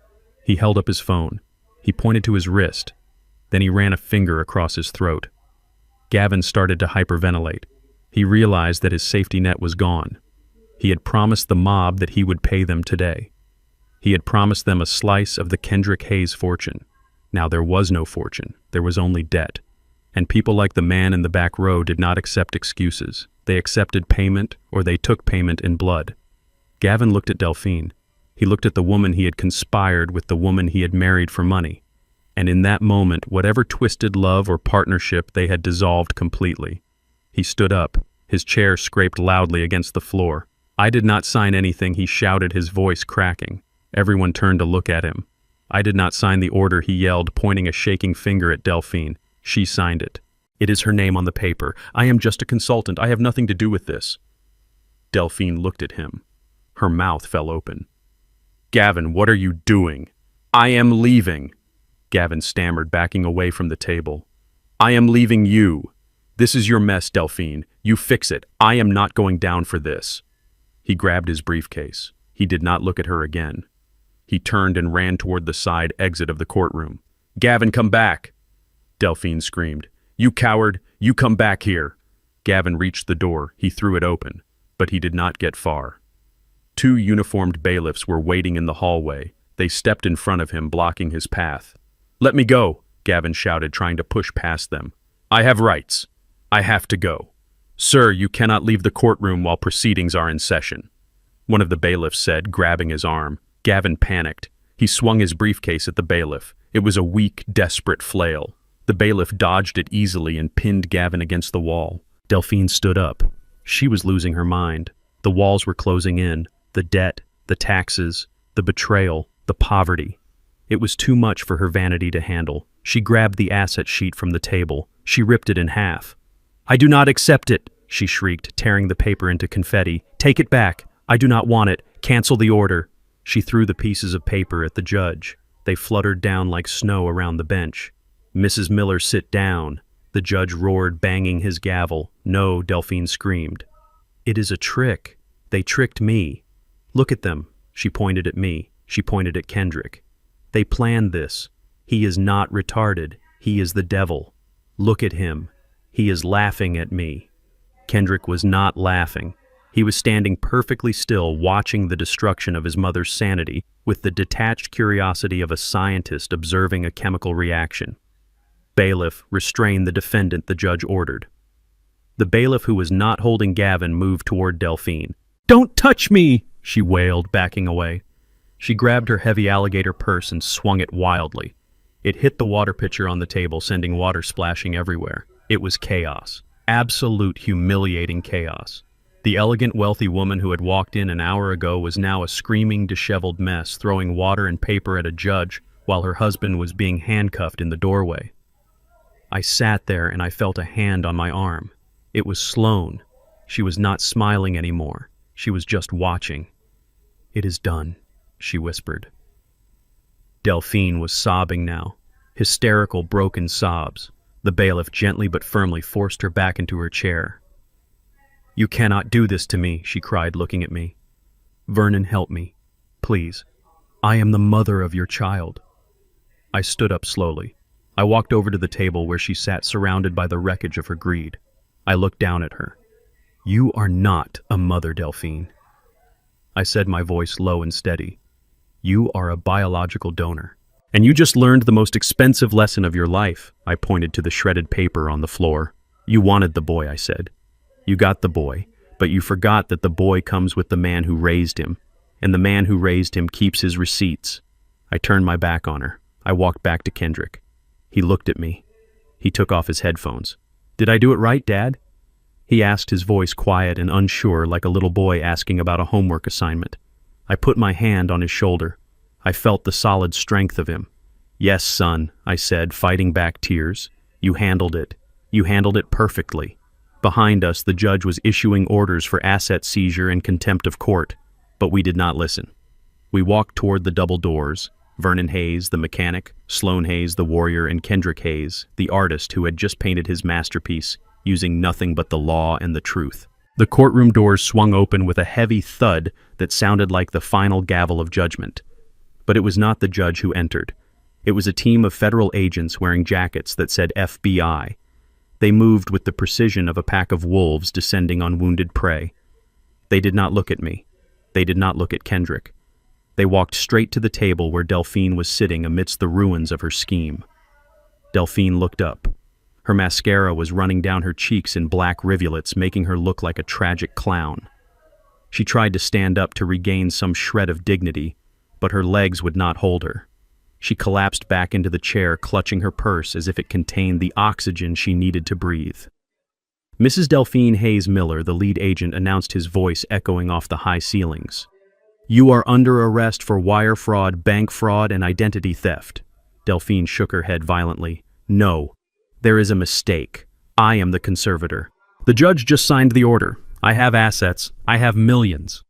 He held up his phone. He pointed to his wrist. Then he ran a finger across his throat. Gavin started to hyperventilate. He realized that his safety net was gone. He had promised the mob that he would pay them today. He had promised them a slice of the Kendrick Hayes fortune. Now there was no fortune. There was only debt. And people like the man in the back row did not accept excuses. They accepted payment, or they took payment in blood. Gavin looked at Delphine. He looked at the woman he had conspired with, the woman he had married for money. And in that moment, whatever twisted love or partnership, they had dissolved completely. He stood up. His chair scraped loudly against the floor. I did not sign anything, he shouted, his voice cracking. Everyone turned to look at him. I did not sign the order, he yelled, pointing a shaking finger at Delphine. She signed it. It is her name on the paper. I am just a consultant. I have nothing to do with this. Delphine looked at him. Her mouth fell open. Gavin, what are you doing? I am leaving. Gavin stammered, backing away from the table. I am leaving you. This is your mess, Delphine. You fix it. I am not going down for this. He grabbed his briefcase. He did not look at her again. He turned and ran toward the side exit of the courtroom. Gavin, come back! Delphine screamed. You coward! You come back here! Gavin reached the door. He threw it open, but he did not get far. 2 uniformed bailiffs were waiting in the hallway. They stepped in front of him, blocking his path. Let me go, Gavin shouted, trying to push past them. I have rights. I have to go. Sir, you cannot leave the courtroom while proceedings are in session. One of the bailiffs said, grabbing his arm. Gavin panicked. He swung his briefcase at the bailiff. It was a weak, desperate flail. The bailiff dodged it easily and pinned Gavin against the wall. Delphine stood up. She was losing her mind. The walls were closing in. The debt, the taxes, the betrayal, the poverty. It was too much for her vanity to handle. She grabbed the asset sheet from the table. She ripped it in half. I do not accept it, she shrieked, tearing the paper into confetti. Take it back. I do not want it. Cancel the order. She threw the pieces of paper at the judge. They fluttered down like snow around the bench. Mrs. Miller, sit down. The judge roared, banging his gavel. No, Delphine screamed. It is a trick. They tricked me. Look at them. She pointed at me. She pointed at Kendrick. They planned this. He is not retarded. He is the devil. Look at him. He is laughing at me. Kendrick was not laughing. He was standing perfectly still, watching the destruction of his mother's sanity with the detached curiosity of a scientist observing a chemical reaction. Bailiff, restrain the defendant, the judge ordered. The bailiff, who was not holding Gavin, moved toward Delphine. Don't touch me, she wailed, backing away. She grabbed her heavy alligator purse and swung it wildly. It hit the water pitcher on the table, sending water splashing everywhere. It was chaos. Absolute humiliating chaos. The elegant, wealthy woman who had walked in an hour ago was now a screaming, disheveled mess, throwing water and paper at a judge while her husband was being handcuffed in the doorway. I sat there and I felt a hand on my arm. It was Sloane. She was not smiling anymore. She was just watching. "It is done," she whispered. Delphine was sobbing now, hysterical, broken sobs. The bailiff gently but firmly forced her back into her chair. "You cannot do this to me," she cried, looking at me. "Vernon, help me. Please. I am the mother of your child." I stood up slowly. I walked over to the table where she sat, surrounded by the wreckage of her greed. I looked down at her. "You are not a mother, Delphine." I said, my voice low and steady. "You are a biological donor. And you just learned the most expensive lesson of your life." I pointed to the shredded paper on the floor. "You wanted the boy," I said. "You got the boy, but you forgot that the boy comes with the man who raised him, and the man who raised him keeps his receipts." I turned my back on her. I walked back to Kendrick. He looked at me. He took off his headphones. "Did I do it right, Dad?" He asked, his voice quiet and unsure, like a little boy asking about a homework assignment. I put my hand on his shoulder. I felt the solid strength of him. "Yes, son," I said, fighting back tears. "You handled it. You handled it perfectly." Behind us, the judge was issuing orders for asset seizure and contempt of court, but we did not listen. We walked toward the double doors. Vernon Hayes, the mechanic, Sloane Hayes, the warrior, and Kendrick Hayes, the artist who had just painted his masterpiece, using nothing but the law and the truth. The courtroom doors swung open with a heavy thud that sounded like the final gavel of judgment. But it was not the judge who entered. It was a team of federal agents wearing jackets that said FBI. They moved with the precision of a pack of wolves descending on wounded prey. They did not look at me. They did not look at Kendrick. They walked straight to the table where Delphine was sitting amidst the ruins of her scheme. Delphine looked up. Her mascara was running down her cheeks in black rivulets, making her look like a tragic clown. She tried to stand up to regain some shred of dignity, but her legs would not hold her. She collapsed back into the chair, clutching her purse as if it contained the oxygen she needed to breathe. Mrs. Delphine Hayes Miller, the lead agent, announced, his voice echoing off the high ceilings. "You are under arrest for wire fraud, bank fraud, and identity theft." Delphine shook her head violently. "No. There is a mistake. I am the conservator. The judge just signed the order. I have assets. I have millions."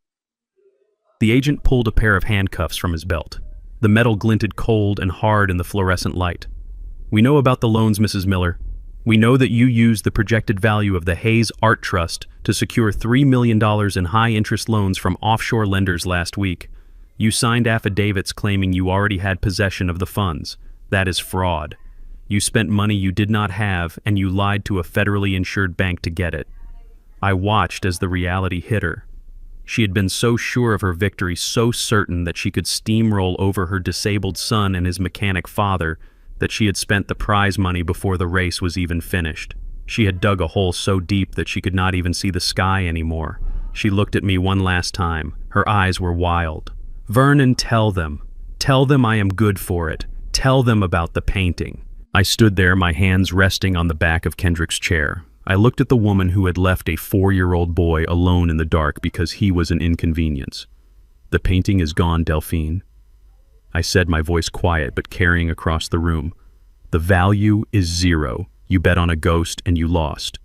The agent pulled a pair of handcuffs from his belt. The metal glinted cold and hard in the fluorescent light. "We know about the loans, Mrs. Miller. We know that you used the projected value of the Hayes Art Trust to secure $3 million in high-interest loans from offshore lenders last week. You signed affidavits claiming you already had possession of the funds. That is fraud. You spent money you did not have, and you lied to a federally insured bank to get it." I watched as the reality hit her. She had been so sure of her victory, so certain that she could steamroll over her disabled son and his mechanic father, that she had spent the prize money before the race was even finished. She had dug a hole so deep that she could not even see the sky anymore. She looked at me one last time. Her eyes were wild. "Vernon, tell them. Tell them I am good for it. Tell them about the painting." I stood there, my hands resting on the back of Kendrick's chair. I looked at the woman who had left a 4-year-old boy alone in the dark because he was an inconvenience. "The painting is gone, Delphine," I said, my voice quiet but carrying across the room. "The value is 0. You bet on a ghost and you lost."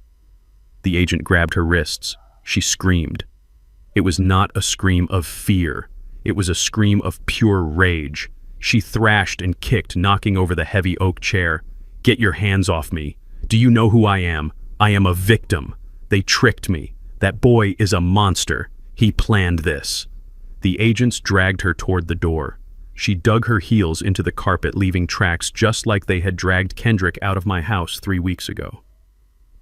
The agent grabbed her wrists. She screamed. It was not a scream of fear. It was a scream of pure rage. She thrashed and kicked, knocking over the heavy oak chair. "Get your hands off me. Do you know who I am? I am a victim. They tricked me. That boy is a monster. He planned this." The agents dragged her toward the door. She dug her heels into the carpet, leaving tracks just like they had dragged Kendrick out of my house 3 weeks ago.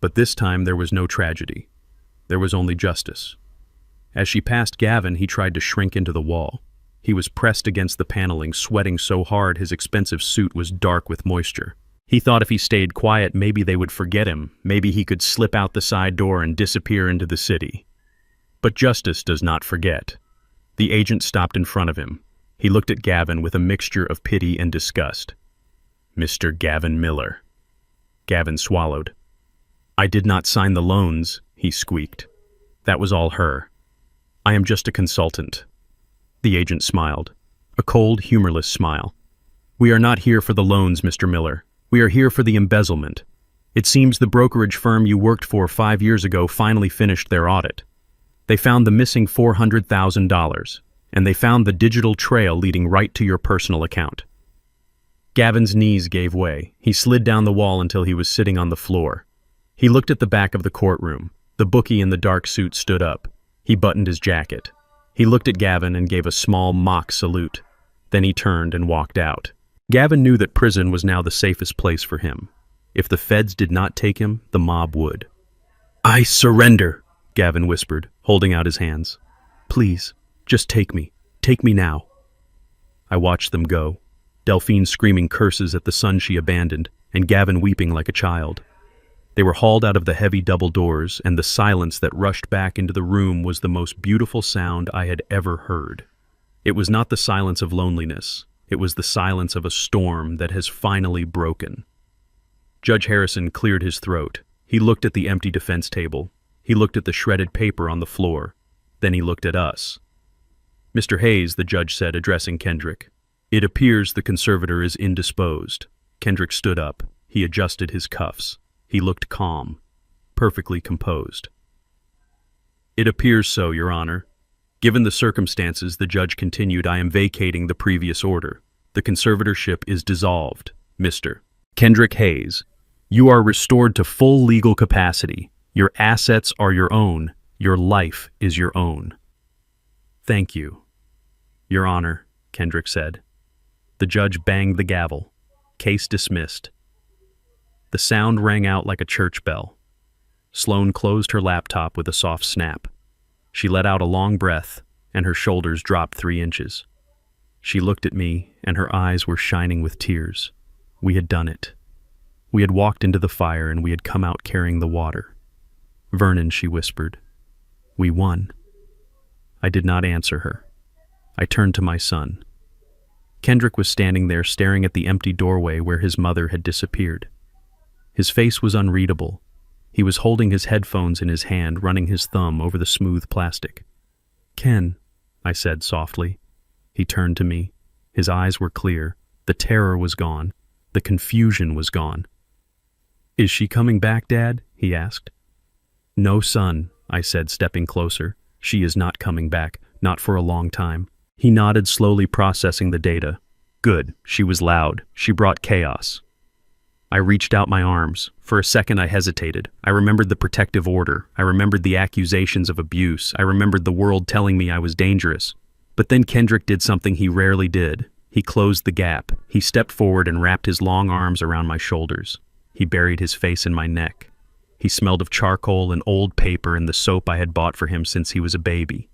But this time there was no tragedy. There was only justice. As she passed Gavin, he tried to shrink into the wall. He was pressed against the paneling, sweating so hard his expensive suit was dark with moisture. He thought if he stayed quiet, maybe they would forget him. Maybe he could slip out the side door and disappear into the city. But justice does not forget. The agent stopped in front of him. He looked at Gavin with a mixture of pity and disgust. "Mr. Gavin Miller." Gavin swallowed. "I did not sign the loans," he squeaked. "That was all her. I am just a consultant." The agent smiled, a cold, humorless smile. "We are not here for the loans, Mr. Miller. We are here for the embezzlement. It seems the brokerage firm you worked for 5 years ago finally finished their audit. They found the missing $400,000, and they found the digital trail leading right to your personal account." Gavin's knees gave way. He slid down the wall until he was sitting on the floor. He looked at the back of the courtroom. The bookie in the dark suit stood up. He buttoned his jacket. He looked at Gavin and gave a small mock salute. Then he turned and walked out. Gavin knew that prison was now the safest place for him. If the feds did not take him, the mob would. "I surrender," Gavin whispered, holding out his hands. "Please, just take me. Take me now." I watched them go. Delphine screaming curses at the son she abandoned, and Gavin weeping like a child. They were hauled out of the heavy double doors, and the silence that rushed back into the room was the most beautiful sound I had ever heard. It was not the silence of loneliness. It was the silence of a storm that has finally broken. Judge Harrison cleared his throat. He looked at the empty defense table. He looked at the shredded paper on the floor. Then he looked at us. "Mr. Hayes," the judge said, addressing Kendrick, "it appears the conservator is indisposed." Kendrick stood up. He adjusted his cuffs. He looked calm, perfectly composed. "It appears so, Your Honor. Given the circumstances," the judge continued, "I am vacating the previous order. The conservatorship is dissolved. Mr. Kendrick Hayes, you are restored to full legal capacity. Your assets are your own. Your life is your own." "Thank you, Your Honor," Kendrick said. The judge banged the gavel. Case dismissed. The sound rang out like a church bell. Sloane closed her laptop with a soft snap. She let out a long breath, and her shoulders dropped 3 inches. She looked at me, and her eyes were shining with tears. We had done it. We had walked into the fire, and we had come out carrying the water. "Vernon," she whispered, "we won." I did not answer her. I turned to my son. Kendrick was standing there staring at the empty doorway where his mother had disappeared. His face was unreadable. He was holding his headphones in his hand, running his thumb over the smooth plastic. "Ken," I said softly. He turned to me. His eyes were clear. The terror was gone. The confusion was gone. "Is she coming back, Dad?" he asked. "No, son," I said, stepping closer. "She is not coming back, not for a long time." He nodded, slowly processing the data. "Good. She was loud. She brought chaos." I reached out my arms. For a second I hesitated. I remembered the protective order. I remembered the accusations of abuse. I remembered the world telling me I was dangerous. But then Kendrick did something he rarely did. He closed the gap. He stepped forward and wrapped his long arms around my shoulders. He buried his face in my neck. He smelled of charcoal and old paper and the soap I had bought for him since he was a baby.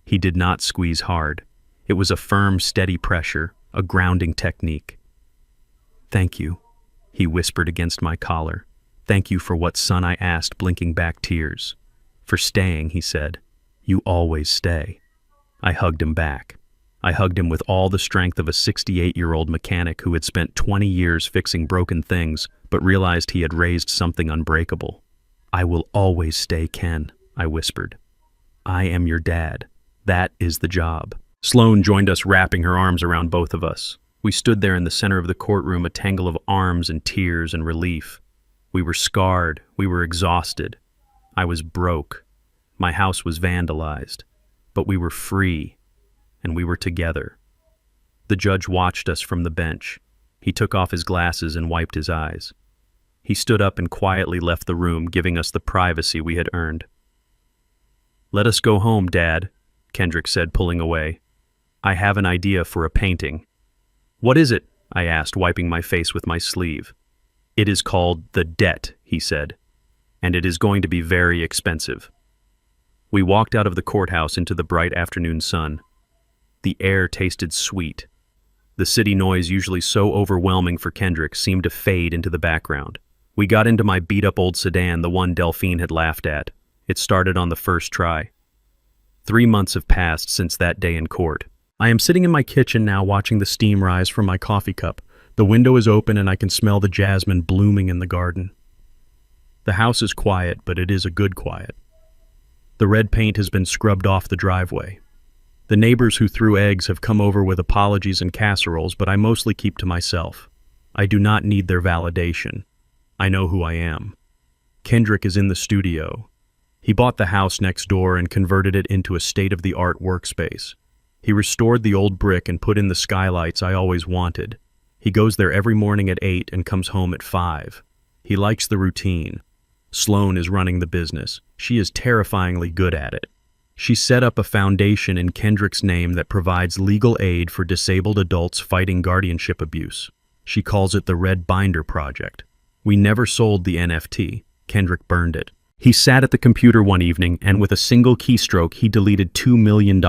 He did not squeeze hard. It was a firm, steady pressure, a grounding technique. "Thank you," he whispered against my collar. "Thank you for what, son?" I asked, blinking back tears. "For staying," he said. "You always stay." I hugged him back. I hugged him with all the strength of a 68-year-old mechanic who had spent 20 years fixing broken things, but realized he had raised something unbreakable. "I will always stay, Ken," I whispered. "I am your dad. That is the job." Sloane joined us, wrapping her arms around both of us. We stood there in the center of the courtroom, a tangle of arms and tears and relief. We were scarred. We were exhausted. I was broke. My house was vandalized. But we were free, and we were together. The judge watched us from the bench. He took off his glasses and wiped his eyes. He stood up and quietly left the room, giving us the privacy we had earned. "Let us go home, Dad," Kendrick said, pulling away. "I have an idea for a painting." "What is it?" I asked, wiping my face with my sleeve. "It is called The Debt," he said, "and it is going to be very expensive." We walked out of the courthouse into the bright afternoon sun. The air tasted sweet. The city noise, usually so overwhelming for Kendrick, seemed to fade into the background. We got into my beat-up old sedan, the one Delphine had laughed at. It started on the first try. 3 months have passed since that day in court. I am sitting in my kitchen now, watching the steam rise from my coffee cup. The window is open and I can smell the jasmine blooming in the garden. The house is quiet, but it is a good quiet. The red paint has been scrubbed off the driveway. The neighbors who threw eggs have come over with apologies and casseroles, but I mostly keep to myself. I do not need their validation. I know who I am. Kendrick is in the studio. He bought the house next door and converted it into a state-of-the-art workspace. He restored the old brick and put in the skylights I always wanted. He goes there every morning at 8 and comes home at 5. He likes the routine. Sloane is running the business. She is terrifyingly good at it. She set up a foundation in Kendrick's name that provides legal aid for disabled adults fighting guardianship abuse. She calls it the Red Binder Project. We never sold the NFT. Kendrick burned it. He sat at the computer one evening and with a single keystroke he deleted $2 million.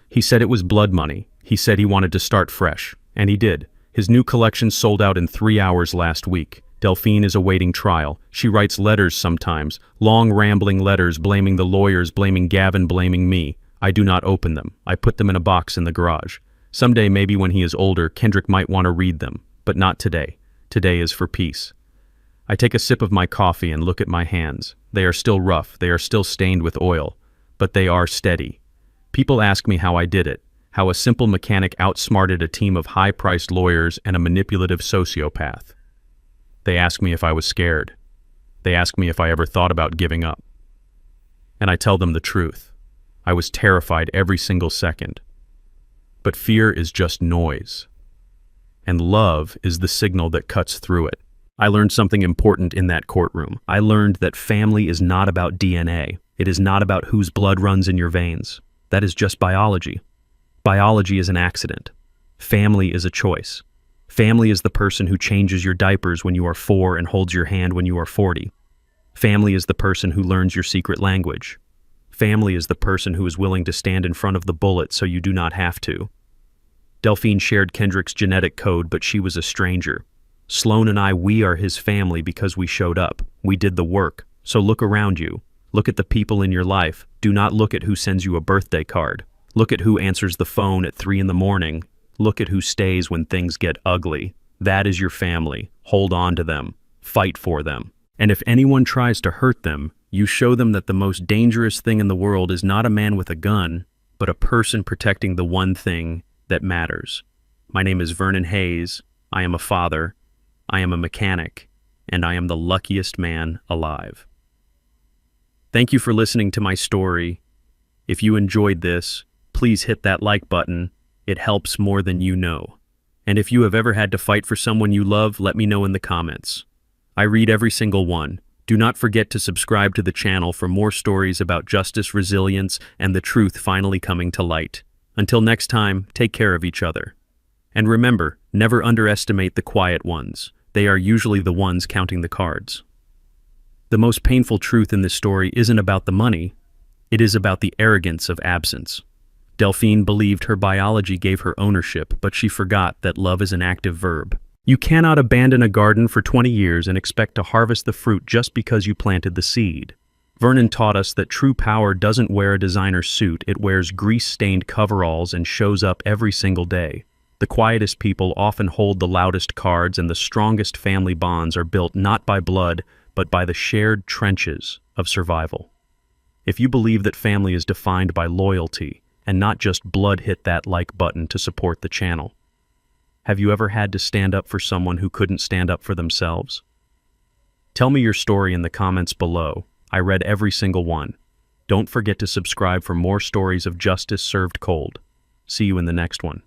He said it was blood money. He said he wanted to start fresh. And he did. His new collection sold out in 3 hours last week. Delphine is awaiting trial. She writes letters sometimes, long rambling letters blaming the lawyers, blaming Gavin, blaming me. I do not open them. I put them in a box in the garage. Someday, maybe when he is older, Kendrick might want to read them, but not today. Today is for peace. I take a sip of my coffee and look at my hands. They are still rough, they are still stained with oil, but they are steady. People ask me how I did it, how a simple mechanic outsmarted a team of high-priced lawyers and a manipulative sociopath. They ask me if I was scared. They ask me if I ever thought about giving up. And I tell them the truth. I was terrified every single second. But fear is just noise. And love is the signal that cuts through it. I learned something important in that courtroom. I learned that family is not about DNA. It is not about whose blood runs in your veins. That is just biology. Biology is an accident. Family is a choice. Family is the person who changes your diapers when you are 4 and holds your hand when you are 40. Family is the person who learns your secret language. Family is the person who is willing to stand in front of the bullet so you do not have to. Delphine shared Kendrick's genetic code, but she was a stranger. Sloane and I, we are his family because we showed up. We did the work. So look around you. Look at the people in your life. Do not look at who sends you a birthday card. Look at who answers the phone at 3 a.m. Look at who stays when things get ugly. That is your family. Hold on to them. Fight for them. And if anyone tries to hurt them, you show them that the most dangerous thing in the world is not a man with a gun, but a person protecting the one thing that matters. My name is Vernon Hayes. I am a father. I am a mechanic. And I am the luckiest man alive. Thank you for listening to my story. If you enjoyed this, please hit that like button. It helps more than you know. And if you have ever had to fight for someone you love, let me know in the comments. I read every single one. Do not forget to subscribe to the channel for more stories about justice, resilience, and the truth finally coming to light. Until next time, take care of each other. And remember, never underestimate the quiet ones. They are usually the ones counting the cards. The most painful truth in this story isn't about the money. It is about the arrogance of absence. Delphine believed her biology gave her ownership, but she forgot that love is an active verb. You cannot abandon a garden for 20 years and expect to harvest the fruit just because you planted the seed. Vernon taught us that true power doesn't wear a designer suit, it wears grease-stained coveralls and shows up every single day. The quietest people often hold the loudest cards, and the strongest family bonds are built not by blood, but by the shared trenches of survival. If you believe that family is defined by loyalty, and not just blood, hit that like button to support the channel. Have you ever had to stand up for someone who couldn't stand up for themselves? Tell me your story in the comments below. I read every single one. Don't forget to subscribe for more stories of justice served cold. See you in the next one.